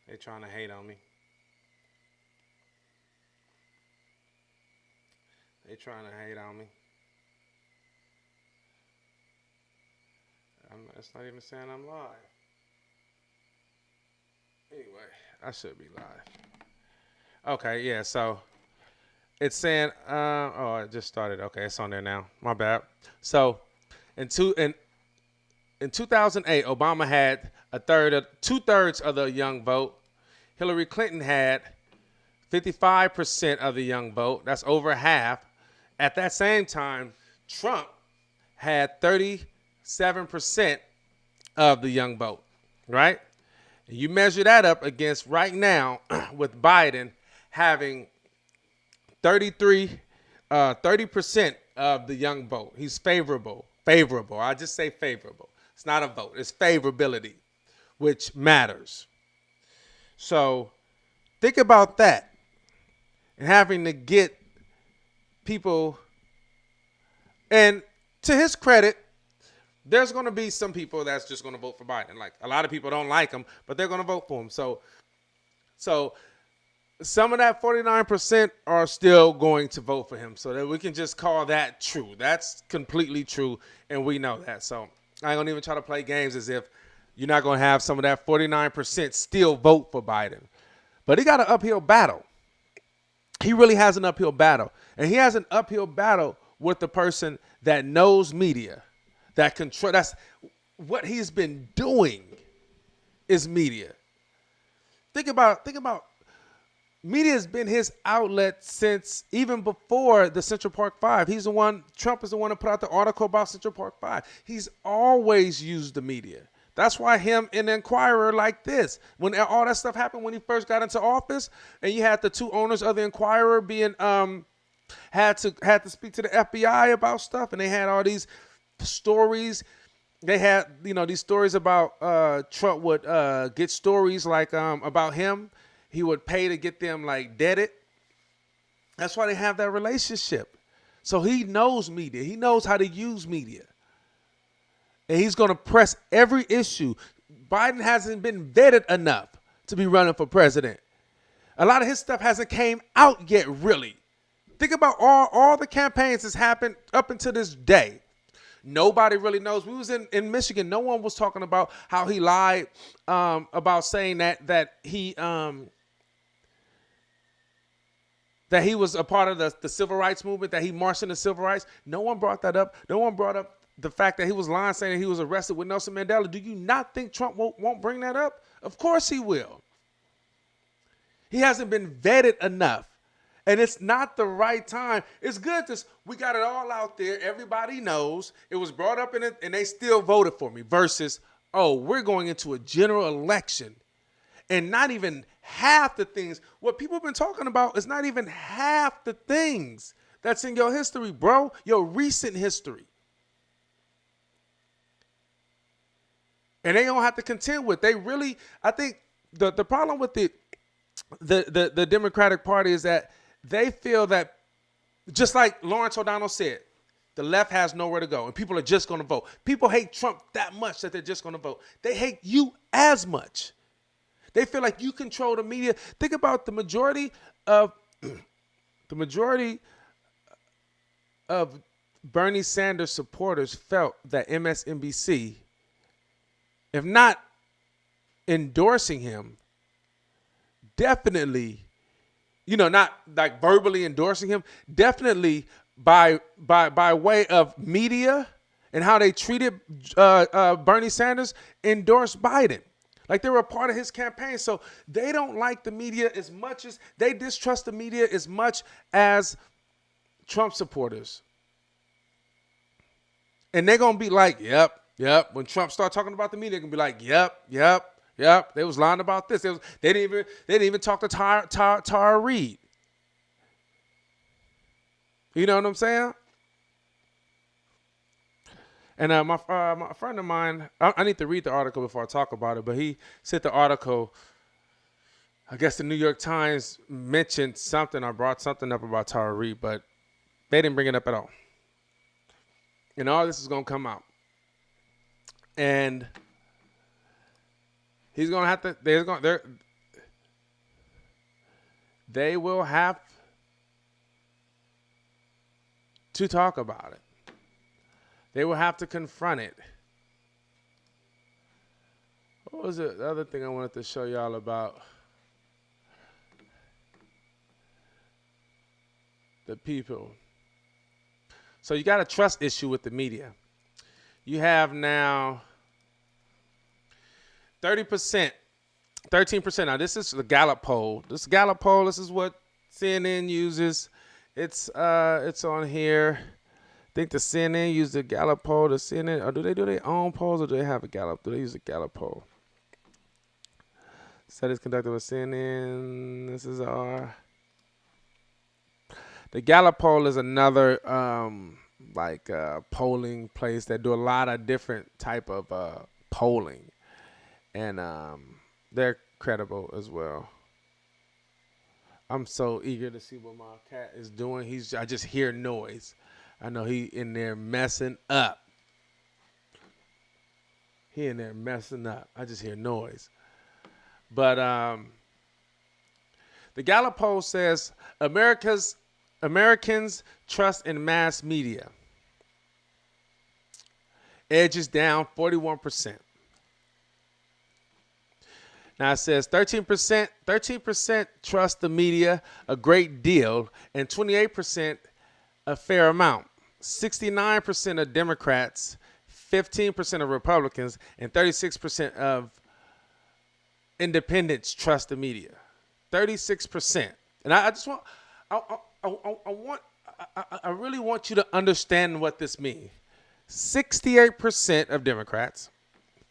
They trying to hate on me. It's not even saying I'm live. Anyway, I should be live. Okay, yeah, so it's saying, oh, it just started. Okay, it's on there now. My bad. So in 2008, Obama had 2/3 of the young vote. Hillary Clinton had 55% of the young vote. That's over half. At that same time, Trump had 37% of the young vote, right? And you measure that up against right now with Biden having 30% of the young vote. He's favorable. I just say favorable. It's not a vote. It's favorability, which matters. So think about that and having to get people. And to his credit, there's going to be some people that's just going to vote for Biden. Like, a lot of people don't like him, but they're going to vote for him. So some of that 49% are still going to vote for him, so that we can just call that true. That's completely true, and we know that. So I ain't going to even try to play games as if you're not going to have some of that 49% still vote for Biden. But he got an uphill battle. He really has an uphill battle. And he has an uphill battle with the person that knows media, that control. That's what he's been doing is media. Think about media has been his outlet since even before the Central Park 5. Trump is the one to put out the article about Central Park 5. He's always used the media. That's why him and the Inquirer like this. When all that stuff happened when he first got into office, and you had the two owners of the Inquirer being had to speak to the FBI about stuff, and they had all these stories. They had these stories about Trump would get stories like about him. He would pay to get them like deaded. That's why they have that relationship. So he knows media. He knows how to use media. And he's going to press every issue. Biden hasn't been vetted enough to be running for president. A lot of his stuff hasn't came out yet, really. Think about all the campaigns that's happened up until this day. Nobody really knows. We was in Michigan. No one was talking about how he lied about saying that he was a part of the civil rights movement, that he marched in the civil rights. No one brought that up. No one brought up the fact that he was lying, saying that he was arrested with Nelson Mandela. Do you not think Trump won't bring that up? Of course he will. He hasn't been vetted enough. And it's not the right time. It's good we got it all out there. Everybody knows. It was brought up in it, and they still voted for me. Versus oh, we're going into a general election, and not even half the things, what people have been talking about is not even half the things that's in your history, bro, your recent history. And they don't have to contend with. They really, I think the problem with the Democratic Party is that they feel that, just like Lawrence O'Donnell said, the left has nowhere to go and people are just going to vote. People hate Trump that much that they're just going to vote. They hate you as much. They feel like you control the media. Think about the majority of Bernie Sanders supporters felt that MSNBC, if not endorsing him, definitely, not like verbally endorsing him, definitely by way of media and how they treated Bernie Sanders, endorsed Biden. Like they were a part of his campaign. So they don't like the media as much as they distrust the media as much as Trump supporters. And they're going to be like, yep. When Trump starts talking about the media, they're going to be like, yep. They was lying about this. They didn't even talk to Tara Reid. You know what I'm saying? And my friend of mine, I need to read the article before I talk about it, but he said the article, I guess the New York Times mentioned something or brought something up about Tara Reid, but they didn't bring it up at all. And all this is going to come out. And he's going to have to, they will have to talk about it. They will have to confront it. What was it? The other thing I wanted to show y'all about the people. So you got a trust issue with the media. You have now 30%, 13%. Now this is the Gallup poll. This is what CNN uses. It's on here. I think the CNN used the Gallup poll. The CNN, or do they do their own polls, or do they have a Gallup? Do they use a Gallup poll? Studies conducted with CNN. This is the Gallup poll is another polling place that do a lot of different type of polling, and they're credible as well. I'm so eager to see what my cat is doing. I just hear noise. I know he in there messing up. I just hear noise. But the Gallup poll says Americans trust in mass media. Edge is down 41%. Now it says 13% trust the media a great deal, and 28% a fair amount. 69% of Democrats, 15% of Republicans, and 36% of independents trust the media. 36%. And I just want, I really want you to understand what this means. 68% of Democrats,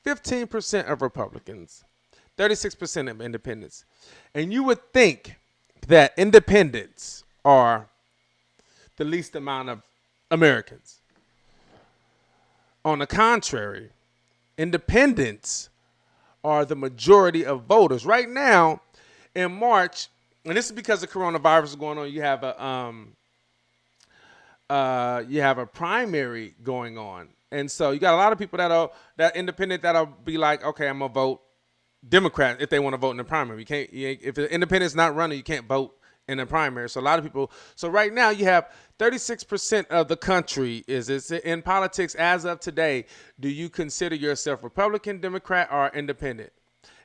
15% of Republicans, 36% of independents. And you would think that independents are the least amount of Americans. On the contrary, independents are the majority of voters. Right now, in March, and this is because the coronavirus is going on, you have a primary going on. And so you got a lot of people that independent that'll be like, okay, I'm gonna vote Democrat if they want to vote in the primary. If the independent's not running, you can't vote in the primary. So a lot of people. So right now you have 36% of the country is in politics as of today. Do you consider yourself Republican, Democrat, or independent?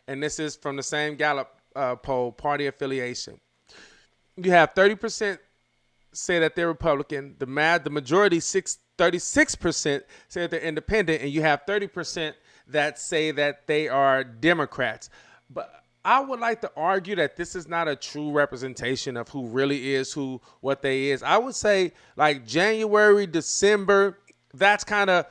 And this is from the same Gallup poll, party affiliation. You have 30% say that they're Republican. The majority, 36%, say that they're independent, and you have 30% that say that they are Democrats. But I would like to argue that this is not a true representation of who really is what they is. I would say like January, December, that's kind of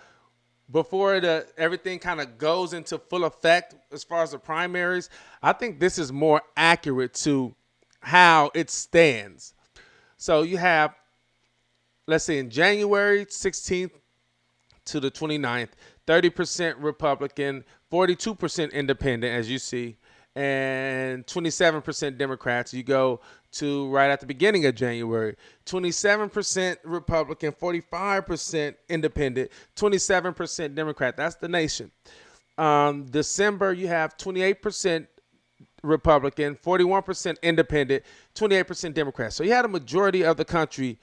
before everything kind of goes into full effect as far as the primaries, I think this is more accurate to how it stands. So you have, let's say in January 16th to the 29th, 30% Republican, 42% independent, as you see, and 27% Democrats. You go to right at the beginning of January, 27% Republican, 45% independent, 27% Democrat. That's the nation. December, you have 28% Republican, 41% independent, 28% Democrat. So you had a majority of the country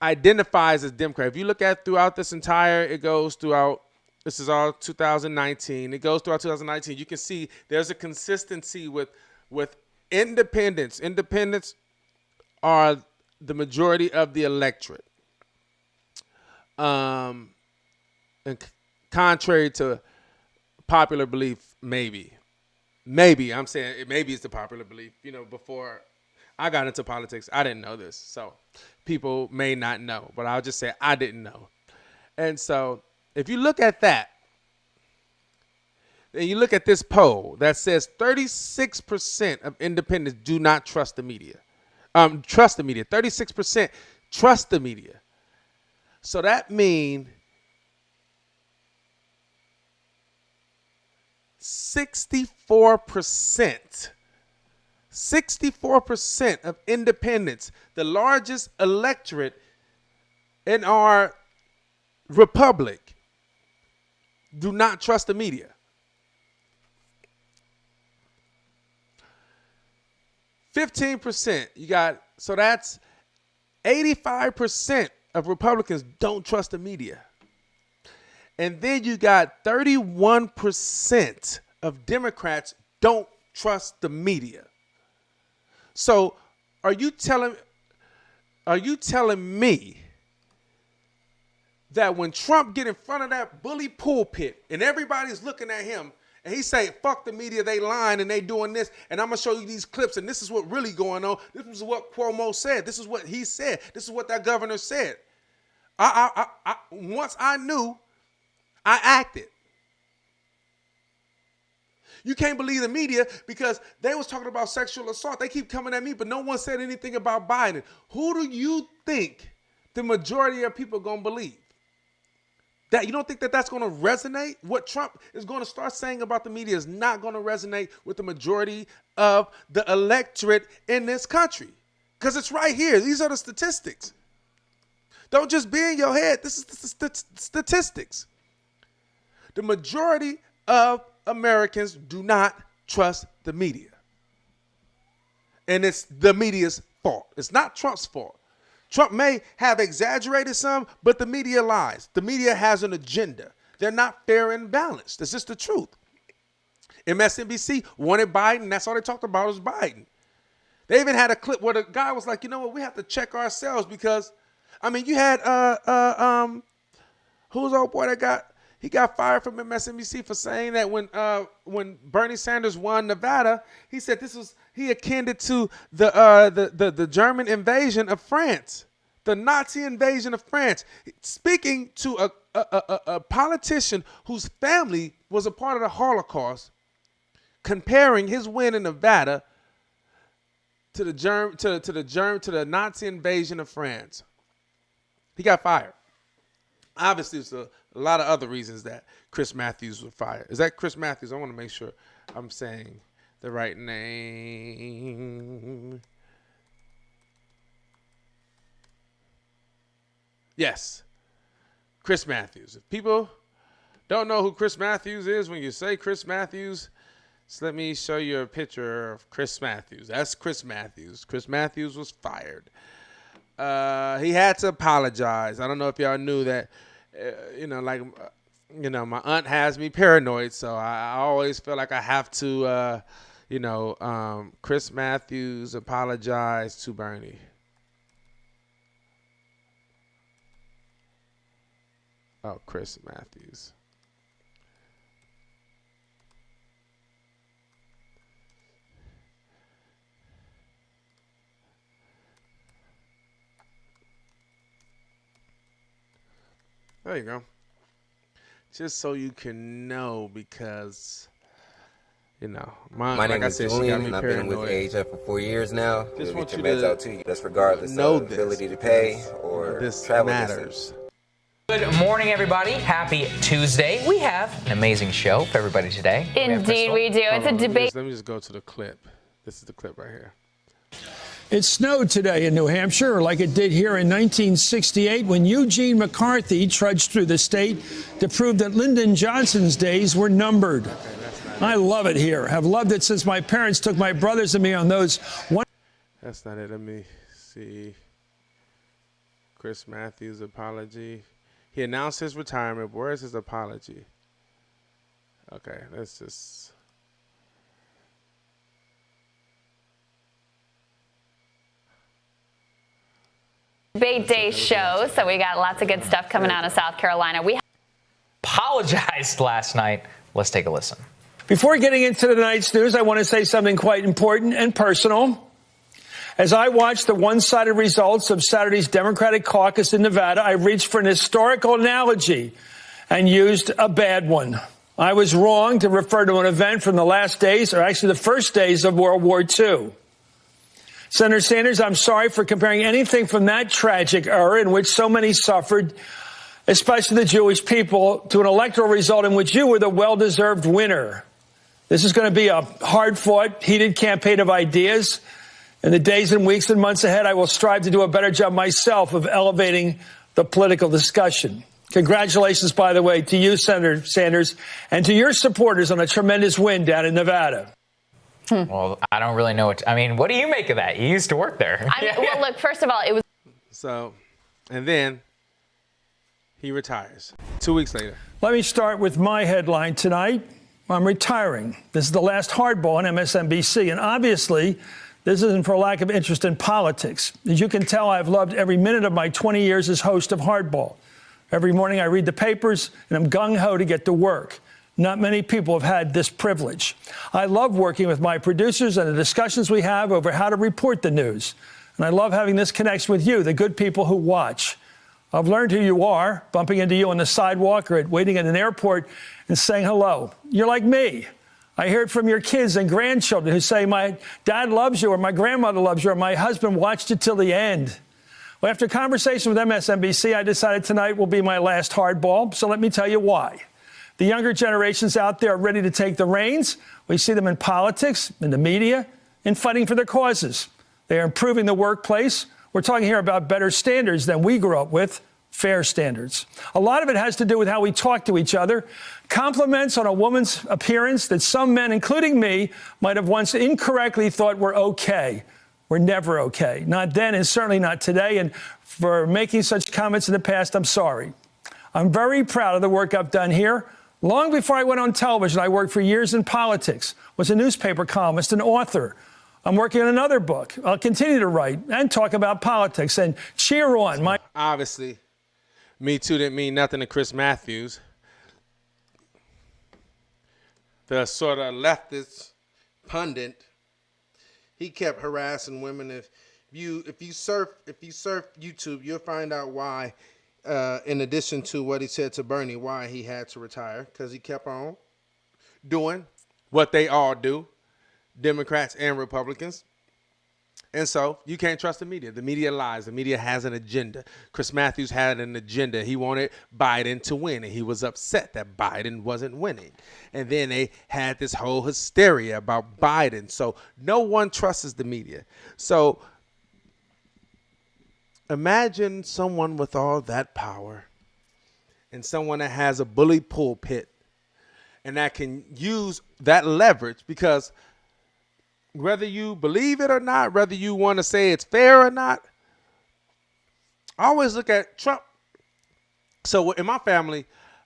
identifies as Democrat. If you look at throughout this entire, it goes throughout, this is all 2019. It goes throughout 2019. You can see there's a consistency with independents. Independents are the majority of the electorate. And contrary to popular belief, maybe I'm saying maybe it's the popular belief. You know, before I got into politics, I didn't know this. So people may not know, but I'll just say I didn't know. And so if you look at that, and you look at this poll that says 36% of independents do not trust the media. Trust the media. 36% trust the media. So that means 64% of independents, the largest electorate in our republic, do not trust the media. 15%, you got, so that's 85% of Republicans don't trust the media. And then you got 31% of Democrats don't trust the media. So are you telling me that when Trump get in front of that bully pulpit and everybody's looking at him and he say, fuck the media, they lying and they doing this, and I'm going to show you these clips, and this is what really going on. This is what Cuomo said. This is what he said. This is what that governor said. Once I knew, I acted. You can't believe the media because they was talking about sexual assault. They keep coming at me, but no one said anything about Biden. Who do you think the majority of people are going to believe? That you don't think that that's going to resonate? What Trump is going to start saying about the media is not going to resonate with the majority of the electorate in this country. Because it's right here. These are the statistics. Don't just be in your head. This is the statistics. The majority of Americans do not trust the media. And it's the media's fault. It's not Trump's fault. Trump may have exaggerated some, but the media lies. The media has an agenda. They're not fair and balanced. It's just the truth. MSNBC wanted Biden. That's all they talked about was Biden. They even had a clip where the guy was like, you know what, we have to check ourselves because, I mean, you had, who's the old boy that got fired from MSNBC for saying that when Bernie Sanders won Nevada, he said he akin it to the German invasion of France, the Nazi invasion of France. Speaking to a politician whose family was a part of the Holocaust, comparing his win in Nevada to the Nazi invasion of France. He got fired. Obviously, there's a lot of other reasons that Chris Matthews was fired. Is that Chris Matthews? I want to make sure I'm saying the right name. Yes, Chris Matthews. If people don't know who Chris Matthews is, when you say Chris Matthews, so let me show you a picture of Chris Matthews. That's Chris Matthews. Chris Matthews was fired. He had to apologize. I don't know if y'all knew that. My aunt has me paranoid, so I always feel like I have to, Chris Matthews apologized to Bernie. Oh, Chris Matthews. There you go. Just so you can know, because, you know, my name like I is said, Julian, she and got I've me been with paranoid. AHF for 4 years now. Just We'll want get you your meds to out to you. That's regardless know of this, ability to pay because or this travel matters. distance. Good morning, everybody. Happy Tuesday. We have an amazing show for everybody today. Indeed, we do. It's a debate. Let me just go to the clip. This is the clip right here. It snowed today in New Hampshire like it did here in 1968 when Eugene McCarthy trudged through the state to prove that Lyndon Johnson's days were numbered. I love it here. Have loved it since my parents took my brothers and me on those one. That's not it. Let me see. Chris Matthews' apology. He announced his retirement. Where's his apology? Okay, let's just. Debate Day show, so we got lots of good stuff coming out of South Carolina. We Apologized last night. Let's take a listen. Before getting into tonight's news, I want to say something quite important and personal. As I watched the one-sided results of Saturday's Democratic caucus in Nevada, I reached for an historical analogy and used a bad one. I was wrong to refer to an event from the last days, or actually the first days of World War II. Senator Sanders, I'm sorry for comparing anything from that tragic era in which so many suffered, especially the Jewish people, to an electoral result in which you were the well-deserved winner. This is going to be a hard-fought, heated campaign of ideas. In the days and weeks and months ahead, I will strive to do a better job myself of elevating the political discussion. Congratulations, by the way, to you, Senator Sanders, and to your supporters on a tremendous win down in Nevada. Well, I don't really know what what do you make of that? You used to work there. Well, look, first of all, it was. So, and then he retires 2 weeks later. Let me start with my headline tonight. I'm retiring. This is the last hardball on MSNBC, and obviously, this isn't for lack of interest in politics. As you can tell, I've loved every minute of my 20 years as host of Hardball. Every morning I read the papers, and I'm gung-ho to get to work. Not many people have had this privilege. I love working with my producers and the discussions we have over how to report the news. And I love having this connection with you, the good people who watch. I've learned who you are, bumping into you on the sidewalk or waiting at an airport and saying hello. You're like me. I hear it from your kids and grandchildren who say, my dad loves you, or my grandmother loves you, or my husband watched it till the end. Well, after a conversation with MSNBC, I decided tonight will be my last hardball, so let me tell you why. The younger generations out there are ready to take the reins. We see them in politics, in the media, in fighting for their causes. They are improving the workplace. We're talking here about better standards than we grew up with, fair standards. A lot of it has to do with how we talk to each other. Compliments on a woman's appearance that some men, including me, might have once incorrectly thought were okay. We're never okay. Not then and certainly not today. And for making such comments in the past, I'm sorry. I'm very proud of the work I've done here. Long before I went on television, I worked for years in politics, was a newspaper columnist, an author. I'm working on another book. I'll continue to write and talk about politics and cheer on. Obviously, Me Too didn't mean nothing to Chris Matthews. The sort of leftist pundit, he kept harassing women. If you surf YouTube, you'll find out why. In addition to what he said to Bernie, why he had to retire, because he kept on doing what they all do, Democrats and Republicans. And so you can't trust the media. The media lies. The media has an agenda. Chris Matthews had an agenda. He wanted Biden to win, and he was upset that Biden wasn't winning. And then they had this whole hysteria about Biden. So no one trusts the media. So imagine someone with all that power and someone that has a bully pulpit and that can use that leverage, because whether you believe it or not, whether you want to say it's fair or not, I always look at Trump. So in my family,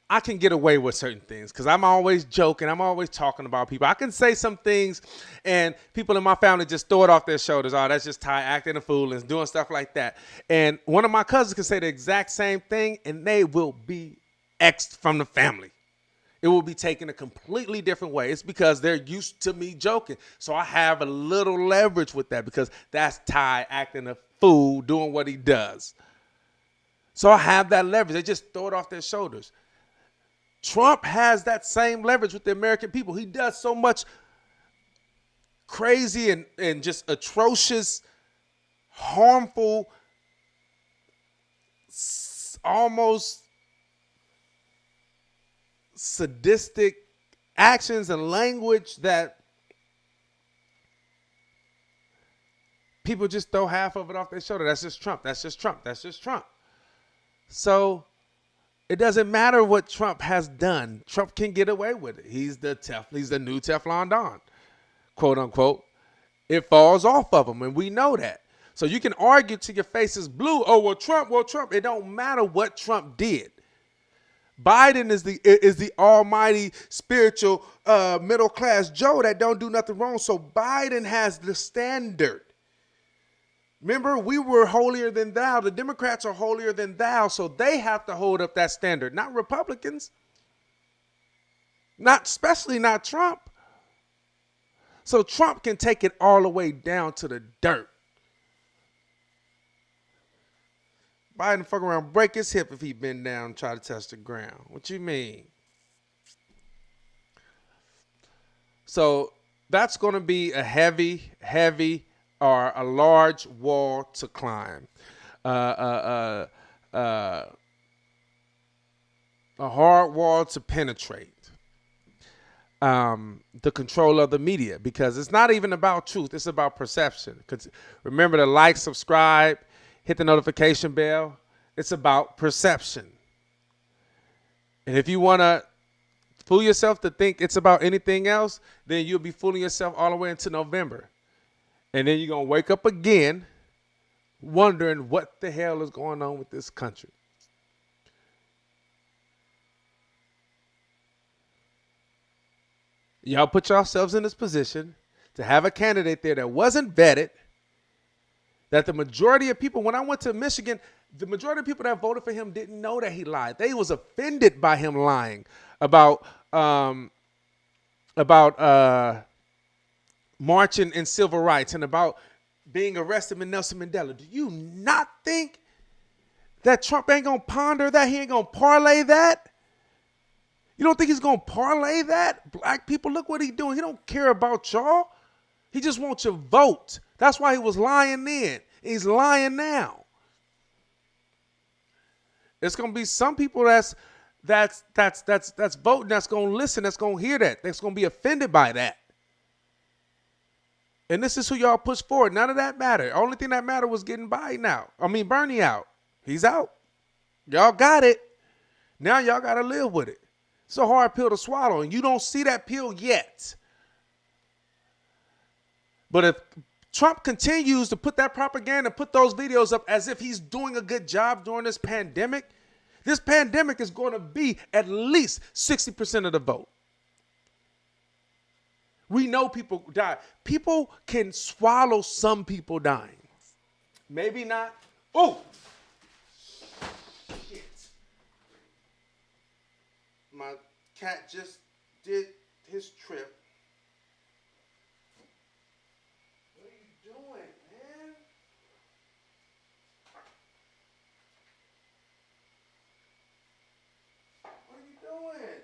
I can get away with certain things because I'm always joking. I'm always talking about people. I can say some things and people in my family just throw it off their shoulders. Oh, that's just Ty acting a fool and doing stuff like that. And one of my cousins can say the exact same thing and they will be X'd from the family. It will be taken a completely different way. It's because they're used to me joking. So I have a little leverage with that because that's Ty acting a fool, doing what he does. So I have that leverage. They just throw it off their shoulders. Trump has that same leverage with the American people. He does so much crazy and just atrocious, harmful, almost sadistic actions and language that people just throw half of it off their shoulder. That's just Trump. That's just Trump. That's just Trump. So it doesn't matter what Trump has done. Trump can get away with it. He's the new Teflon Don, quote unquote. It falls off of him, and we know that. So you can argue till your face is blue. Oh, well, Trump. It don't matter what Trump did. Biden is the almighty spiritual middle class Joe that don't do nothing wrong. So Biden has the standard. Remember, we were holier than thou. The Democrats are holier than thou, so they have to hold up that standard, not Republicans. Especially not Trump. So Trump can take it all the way down to the dirt. Biden fuck around, break his hip if he bend down and try to touch the ground. What you mean? So that's going to be a heavy or a large wall to climb. A hard wall to penetrate. The control of the media, because it's not even about truth. It's about perception. Remember to like, subscribe, hit the notification bell. It's about perception. And if you want to fool yourself to think it's about anything else, then you'll be fooling yourself all the way into November. And then you're going to wake up again wondering what the hell is going on with this country. Y'all put yourselves in this position to have a candidate there that wasn't vetted, that the majority of people, when I went to Michigan, the majority of people that voted for him didn't know that he lied. They was offended by him lying about marching in civil rights and about being arrested with Nelson Mandela. Do you not think that Trump ain't going to ponder that? He ain't going to parlay that? You don't think he's going to parlay that? Black people, look what he's doing. He don't care about y'all. He just wants your vote. That's why he was lying then. He's lying now. It's going to be some people that's voting, that's going to listen, that's going to hear that. That's going to be offended by that. And this is who y'all push forward. None of that mattered. Only thing that mattered was getting Bernie out. He's out. Y'all got it. Now y'all got to live with it. It's a hard pill to swallow, and you don't see that pill yet. But if Trump continues to put that propaganda, put those videos up as if he's doing a good job during this pandemic is going to be at least 60% of the vote. We know people die. People can swallow some people dying. Maybe not. Oh! Shit. My cat just did his trip. What are you doing, man? What are you doing?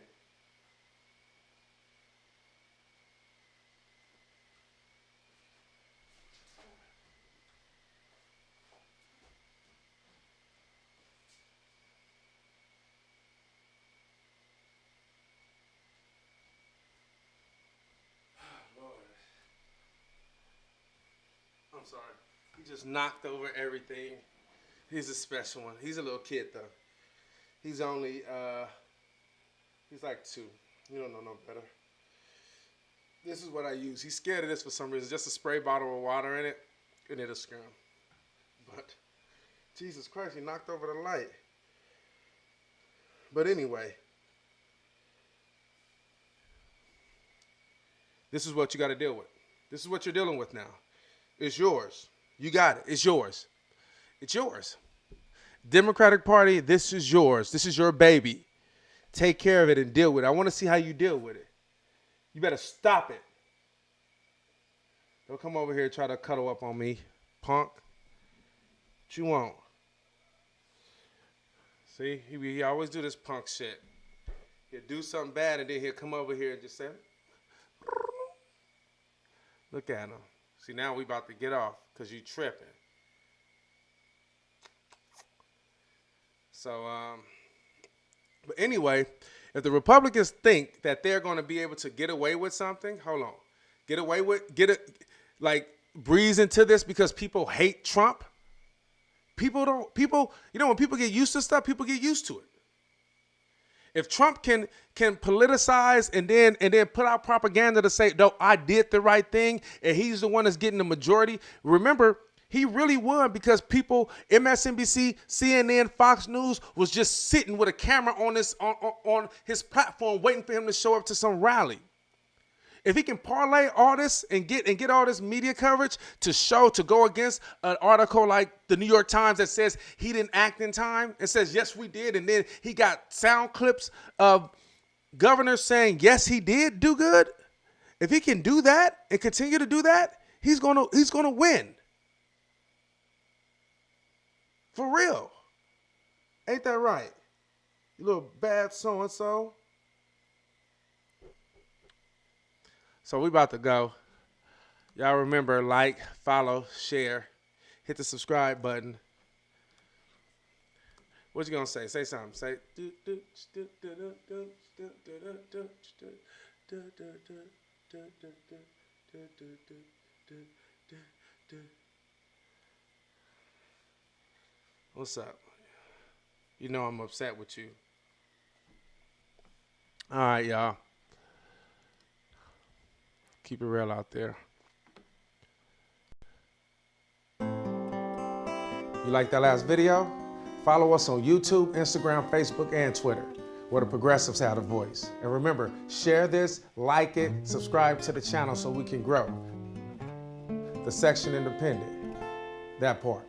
I'm sorry. He just knocked over everything. He's a special one. He's a little kid, though. He's only, he's like 2. You don't know no better. This is what I use. He's scared of this for some reason. Just a spray bottle with water in it, and it'll scare him. But, Jesus Christ, he knocked over the light. But anyway, this is what you got to deal with. This is what you're dealing with now. It's yours. You got it. It's yours. It's yours. Democratic Party, this is yours. This is your baby. Take care of it and deal with it. I want to see how you deal with it. You better stop it. Don't come over here and try to cuddle up on me, punk. What you want? See, he always do this punk shit. He'll do something bad, and then he'll come over here and just say, look at him. See, now we about to get off because you tripping. So, but anyway, if the Republicans think that they're going to be able to get away with something, hold on. Breeze into this because people hate Trump. When people get used to stuff, people get used to it. If Trump can politicize and then put out propaganda to say, no, I did the right thing, and he's the one that's getting the majority. Remember, he really won because people, MSNBC, CNN, Fox News, was just sitting with a camera on his platform waiting for him to show up to some rally. If he can parlay all this and get all this media coverage to go against an article like the New York Times that says he didn't act in time and says, yes, we did. And then he got sound clips of governors saying, yes, he did do good. If he can do that and continue to do that, he's gonna win. For real. Ain't that right? You little bad so-and-so. So we about to go. Y'all remember, like, follow, share, hit the subscribe button. What you gonna say? Say something. Say. What's up? You know I'm upset with you. All right, y'all. Keep it real out there. You like that last video? Follow us on YouTube, Instagram, Facebook, and Twitter, where the progressives have a voice. And remember, share this, like it, subscribe to the channel so we can grow. The Section Independent, that part.